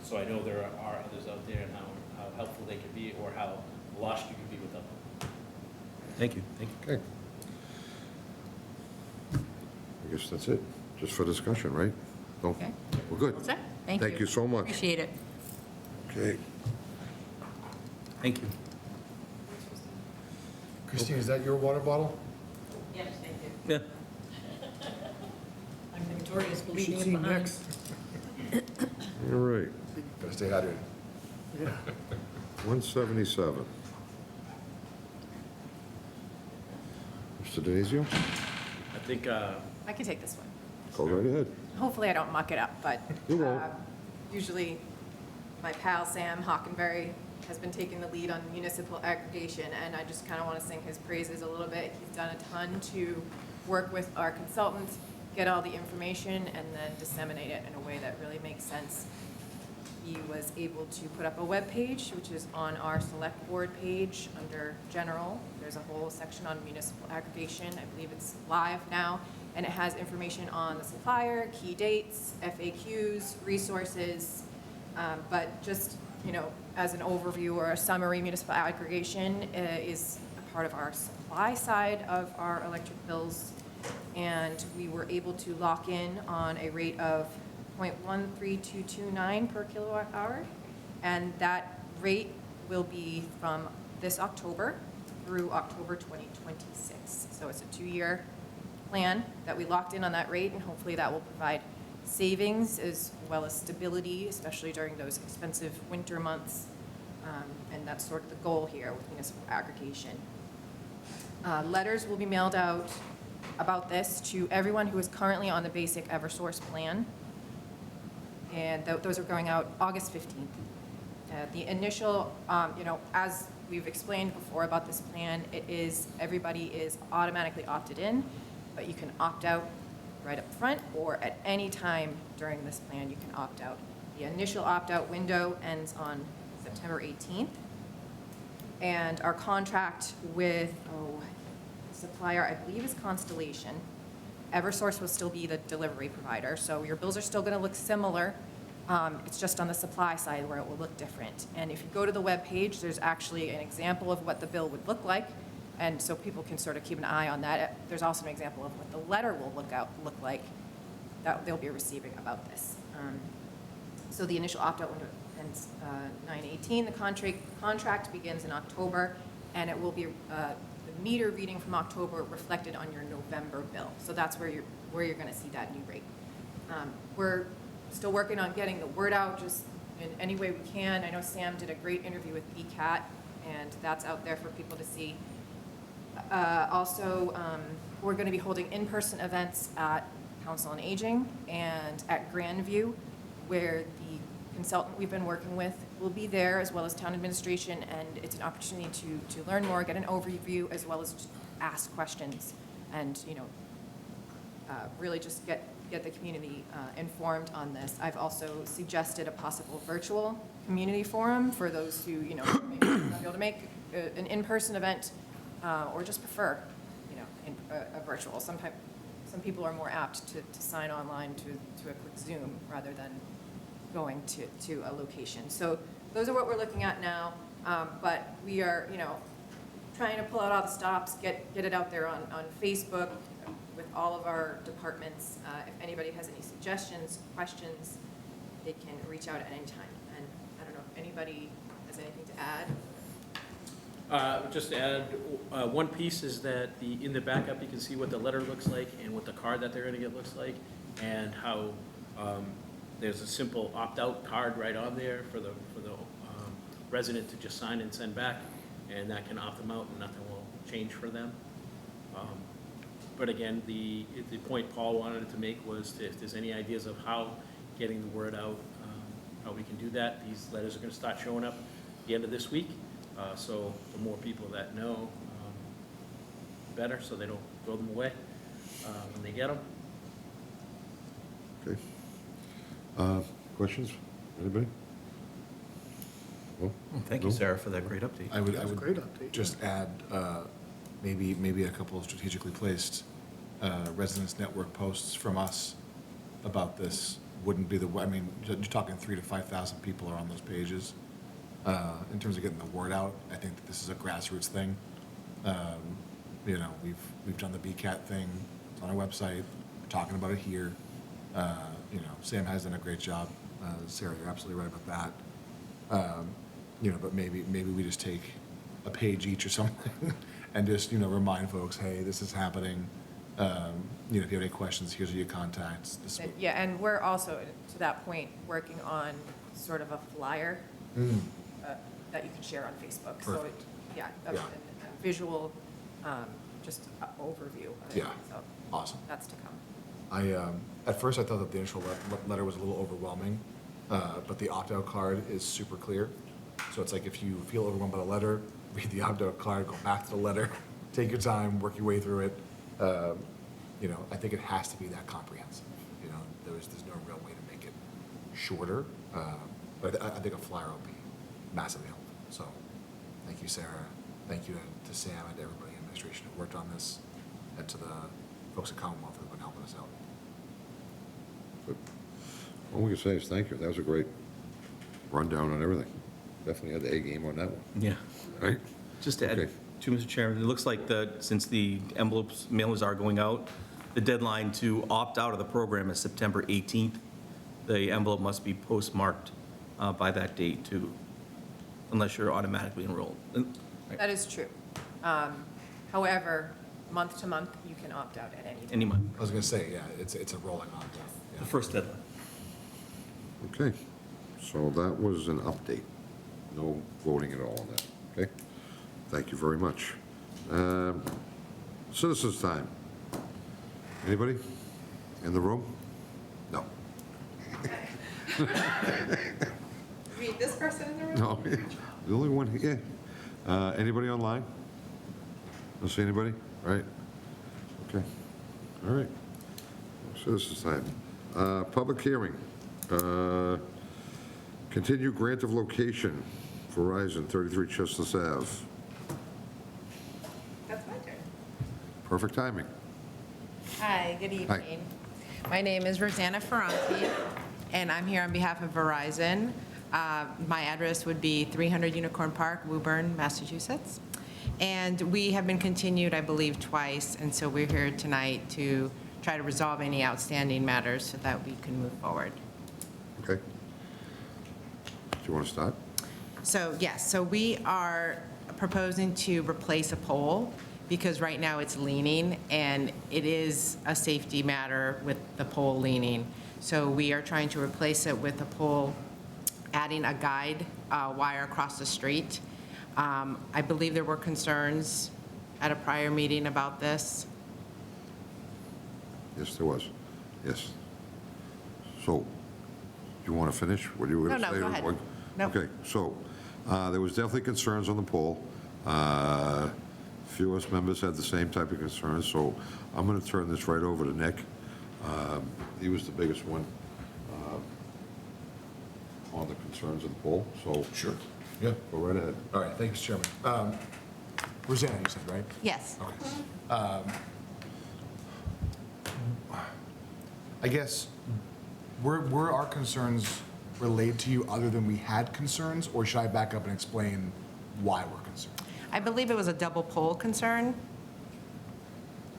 So I know there are others out there, and how helpful they can be, or how lost you can be without them. Thank you. Thank you. Okay. I guess that's it, just for discussion, right? No, Okay. we're good. All set? Thank you. Thank you so much. Appreciate it. Okay. Thank you. Christine, is that your water bottle? Yes, thank you. Yeah. I'm notorious for You should leaving it see behind. next. All right, Gotta stay hydrated. Yeah. 177. Mr. Denizio? I think, I can take this one. Go right ahead. Hopefully I don't muck it up, but You won't. usually my pal Sam Hockenberry has been taking the lead on municipal aggregation, and I just kind of want to sing his praises a little bit. He's done a ton to work with our consultants, get all the information, and then disseminate it in a way that really makes sense. He was able to put up a web page, which is on our select board page under general. There's a whole section on municipal aggregation. I believe it's live now, and it has information on the supplier, key dates, FAQs, resources. But just, as an overview or a summary, municipal aggregation is a part of our supply side of our electric bills. And we were able to lock in on a rate of 0.13229 per kilowatt hour. And that rate will be from this October through October 2026. So it's a 2-year plan that we locked in on that rate, and hopefully that will provide savings as well as stability, especially during those expensive winter months. And that's sort of the goal here with municipal aggregation. Letters will be mailed out about this to everyone who is currently on the basic Eversource plan. And those are going out August 15th. The initial, as we've explained before about this plan, everybody is automatically opted in, but you can opt out right up front, or at any time during this plan, you can opt out. The initial opt-out window ends on September 18th. And our contract with, supplier, I believe is Constellation. Eversource will still be the delivery provider, so your bills are still gonna look similar. It's just on the supply side where it will look different. And if you go to the web page, there's actually an example of what the bill would look like. And so people can sort of keep an eye on that. There's also an example of what the letter will look like that they'll be receiving about this. So the initial opt-out window ends 9/18. The contract begins in October, and it will be the meter reading from October reflected on your November bill. So that's where you're going to see that new rate. We're still working on getting the word out just in any way we can. I know Sam did a great interview with BCAT, and that's out there for people to see. Also, we're going to be holding in-person events at Council on Aging and at Grandview, where the consultant we've been working with will be there, as well as town administration, and it's an opportunity to learn more, get an overview, as well as just ask questions, and really just get the community informed on this. I've also suggested a possible virtual community forum for those who maybe not be able to make an in-person event, or just prefer a virtual. Some people are more apt to sign online to a quick Zoom rather than going to a location. So those are what we're looking at now, but we are trying to pull out all the stops, get it out there on Facebook with all of our departments. If anybody has any suggestions, questions, they can reach out at any time. And I don't know if anybody has anything to add. Just to add, one piece is that in the backup, you can see what the letter looks like and what the card that they're going to get looks like, and how there's a simple opt-out card right on there for the resident to just sign and send back, and that can opt them out and nothing will change for them. But again, the point Paul wanted to make was if there's any ideas of how getting the word out, how we can do that. These letters are going to start showing up at the end of this week. So the more people that know, better, so they don't throw them away when they get them. Okay. Questions? Anybody? No? Thank you, Sarah, for that great update. I would great update, just add maybe a couple of strategically placed residents network posts from us about this wouldn't be you're talking 3,000 to 5,000 people are on those pages. In terms of getting the word out, I think that this is a grassroots thing. We've done the BCAT thing on our website, we're talking about it here. Sam has done a great job. Sarah, you're absolutely right about that. But maybe we just take a page each or something and just, remind folks, hey, this is happening. If you have any questions, here's your contacts. Yeah, and we're also, to that point, working on sort of a flyer that you can share on Facebook. So, Perfect. a visual, just an overview of it. Yeah. So Awesome. that's to come. At first, I thought that the initial letter was a little overwhelming, but the opt-out card is super clear. So it's like if you feel overwhelmed by the letter, read the opt-out card, go back to the letter, take your time, work your way through it. I think it has to be that comprehensive. There's no real way to make it shorter, but I think a flyer will be massively helpful. So thank you, Sarah. Thank you to Sam and to everybody in administration who worked on this, and to the folks at Commonwealth who have been helping us out. All we can say is thank you. That was a great rundown on everything. Definitely had the A game on that one, Yeah. right? Just to add Okay. to Mr. Chairman, it looks like since the envelopes, mailers are going out, the deadline to opt out of the program is September 18th. The envelope must be postmarked by that date too, unless you're automatically enrolled. That is true. However, month to month, you can opt out at any time. Any month, I was going to say, yeah, it's a rolling opt-out. the first deadline. Okay, so that was an update. No voting at all on that, okay? Thank you very much. Citizens' time. Anybody in the room? No. Read this person in the room? No, the only one, yeah. Anybody online? Don't see anybody? All right. Okay, all right. Citizens' time. Public hearing. Continue grant of location, Verizon, 33 Chestnut Ave. That's my turn. Perfect timing. Hi, good evening. My name is Rosanna Ferranti, and I'm here on behalf of Verizon. My address would be 300 Unicorn Park, Woburn, Massachusetts. And we have been continued, I believe, twice, and so we're here tonight to try to resolve any outstanding matters so that we can move forward. Okay. Do you want to start? So, yes, so we are proposing to replace a pole because right now it's leaning, and it is a safety matter with the pole leaning. So we are trying to replace it with a pole, adding a guide wire across the street. I believe there were concerns at a prior meeting about this. Yes, there was. Yes. So, you want to finish? What you were going to No, say? go ahead. Or- No. Okay, so, there was definitely concerns on the poll. Few of us members had the same type of concerns, so I'm going to turn this right over to Nick. He was the biggest one on the concerns of the poll, so. Sure. Yeah. Go right ahead. All right, thank you, Mr. Chairman. Rosanna, you said, right? Yes. Okay. I guess, were our concerns relayed to you other than we had concerns, or should I back up and explain why we're concerned? I believe it was a double pole concern.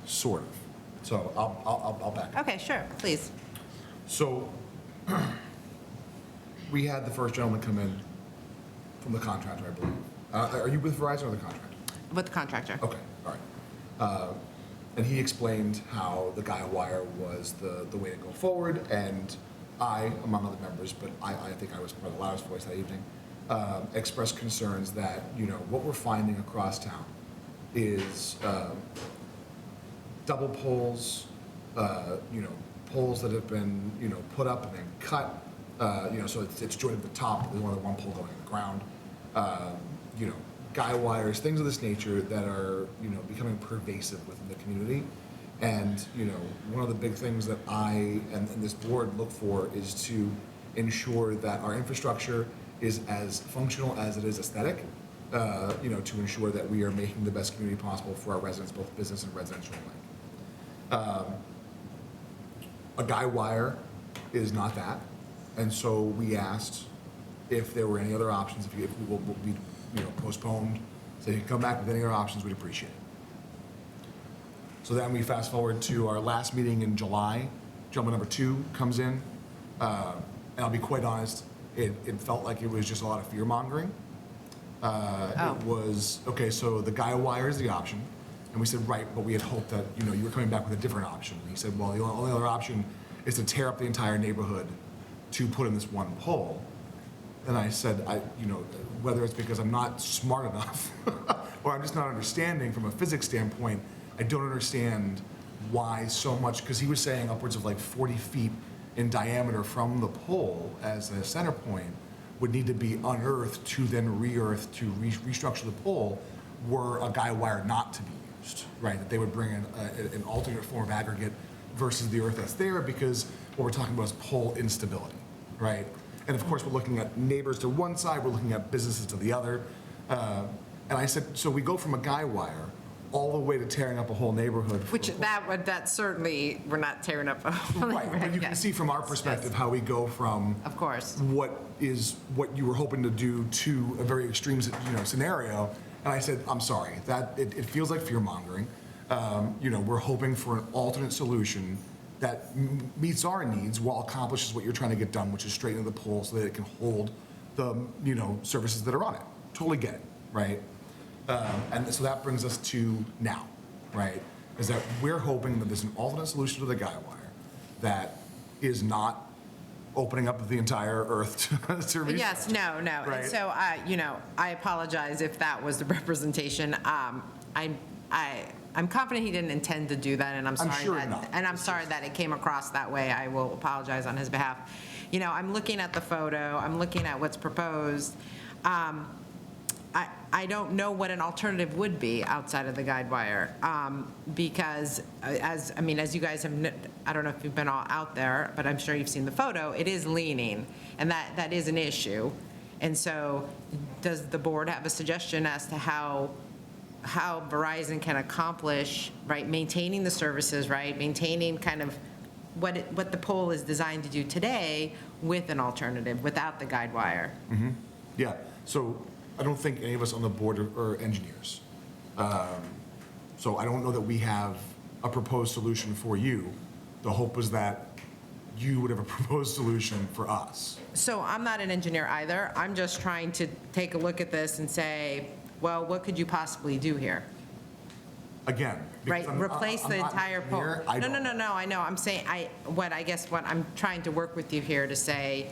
Sort of. So I'll back up. Okay, sure, please. So, we had the first gentleman come in from the contractor, I believe. Are you with Verizon or the contractor? With the contractor. Okay, all right. And he explained how the guy wire was the way to go forward, and I, among other members, but I think I was probably the loudest voice that evening, expressed concerns that, what we're finding across town is double poles, poles that have been, put up and then cut, so it's jointed at the top, there's only one pole going in the ground, guy wires, things of this nature that are, becoming pervasive within the community. And, one of the big things that I and this board look for is to ensure that our infrastructure is as functional as it is aesthetic, to ensure that we are making the best community possible for our residents, both business and residential alike. A guy wire is not that. And so we asked if there were any other options, if we will be, postponed, so you can come back with any other options, we'd appreciate it. So then we fast forward to our last meeting in July. Gentleman number 2 comes in, and I'll be quite honest, it felt like it was just a lot of fear mongering. It was, okay, so the guy wire is the option. And we said, right, but we had hoped that, you were coming back with a different option. And he said, well, the only other option is to tear up the entire neighborhood to put in this one pole. And I said, whether it's because I'm not smart enough or I'm just not understanding from a physics standpoint, I don't understand why so much, because he was saying upwards of like 40 feet in diameter from the pole as a center point would need to be unearthed to then re-earth to restructure the pole were a guy wire not to be used, right? That they would bring in an alternate form of aggregate versus the earth that's there, because what we're talking about is pole instability, right? And of course, we're looking at neighbors to one side, we're looking at businesses to the other. And I said, so we go from a guy wire all the way to tearing up a whole neighborhood. Which that certainly, we're not tearing up a whole Right, but you can see from our perspective how we go from. Of course. What you were hoping to do to a very extreme, scenario. And I said, I'm sorry, that it feels like fear mongering. We're hoping for an alternate solution that meets our needs while accomplishes what you're trying to get done, which is straighten the pole so that it can hold the, services that are on it. Totally get it, right? And so that brings us to now, right? Is that we're hoping that there's an alternate solution to the guy wire that is not opening up the entire earth to research. Yes, no. Right. And so, I apologize if that was the representation. I'm confident he didn't intend to do that, and I'm sorry I'm sorry that it came across that way. I will apologize on his behalf. I'm looking at the photo, I'm looking at what's proposed. I don't know what an alternative would be outside of the guide wire, because as you guys have, I don't know if you've been all out there, but I'm sure you've seen the photo, it is leaning, and that is an issue. And so does the board have a suggestion as to how Verizon can accomplish, right, maintaining the services, right, maintaining kind of what the pole is designed to do today with an alternative, without the guide wire? Mm-hmm. Yeah, so I don't think any of us on the board are engineers. So I don't know that we have a proposed solution for you. The hope was that you would have a proposed solution for us. So I'm not an engineer either. I'm just trying to take a look at this and say, well, what could you possibly do here? Again. Right, replace the entire pole. No, I know. I'm saying, what I'm trying to work with you here to say,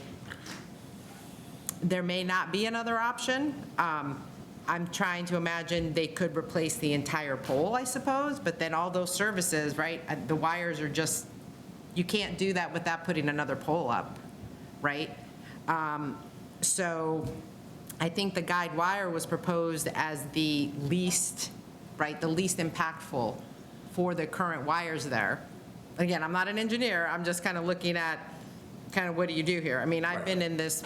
there may not be another option. I'm trying to imagine they could replace the entire pole, I suppose, but then all those services, right, the wires are just, you can't do that without putting another pole up, right? So I think the guide wire was proposed as the least, right, the least impactful for the current wires there. Again, I'm not an engineer, I'm just kind of looking at kind of what do you do here? I mean, I've been in this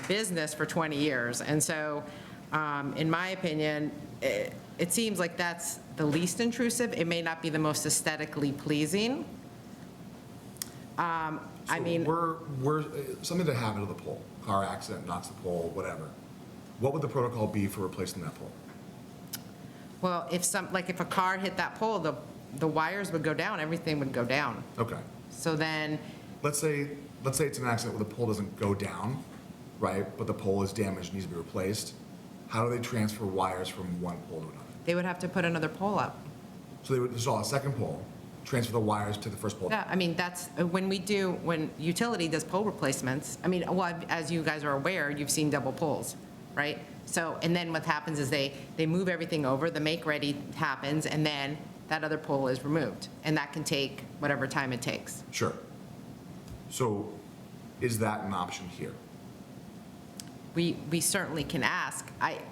business for 20 years, and so in my opinion, it seems like that's the least intrusive. It may not be the most aesthetically pleasing. We're something to happen to the pole, car accident, knocks the pole, whatever. What would the protocol be for replacing that pole? Well, if a car hit that pole, the wires would go down, everything would go down. Okay. So then, Let's say it's an accident where the pole doesn't go down, right, but the pole is damaged, needs to be replaced. How do they transfer wires from one pole to another? they would have to put another pole up. So they would install a second pole, transfer the wires to the first pole? Yeah, I mean, that's, when utility does pole replacements, I mean, well, as you guys are aware, you've seen double poles, right? So, and then what happens is they move everything over, the make-ready happens, and then that other pole is removed. And that can take whatever time it takes. Sure. So is that an option here? We certainly can ask.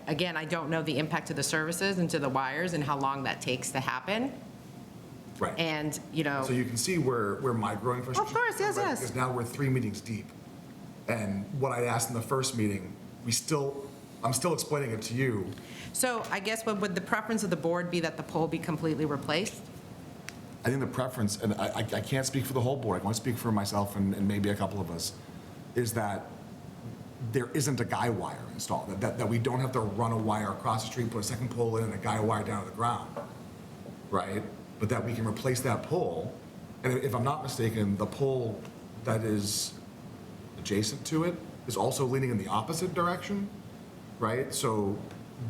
Again, I don't know the impact to the services and to the wires and how long that takes to happen. Right. And, So you can see where my growing frustration. Of course, yes, yes. Because now we're 3 meetings deep. And what I asked in the first meeting, I'm still explaining it to you. So I guess would the preference of the board be that the pole be completely replaced? I think the preference, and I can't speak for the whole board, I can only speak for myself and maybe a couple of us, is that there isn't a guy wire installed, that we don't have to run a wire across the street, put a second pole in and a guy wire down to the ground, right? But that we can replace that pole, and if I'm not mistaken, the pole that is adjacent to it is also leaning in the opposite direction, right? So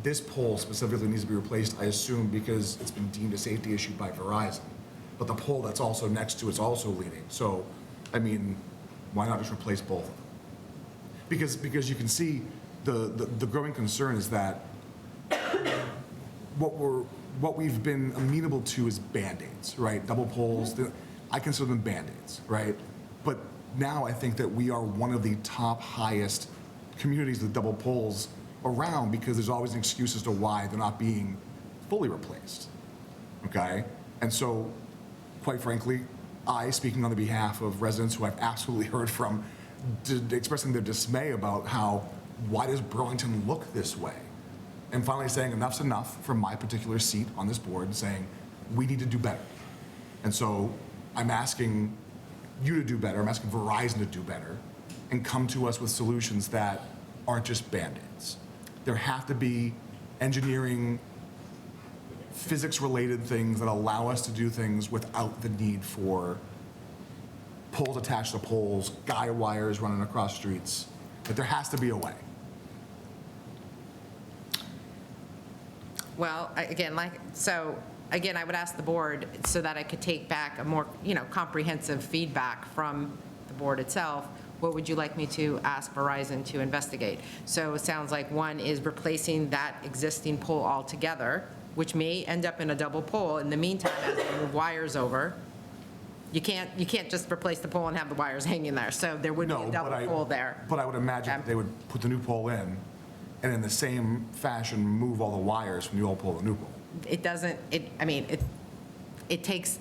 this pole specifically needs to be replaced, I assume, because it's been deemed a safety issue by Verizon. But the pole that's also next to it's also leaning. So, I mean, why not just replace both of them? Because you can see the growing concern is that what what we've been amenable to is Band-Aids, right? Double poles, I consider them Band-Aids, right? But now I think that we are one of the top highest communities with double poles around because there's always an excuse as to why they're not being fully replaced, okay? And so, quite frankly, speaking on the behalf of residents who I've absolutely heard from, expressing their dismay about why does Burlington look this way? And finally saying enough's enough from my particular seat on this board and saying, we need to do better. And so I'm asking you to do better, I'm asking Verizon to do better, and come to us with solutions that aren't just Band-Aids. There have to be engineering, physics-related things that allow us to do things without the need for poles attached to poles, guy wires running across streets. But there has to be a way. Well, again, I would ask the board so that I could take back a more, comprehensive feedback from the board itself. What would you like me to ask Verizon to investigate? So it sounds like one is replacing that existing pole altogether, which may end up in a double pole. In the meantime, as they move wires over, you can't just replace the pole and have the wires hanging there. So there would be a double pole there. But I would imagine that they would put the new pole in, and in the same fashion, move all the wires from the old pole to the new pole. It doesn't, it takes,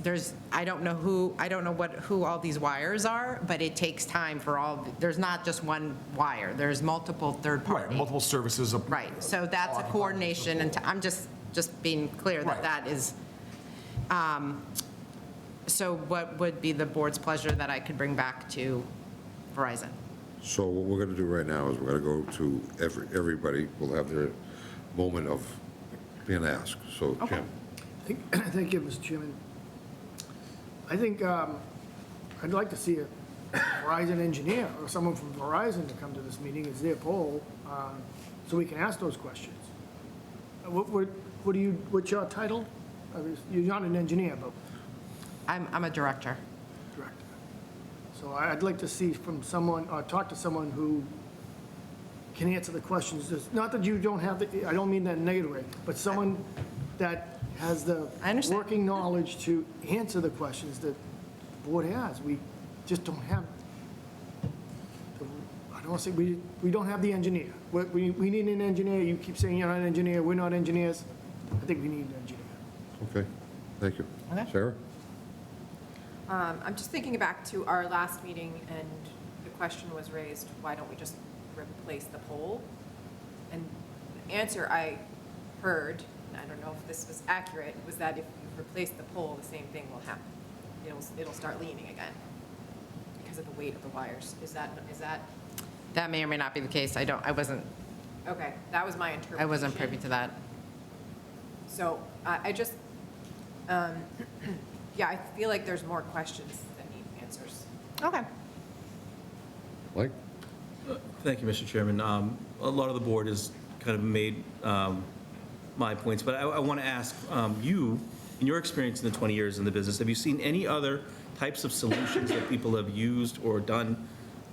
I don't know who all these wires are, but it takes time for there's not just one wire, there's multiple third party. Right, multiple services. Right, so that's a coordination, and I'm just being clear that Right. that is, so what would be the board's pleasure that I could bring back to Verizon? So what we're going to do right now is we're going to go to everybody will have their moment of being asked. So, Jim. Thank you, Mr. Chairman. I think I'd like to see a Verizon engineer or someone from Verizon to come to this meeting as their poll, so we can ask those questions. What's your title? You're not an engineer, but I'm a director. director. So I'd like to see from someone, or talk to someone who can answer the questions. Not that you don't have I don't mean that in a negative way, but someone that has the working knowledge to answer the questions that the board has. We just don't have, I don't want to say, we don't have the engineer. We need an engineer. You keep saying you're not an engineer, we're not engineers. I think we need an engineer. Okay, thank you. Okay. Sarah? I'm just thinking back to our last meeting, and the question was raised, why don't we just replace the pole? And the answer I heard, and I don't know if this was accurate, was that if you replace the pole, the same thing will happen. It'll start leaning again because of the weight of the wires. Is that? That may or may not be the case. I wasn't Okay, that was my interpretation. I wasn't privy to that. So I just, yeah, I feel like there's more questions that need answers. Okay. Mike? Thank you, Mr. Chairman. A lot of the board has kind of made my points, but I want to ask you, in your experience in the 20 years in the business, have you seen any other types of solutions that people have used or done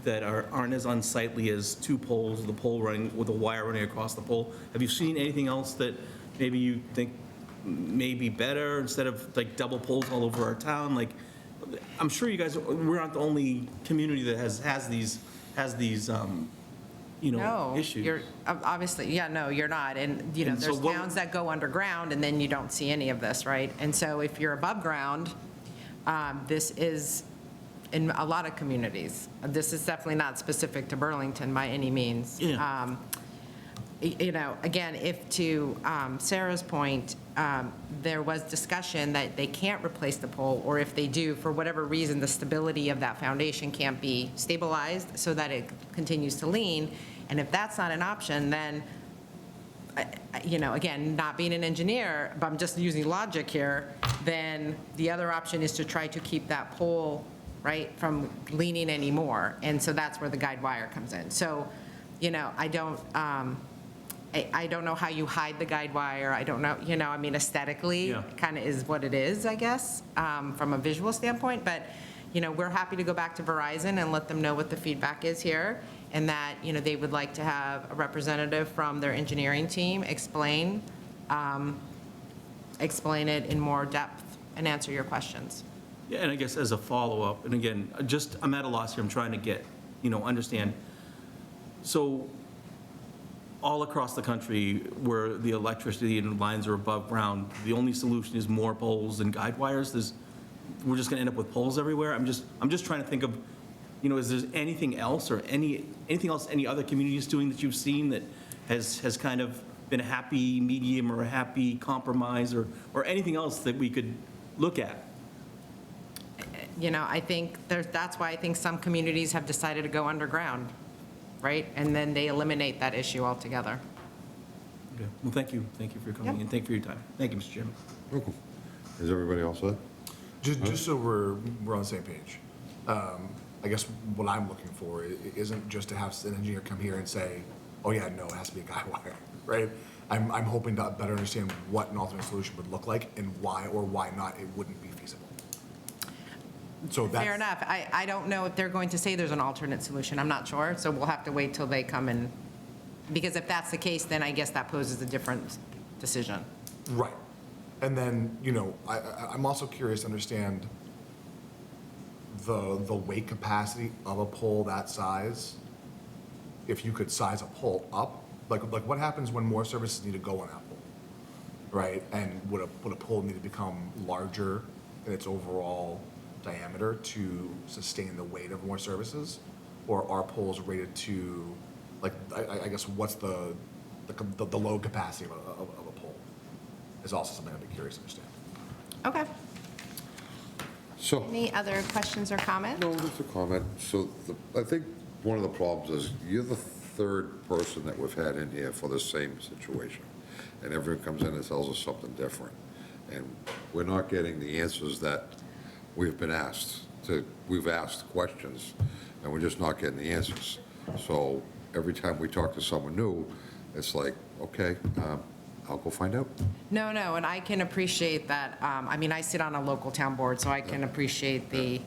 that aren't as unsightly as two poles, the pole running, with a wire running across the pole? Have you seen anything else that maybe you think may be better instead of like double poles all over our town? Like, I'm sure you guys, we're not the only community that has these No, issues. you're, obviously, yeah, no, you're not. And, And so there's what- towns that go underground, and then you don't see any of this, right? And so if you're above ground, this is in a lot of communities. This is definitely not specific to Burlington by any means. Yeah. Again, if to Sarah's point, there was discussion that they can't replace the pole, or if they do, for whatever reason, the stability of that foundation can't be stabilized so that it continues to lean, and if that's not an option, then, again, not being an engineer, but I'm just using logic here, then the other option is to try to keep that pole, right, from leaning anymore, and so that's where the guide wire comes in. So, I don't know how you hide the guide wire. I don't know, aesthetically, Yeah. kind of is what it is, I guess, from a visual standpoint. But, we're happy to go back to Verizon and let them know what the feedback is here, and that, they would like to have a representative from their engineering team explain explain it in more depth and answer your questions. Yeah, and I guess as a follow-up, and again, I'm at a loss here, I'm trying to get, understand. So all across the country where the electricity and lines are above ground, the only solution is more poles and guide wires? We're just going to end up with poles everywhere? I'm just trying to think of, is there anything else or anything else any other communities doing that you've seen that has kind of been a happy medium or a happy compromise or anything else that we could look at? I think that's why I think some communities have decided to go underground, right? And then they eliminate that issue altogether. Okay. Well, thank you. Thank you for coming Yep. and thank you for your time. Thank you, Mr. Chairman. Welcome. Is everybody all set? Just so we're on the same page, I guess what I'm looking for isn't just to have an engineer come here and say, oh yeah, no, it has to be a guide wire, right? I'm hoping to better understand what an alternate solution would look like and why or why not it wouldn't be feasible. So that's. Fair enough. I don't know if they're going to say there's an alternate solution. I'm not sure. So we'll have to wait till they come in. Because if that's the case, then I guess that poses a different decision. Right. And then, I'm also curious to understand the weight capacity of a pole that size. If you could size a pole up, like what happens when more services need to go on that pole, right? And would a pole need to become larger in its overall diameter to sustain the weight of more services? Or are poles rated to, I guess, what's the load capacity of a pole? Is also something I'd be curious to understand. Okay. So, Any other questions or comments? no, just a comment. So I think one of the problems is you're the third person that we've had in here for the same situation. And everyone comes in and tells us something different. And we're not getting the answers that we've been asked. We've asked questions, and we're just not getting the answers. So every time we talk to someone new, it's like, okay, I'll go find out. No, and I can appreciate that. I sit on a local town board, so I can appreciate the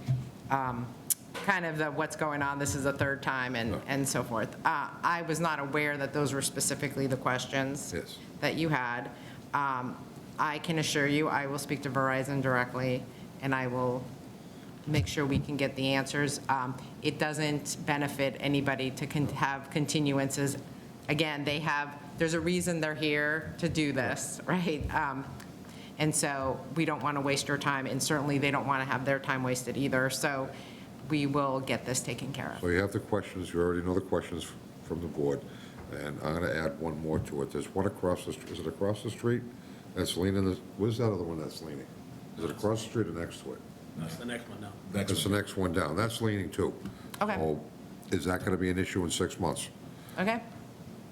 kind of the what's going on. This is the third time and so forth. I was not aware that those were specifically the questions Yes. that you had. I can assure you, I will speak to Verizon directly, and I will make sure we can get the answers. It doesn't benefit anybody to have continuances. Again, there's a reason they're here to do this, right? And so we don't want to waste your time, and certainly they don't want to have their time wasted either. So we will get this taken care of. So you have the questions, you already know the questions from the board, and I'm going to add one more to it. There's one across the, is it across the street? That's leaning, where's that other one that's leaning? Is it across the street or next to it? That's the next one now. That's the next one down. That's leaning too. Okay. So is that going to be an issue in 6 months? Okay?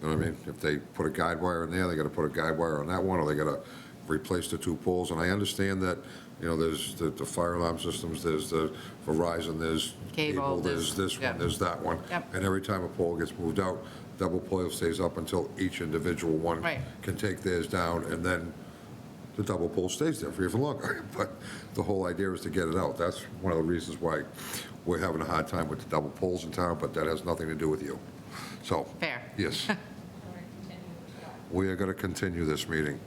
You know what I mean? If they put a guide wire in there, they got to put a guide wire on that one, or they got to replace the two poles. And I understand that, there's the fire alarm systems, there's the Verizon, there's Cable, there's this yeah. one, there's that one. Yep. And every time a pole gets moved out, double pole stays up until each individual one Right. can take theirs down, and then the double pole stays there for even longer. But the whole idea is to get it out. That's one of the reasons why we're having a hard time with the double poles in town, but that has nothing to do with you. So. Fair. Yes. We are going to continue this meeting.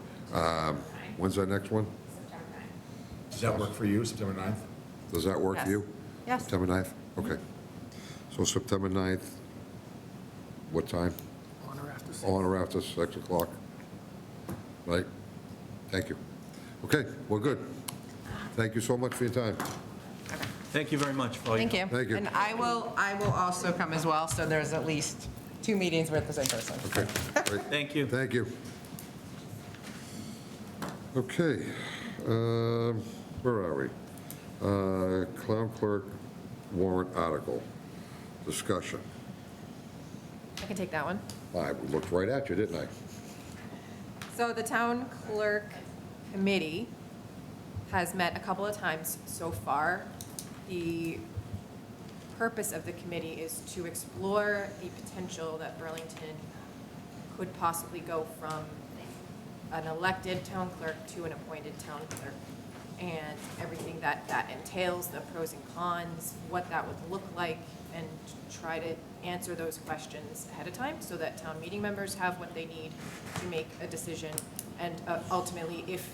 When's our next one? Does that work for you, September 9th? Does that work for you? Yes. September 9th? Okay. So September 9th, what time? On or after 6 o'clock? Right? Thank you. Okay, we're good. Thank you so much for your time. Thank you very much for all your Thank you. Thank you. And I will also come as well, so there's at least 2 meetings with the same person. Okay. Great. Thank you. Thank you. Okay, where are we? Clown clerk warrant article, discussion. I can take that one. I looked right at you, didn't I? So the town clerk committee has met a couple of times so far. The purpose of the committee is to explore the potential that Burlington could possibly go from an elected town clerk to an appointed town clerk, and everything that entails, the pros and cons, what that would look like, and try to answer those questions ahead of time so that town meeting members have what they need to make a decision. And ultimately, if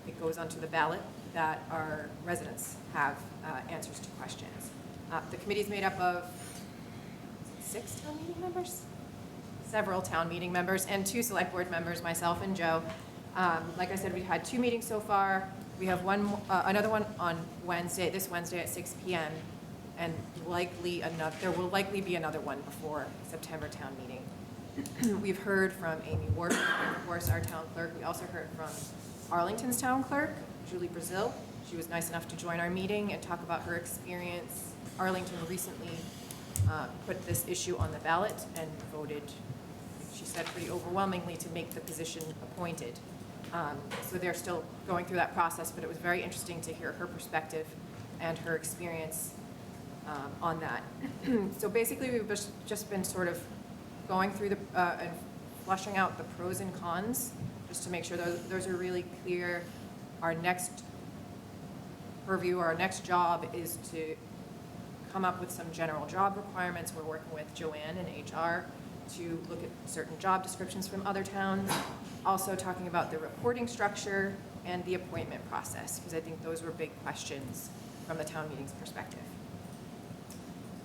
it goes onto the ballot, that our residents have answers to questions. The committee is made up of 6 town meeting members? Several town meeting members and 2 select board members, myself and Joe. Like I said, we've had 2 meetings so far. We have another one on Wednesday, this Wednesday at 6 PM, and there will likely be another one before September town meeting. We've heard from Amy Ward, of course, our town clerk. We also heard from Arlington's town clerk, Julie Brazil. She was nice enough to join our meeting and talk about her experience. Arlington recently put this issue on the ballot and voted, she said pretty overwhelmingly, to make the position appointed. So they're still going through that process, but it was very interesting to hear her perspective and her experience on that. So basically, we've just been sort of going through and fleshing out the pros and cons, just to make sure those are really clear. Our next purview, our next job is to come up with some general job requirements. We're working with Joanne in HR to look at certain job descriptions from other towns. Also talking about the reporting structure and the appointment process, because I think those were big questions from the town meeting's perspective.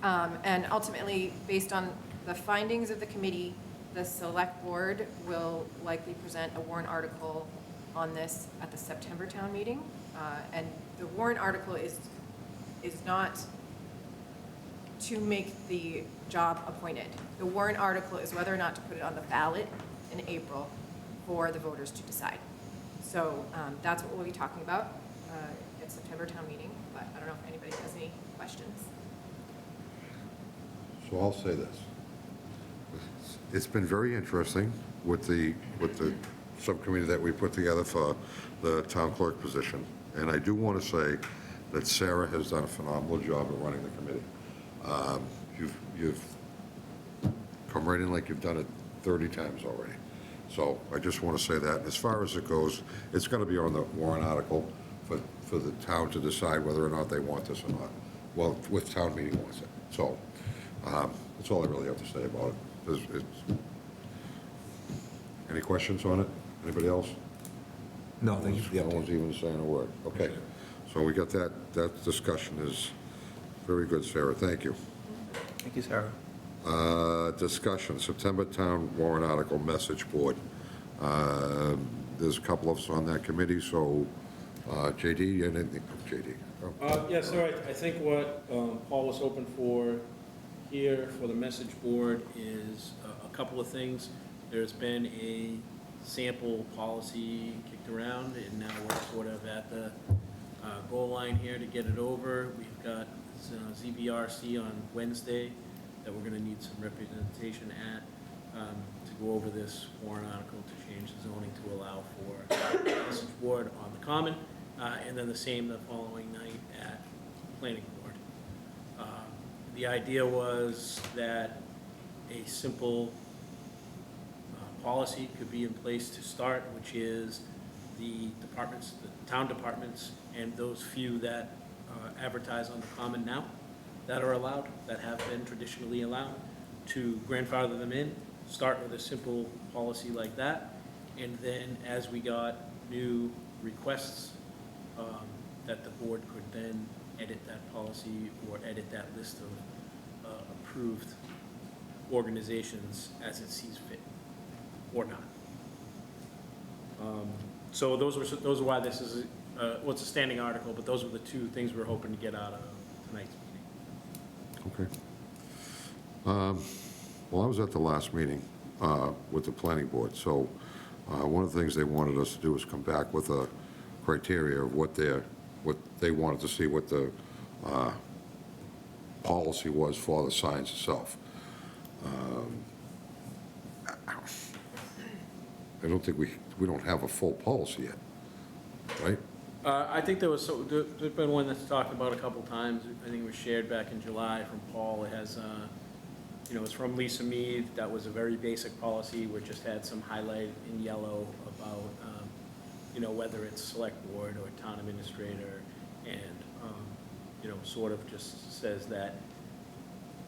And ultimately, based on the findings of the committee, the select board will likely present a warrant article on this at the September town meeting. And the warrant article is not to make the job appointed. The warrant article is whether or not to put it on the ballot in April for the voters to decide. So that's what we'll be talking about at September town meeting, but I don't know if anybody has any questions. So I'll say this. It's been very interesting with the subcommittee that we put together for the town clerk position. And I do want to say that Sarah has done a phenomenal job of running the committee. You've come right in like you've done it 30 times already. So I just want to say that. And as far as it goes, it's going to be on the warrant article for the town to decide whether or not they want this or not. Well, with town meeting wants it. So that's all I really have to say about it. Any questions on it? Anybody else? No, thank you for the No one's even saying a word. Okay. So we got that discussion is very good, Sarah. Thank you. Thank you, Sarah. Discussion, September town warrant article message board. There's a couple of us on that committee, so JD, anything? JD? Oh. Yeah, so I think what Paul was hoping for here for the message board is a couple of things. There's been a sample policy kicked around, and now we're sort of at the goal line here to get it over. We've got ZBRC on Wednesday that we're going to need some representation at to go over this warrant article to change the zoning to allow for message board on the common, and then the same the following night at planning board. The idea was that a simple policy could be in place to start, which is the departments, the town departments, and those few that advertise on the common now that are allowed, that have been traditionally allowed, to grandfather them in, start with a simple policy like that, and then as we got new requests, that the board could then edit that policy or edit that list of approved organizations as it sees fit, or not. So those are why this is, it's a standing article, but those were the two things we're hoping to get out of tonight's meeting. Okay. Well, I was at the last meeting with the planning board, so one of the things they wanted us to do was come back with a criteria of what they wanted to see, what the policy was for the signs itself. I don't think we don't have a full policy yet, right? I think there's been one that's talked about a couple times. I think it was shared back in July from Paul. It has, it's from Lisa Mead. That was a very basic policy where it just had some highlight in yellow about, whether it's select board or town administrator, and, sort of just says that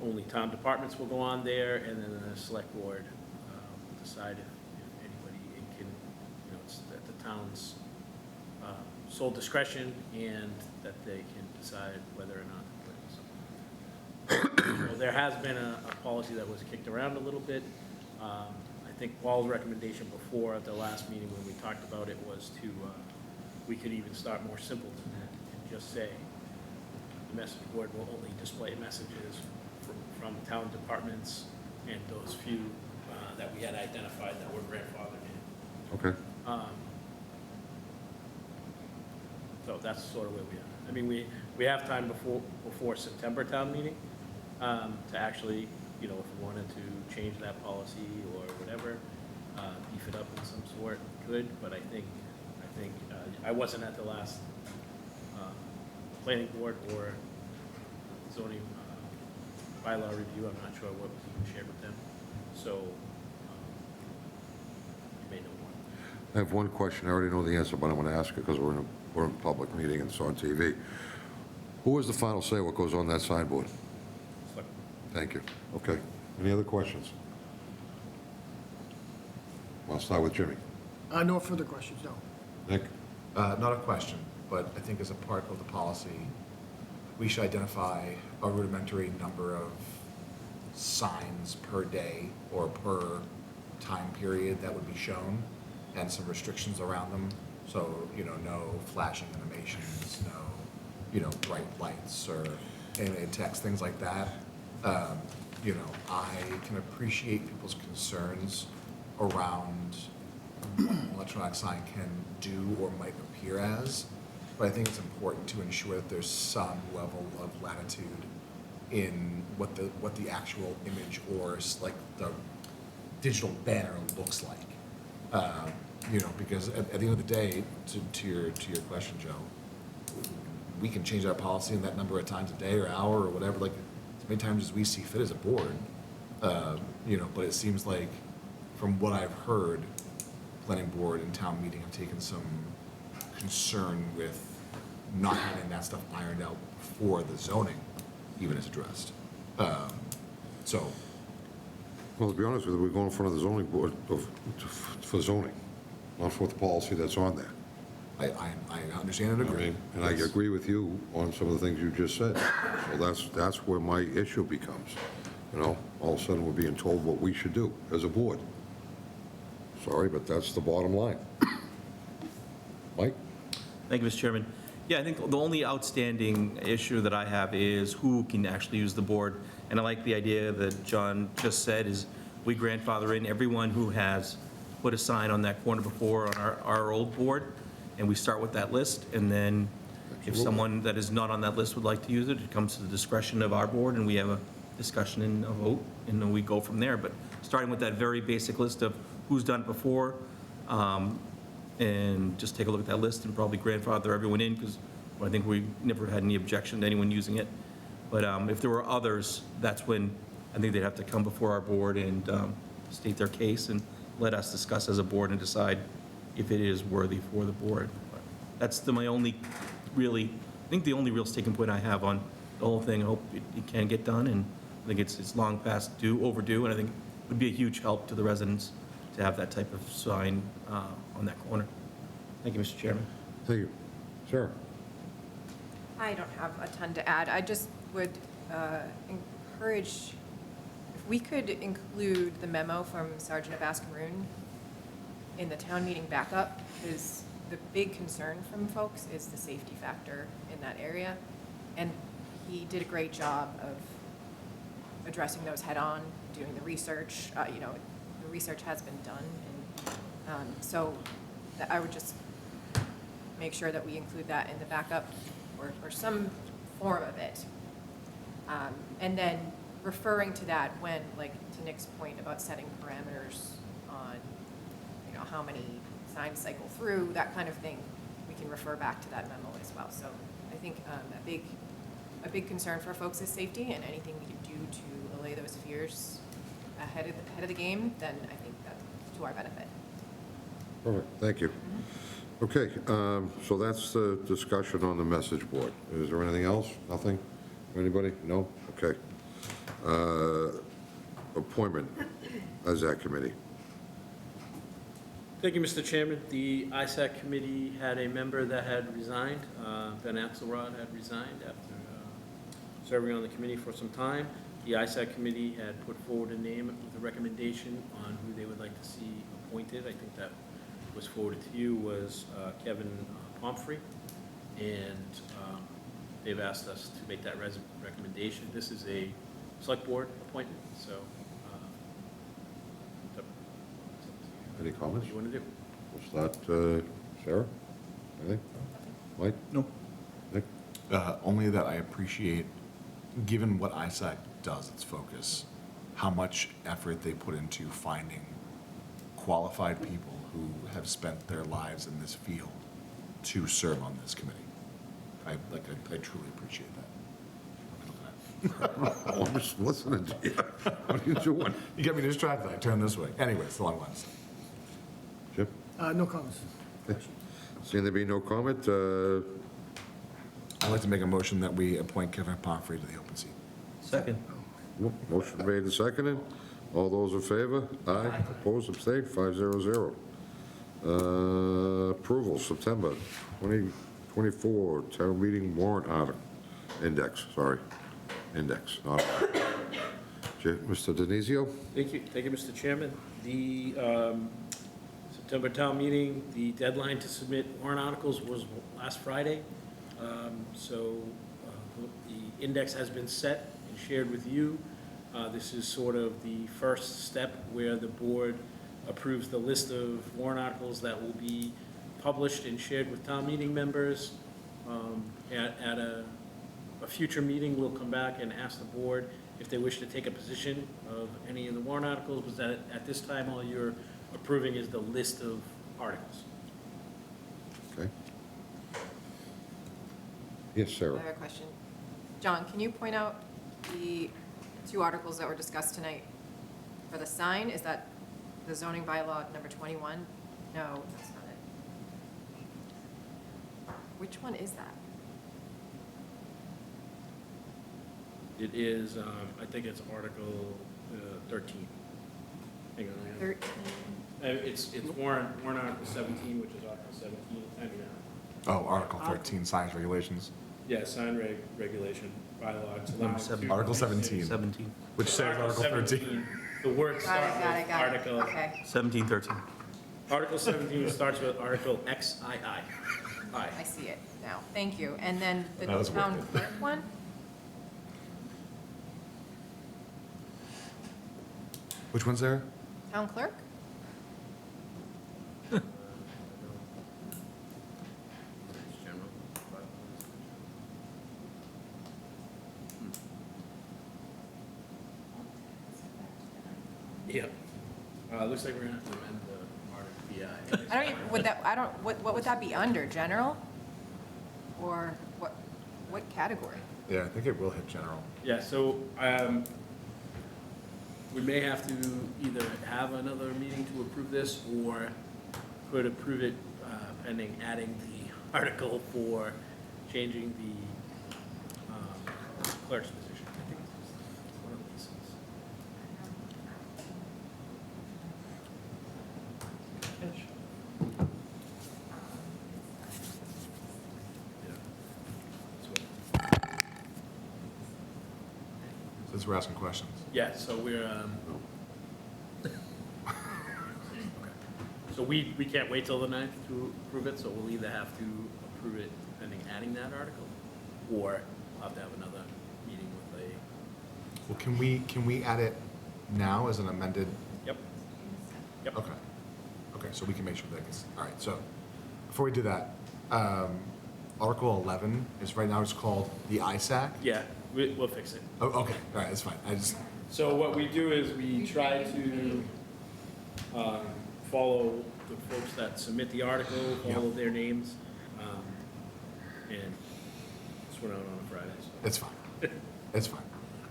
only town departments will go on there, and then the select board will decide if anybody can, it's at the town's sole discretion and that they can decide whether or not to put it. So there has been a policy that was kicked around a little bit. I think Paul's recommendation before at the last meeting when we talked about it was to, we could even start more simple than that and just say, the message board will only display messages from town departments and those few that we had identified that were grandfathered in. Okay. So that's sort of where we are. I mean, we have time before September town meeting to actually, you know, if we wanted to change that policy or whatever, beef it up in some sort, could, but I think I wasn't at the last planning board or zoning bylaw review. I'm not sure what was even shared with them, so you may know more. I have one question. I already know the answer, but I'm going to ask it because we're in a public meeting and it's on TV. Who has the final say what goes on that signboard? Thank you. Okay. Any other questions? I'll start with Jimmy. No further questions, no. Nick? Not a question, but I think as a part of the policy, we should identify a rudimentary number of signs per day or per time period that would be shown and some restrictions around them. So, you know, no flashing animations, no, you know, bright lights or animated text, things like that. You know, I can appreciate people's concerns around what an electronic sign can do or might appear as, but I think it's important to ensure that there's some level of latitude in what the actual image or like the digital banner looks like. You know, because at the end of the day, to your question, Joe, we can change our policy in that number of times a day or hour or whatever, like as many times as we see fit as a board. You know, but it seems like from what I've heard, planning board and town meeting have taken some concern with not having that stuff ironed out before the zoning even is addressed. So. Well, to be honest with you, we're going in front of the zoning board for zoning, not for the policy that's on there. I understand and agree. And I agree with you on some of the things you just said. So that's where my issue becomes. You know, all of a sudden we're being told what we should do as a board. Sorry, but that's the bottom line. Mike? Thank you, Mr. Chairman. Yeah, I think the only outstanding issue that I have is who can actually use the board. And I like the idea that John just said is we grandfather in everyone who has put a sign on that corner before on our old board, and we start with that list. And then if someone that is not on that list would like to use it, it comes to the discretion of our board, and we have a discussion and a vote, and then we go from there. But starting with that very basic list of who's done it before, and just take a look at that list and probably grandfather everyone in, because I think we never had any objection to anyone using it. But if there were others, that's when I think they'd have to come before our board and state their case and let us discuss as a board and decide if it is worthy for the board. But that's my only really, I think the only real sticking point I have on the whole thing. I hope it can get done, and I think it's long past overdue, and I think it would be a huge help to the residents to have that type of sign on that corner. Thank you, Mr. Chairman. Thank you. Sarah? I don't have a ton to add. I just would encourage, if we could include the memo from Sergeant Abascaroon in the town meeting backup, because the big concern from folks is the safety factor in that area. And he did a great job of addressing those head-on, doing the research. You know, the research has been done. And so I would just make sure that we include that in the backup or some form of it. And then referring to that when, like to Nick's point about setting parameters on, you know, how many signs cycle through, that kind of thing, we can refer back to that memo as well. So I think a big concern for folks is safety, and anything we can do to allay those fears ahead of the game, then I think that's to our benefit. Perfect, thank you. Okay, so that's the discussion on the message board. Is there anything else? Nothing? Anybody? No? Okay. Appointment, as that committee. Thank you, Mr. Chairman. The ISAC committee had a member that had resigned. Ben Axelrod had resigned after serving on the committee for some time. The ISAC committee had put forward a name with a recommendation on who they would like to see appointed. I think that was forwarded to you, was Kevin Pomfrey. And they've asked us to make that recommendation. This is a select board appointment, so it's up to Any you. What comments? do you want to do? We'll start, Sarah? Anything? Mike? No. Nick? Only that I appreciate, given what ISAC does, its focus, how much effort they put into finding qualified people who have spent their lives in this field to serve on this committee. I truly appreciate that. Oh, I'm just listening to you. What are you doing? You get me distracted, I turn this way. Anyway, it's the long ones. Jim? No comments. Seeing there be no comment, I'd like to make a motion that we appoint Kevin Pomfrey to the open seat. Second. motion made and seconded. All those in favor? Aye. Opposed, abstained, 500. Approval, September 2024, town meeting warrant article, index, not. Mr. Denizio? Thank you, Mr. Chairman. The September town meeting, the deadline to submit warrant articles was last Friday. So the index has been set and shared with you. This is sort of the first step where the board approves the list of warrant articles that will be published and shared with town meeting members. At a future meeting, we'll come back and ask the board if they wish to take a position of any of the warrant articles, but that at this time, all you're approving is the list of articles. Okay. Yes, I Sarah? have a question. John, can you point out the 2 articles that were discussed tonight? For the sign, is that the zoning bylaw number 21? No, that's not it. Which one is that? It is, I think it's Article 13. Hang on. 13. It's warrant Article 17, which is Article 17. I mean, Oh, Article 13, signs regulations. yeah, sign regulation bylaw. It's allowed to- Article 17. 17. Which says Article 13. The words Got start it, with got it. Article. Okay, 17, 13. Article 17 starts with Article XII. I see it now. Thank you. And then the That was town wicked. clerk one? Which one's there? Town clerk? Yep. Looks like we're gonna have to amend the Article BI. What would that be under? General? Or what category? Yeah, I think it will hit general. Yeah, so we may have to either have another meeting to approve this, or could approve it pending adding the article for changing the clerk's position. I think it's one of these. Since we're asking questions. Yeah, so we're, so we can't wait till the 9th to approve it, so we'll either have to approve it pending adding that article, or we'll have to have another meeting with a, Well, can we add it now as an amended? yep. Yep. Okay. Okay, so we can make sure that gets, all right, so before we do that, Article 11 is right now it's called the ISAC. Yeah, we'll fix it. Oh, okay, all right, that's fine. I just, So what we do is we try to follow the folks that submit the article, follow their names, and this went out on a Friday, so. it's fine. It's fine.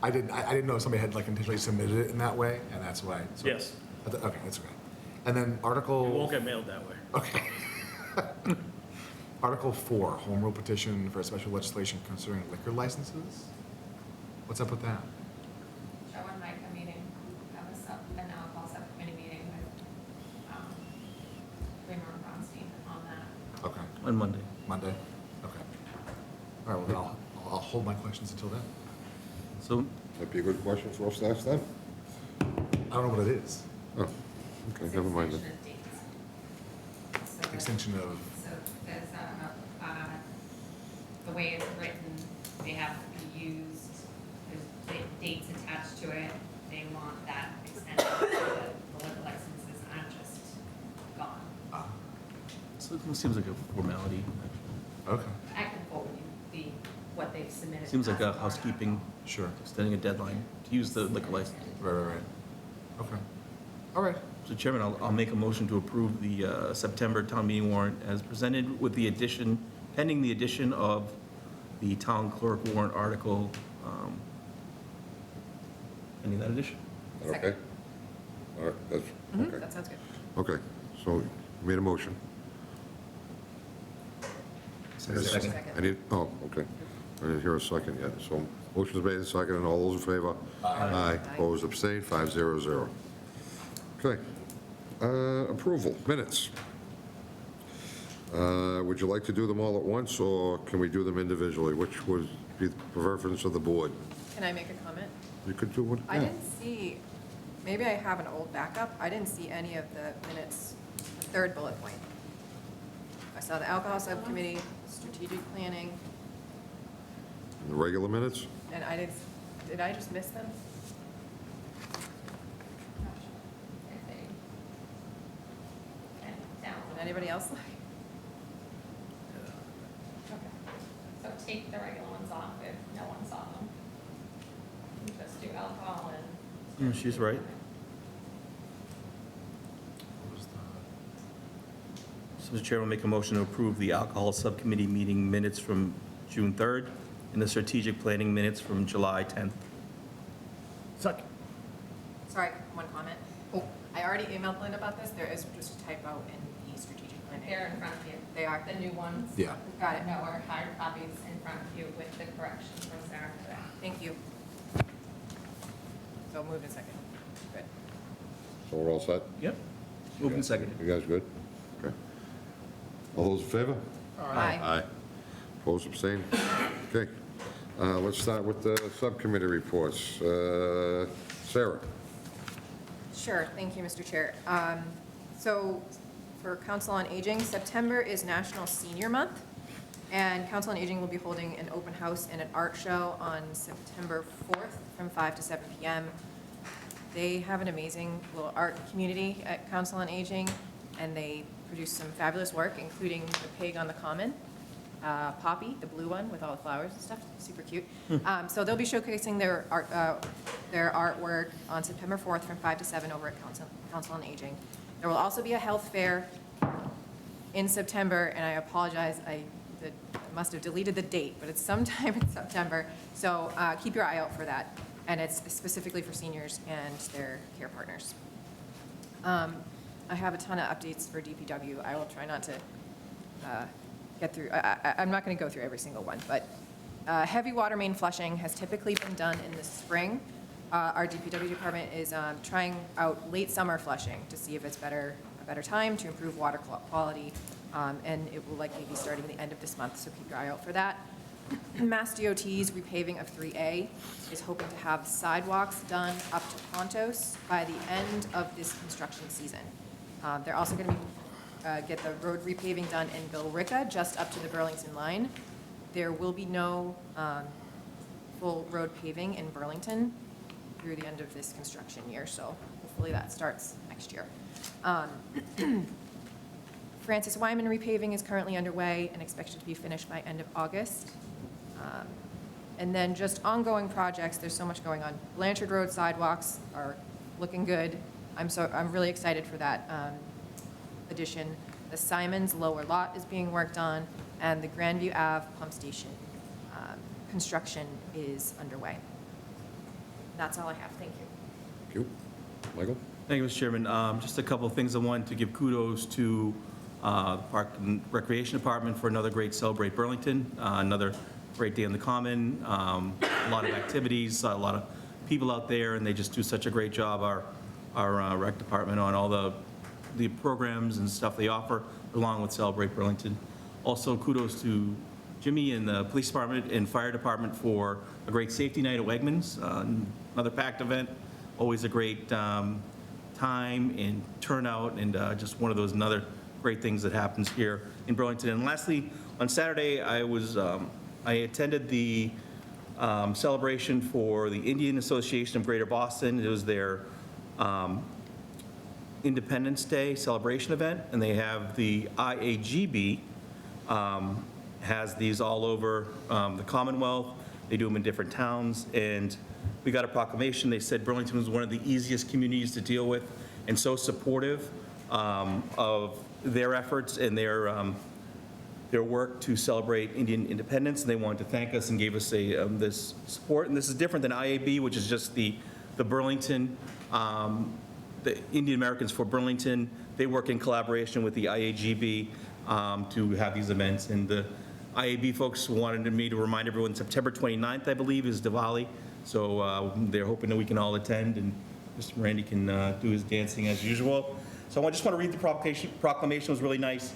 I didn't know somebody had like intentionally submitted it in that way, and that's why. So- Yes. Okay, that's okay. And then It Article. won't get mailed that way. Okay. Article 4, home rule petition for special legislation concerning liquor licenses. What's up with that? Joe and Mike are meeting, have an alcohol subcommittee meeting with On Monday. Monday? Okay. All right, well, then I'll hold my questions until then. So, Might be a good question for us to ask them. I don't know what it is. Oh, okay, never mind then. Extension of, So there's, the way it's written, they have to be used, there's dates attached to it. They want that extended so that the liquor licenses aren't just gone. so it seems like a formality. okay, I can forward you what they've submitted. Seems like as a warrant. housekeeping, sure. extending a deadline to use the liquor license. Right. Okay. All right. So Chairman, I'll make a motion to approve the September town meeting warrant as presented with the addition, pending the addition of the town clerk warrant article. Pending that addition. Is that okay? All right, that's, okay. That sounds good. Okay, so you made a motion. Second. I need, oh, okay. I didn't hear a second yet. So motion's made and seconded, and all those in favor? Aye. Opposed, abstained, 500. Okay. Approval, minutes. Would you like to do them all at once, or can we do them individually? Which would be the preference of the board? Can I make a comment? You could do what? I didn't see, maybe I have an old backup. I didn't see any of the minutes, the third bullet point. I saw the alcohol subcommittee, strategic planning, The regular minutes? and did I just miss them? Did anybody else like? So take the regular ones off if no one saw them. And just do alcohol and. She's right. So Mr. Chair will make a motion to approve the alcohol subcommittee meeting minutes from June 3rd and the strategic planning minutes from July 10th. Second. Sorry, one comment. Oh, I already emailed Lynn about this. There is just a typo in the strategic planning. They're in front of you. They are. The new ones. Yeah. Got it. No, are hard copies in front of you with the correction from Sarah today. Thank you. So moved in second. Good. So we're all set? Yep. Moving second. You guys good? Okay. All those in favor? Aye. Aye. Opposed, abstained? Okay. Let's start with the subcommittee reports. Sarah? Sure, thank you, Mr. Chair. So for Council on Aging, September is National Senior Month, and Council on Aging will be holding an open house and an art show on September 4th from 5 to 7 p.m. They have an amazing little art community at Council on Aging, and they produce some fabulous work, including the pig on the common, Poppy, the blue one with all the flowers and stuff, super cute. So they'll be showcasing their artwork on September 4th from 5 to 7 over at Council on Aging. There will also be a health fair in September, and I apologize, I must have deleted the date, but it's sometime in September. So keep your eye out for that, and it's specifically for seniors and their care partners. I have a ton of updates for DPW. I will try not to get through, I'm not going to go through every single one, but heavy water main flushing has typically been done in the spring. Our DPW department is trying out late summer flushing to see if it's a better time to improve water quality, and it will likely be starting the end of this month, so keep your eye out for that. Mass DOT's repaving of 3A is hoping to have sidewalks done up to Pontos by the end of this construction season. They're also going to get the road repaving done in Billerica, just up to the Burlington line. There will be no full road paving in Burlington through the end of this construction year, so hopefully that starts next year. Francis Wyman repaving is currently underway and expected to be finished by end of August. And then just ongoing projects, there's so much going on. Blanchard Road sidewalks are looking good. I'm really excited for that addition. The Simons lower lot is being worked on, and the Grandview Ave pump station construction is underway. That's all I have. Thank you. Thank you. Michael? Thank you, Mr. Chairman. Just a couple of things. I wanted to give kudos to the Park and Recreation Department for another great Celebrate Burlington, another great day on the Common, a lot of activities, a lot of people out there, and they just do such a great job, our rec department, on all the programs and stuff they offer, along with Celebrate Burlington. Also, kudos to Jimmy and the police department and fire department for a great safety night at Wegmans, another packed event, always a great time and turnout, and just one of those another great things that happens here in Burlington. And lastly, on Saturday, I attended the celebration for the Indian Association of Greater Boston. It was their Independence Day celebration event, and they have the IAGB has these all over the Commonwealth. They do them in different towns, and we got a proclamation. They said Burlington was one of the easiest communities to deal with and so supportive of their efforts and their work to celebrate Indian independence. And they wanted to thank us and gave us this support. And this is different than IAB, which is just the Burlington, the Indian Americans for Burlington. They work in collaboration with the IAGB to have these events. And the IAB folks wanted me to remind everyone September 29th, I believe, is Diwali. So they're hoping that we can all attend, and Mr. Randy can do his dancing as usual. So I just want to read the proclamation. Proclamation was really nice.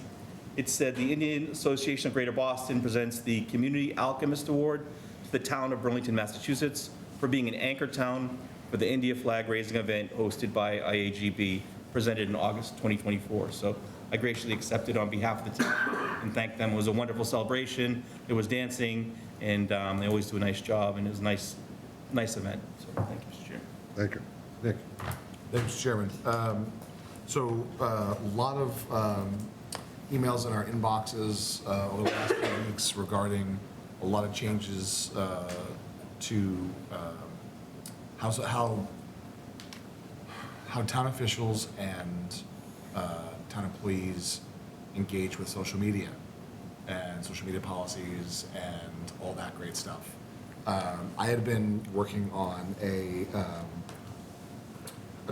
It said, the Indian Association of Greater Boston presents the Community Alchemist Award to the town of Burlington, Massachusetts, for being an anchor town for the India flag raising event hosted by IAGB, presented in August 2024. So I graciously accepted on behalf of the team and thanked them. It was a wonderful celebration. There was dancing, and they always do a nice job, and it was a nice event. So thank you, Mr. Chair. Thank you. Nick? Thank you, Mr. Chairman. So a lot of emails in our inboxes over the last few weeks regarding a lot of changes to how town officials and town employees engage with social media and social media policies and all that great stuff. I had been working on a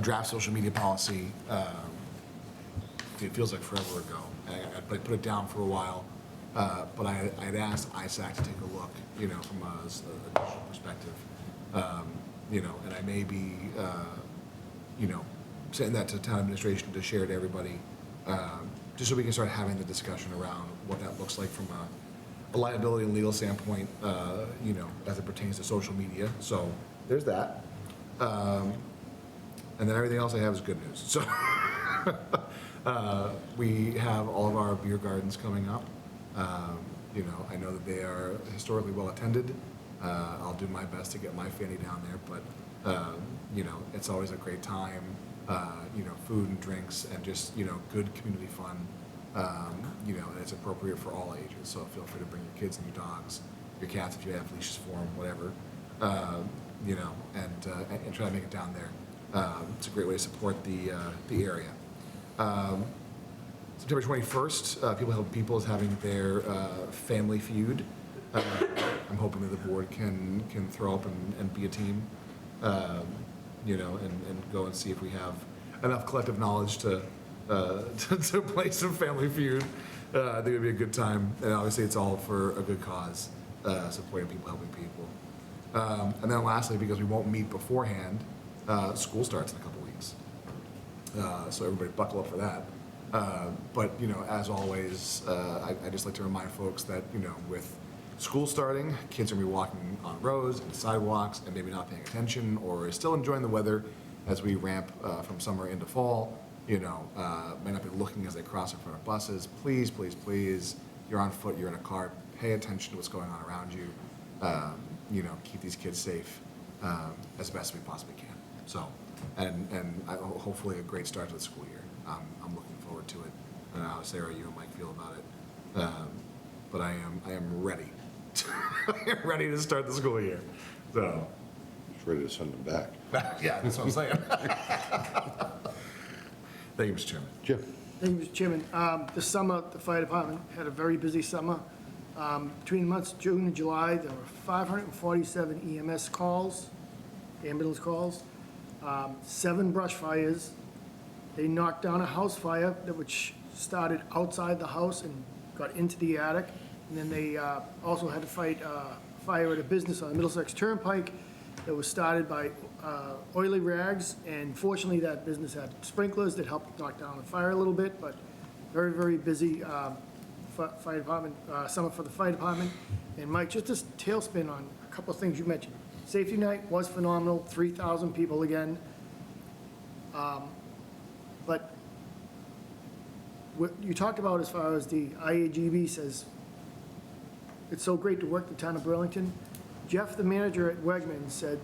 draft social media policy, it feels like forever ago. I put it down for a while, but I had asked ISAC to take a look, from a digital perspective, and I may be, sending that to town administration to share to everybody, just so we can start having the discussion around what that looks like from a liability and legal standpoint, as it pertains to social media. So there's that. And then everything else I have is good news. So we have all of our beer gardens coming up. I know that they are historically well attended. I'll do my best to get my fanny down there, but it's always a great time. Food and drinks and just good community fun. And it's appropriate for all ages. So feel free to bring your kids and your dogs, your cats if you have leashes for them, whatever. And try to make it down there. It's a great way to support the area. September 21st, People Help People is having their Family Feud. I'm hoping that the board can throw up and be a team, and go and see if we have enough collective knowledge to play some Family Feud. I think it'd be a good time, and obviously it's all for a good cause, supporting people, helping people. And then lastly, because we won't meet beforehand, school starts in a couple weeks. So everybody buckle up for that. But, as always, I just like to remind folks that, with school starting, kids are going to be walking on roads and sidewalks and maybe not paying attention or still enjoying the weather as we ramp from summer into fall. May not be looking as they cross in front of buses. Please, please, please, you're on foot, you're in a car, pay attention to what's going on around you. Keep these kids safe as best we possibly can. So, and hopefully a great start to the school year. I'm looking forward to it. I don't know how Sarah, you and Mike feel about it, but I am ready. I am ready to start the school year. So, Just ready to send them back. yeah, that's what I'm saying. Thank you, Mr. Chairman. Jim? Thank you, Mr. Chairman. This summer, the fire department had a very busy summer. Between the months of June and July, there were 547 EMS calls, ambulance calls, 7 brush fires. They knocked down a house fire which started outside the house and got into the attic. And then they also had to fight a fire at a business on the Middlesex Turnpike that was started by oily rags. And fortunately, that business had sprinklers that helped knock down the fire a little bit, but very, very busy fire department, summer for the fire department. And Mike, just this tailspin on a couple of things you mentioned. Safety night was phenomenal, 3,000 people again. But what you talked about as far as the IAGB says, it's so great to work the town of Burlington. Jeff, the manager at Wegmans, said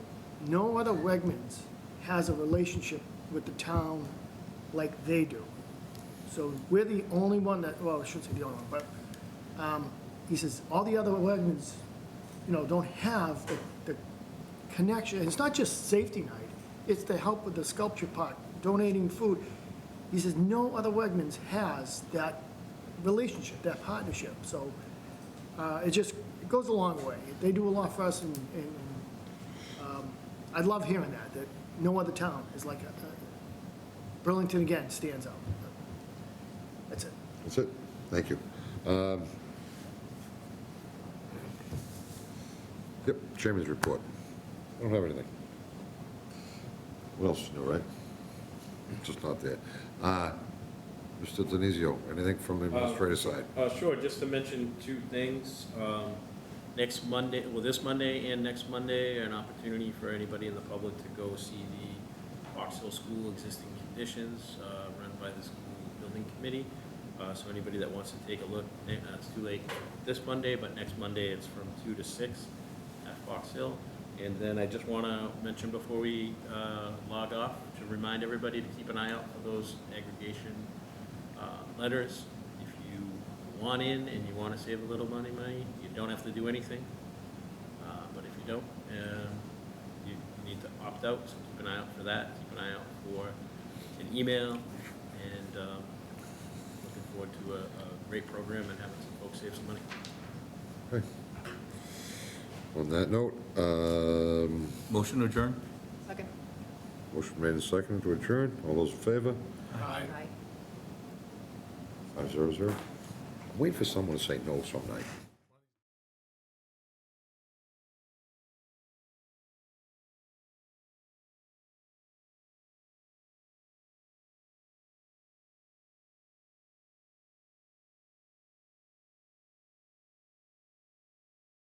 no other Wegmans has a relationship with the town like they do. So we're the only one that, well, I shouldn't say the only one, but he says all the other Wegmans, don't have the connection. And it's not just safety night, it's the help with the sculpture park, donating food. He says no other Wegmans has that relationship, that partnership. So it goes a long way. They do a lot for us, and I love hearing that no other town is like Burlington, again, stands out. That's it. That's it. Thank you. Yep, Chairman's report. I don't have anything. What else is new, right? Just not there. Mr. Denizio, anything from the administrative side? Sure, just to mention two things. Next Monday, this Monday and next Monday, an opportunity for anybody in the public to go see the Fox Hill School existing conditions run by the school building committee. So anybody that wants to take a look, it's too late this Monday, but next Monday it's from 2 to 6 at Fox Hill. And then I just want to mention before we log off, to remind everybody to keep an eye out for those aggregation letters. If you want in and you want to save a little money, you don't have to do anything. But if you don't, you need to opt out, so keep an eye out for that. Keep an eye out for an email, and looking forward to a great program and having some folks save some money. Okay. On that note, Motion to adjourn? Second. motion made and seconded to adjourn. All those in favor? Aye. 500. I'm waiting for someone to say no some night.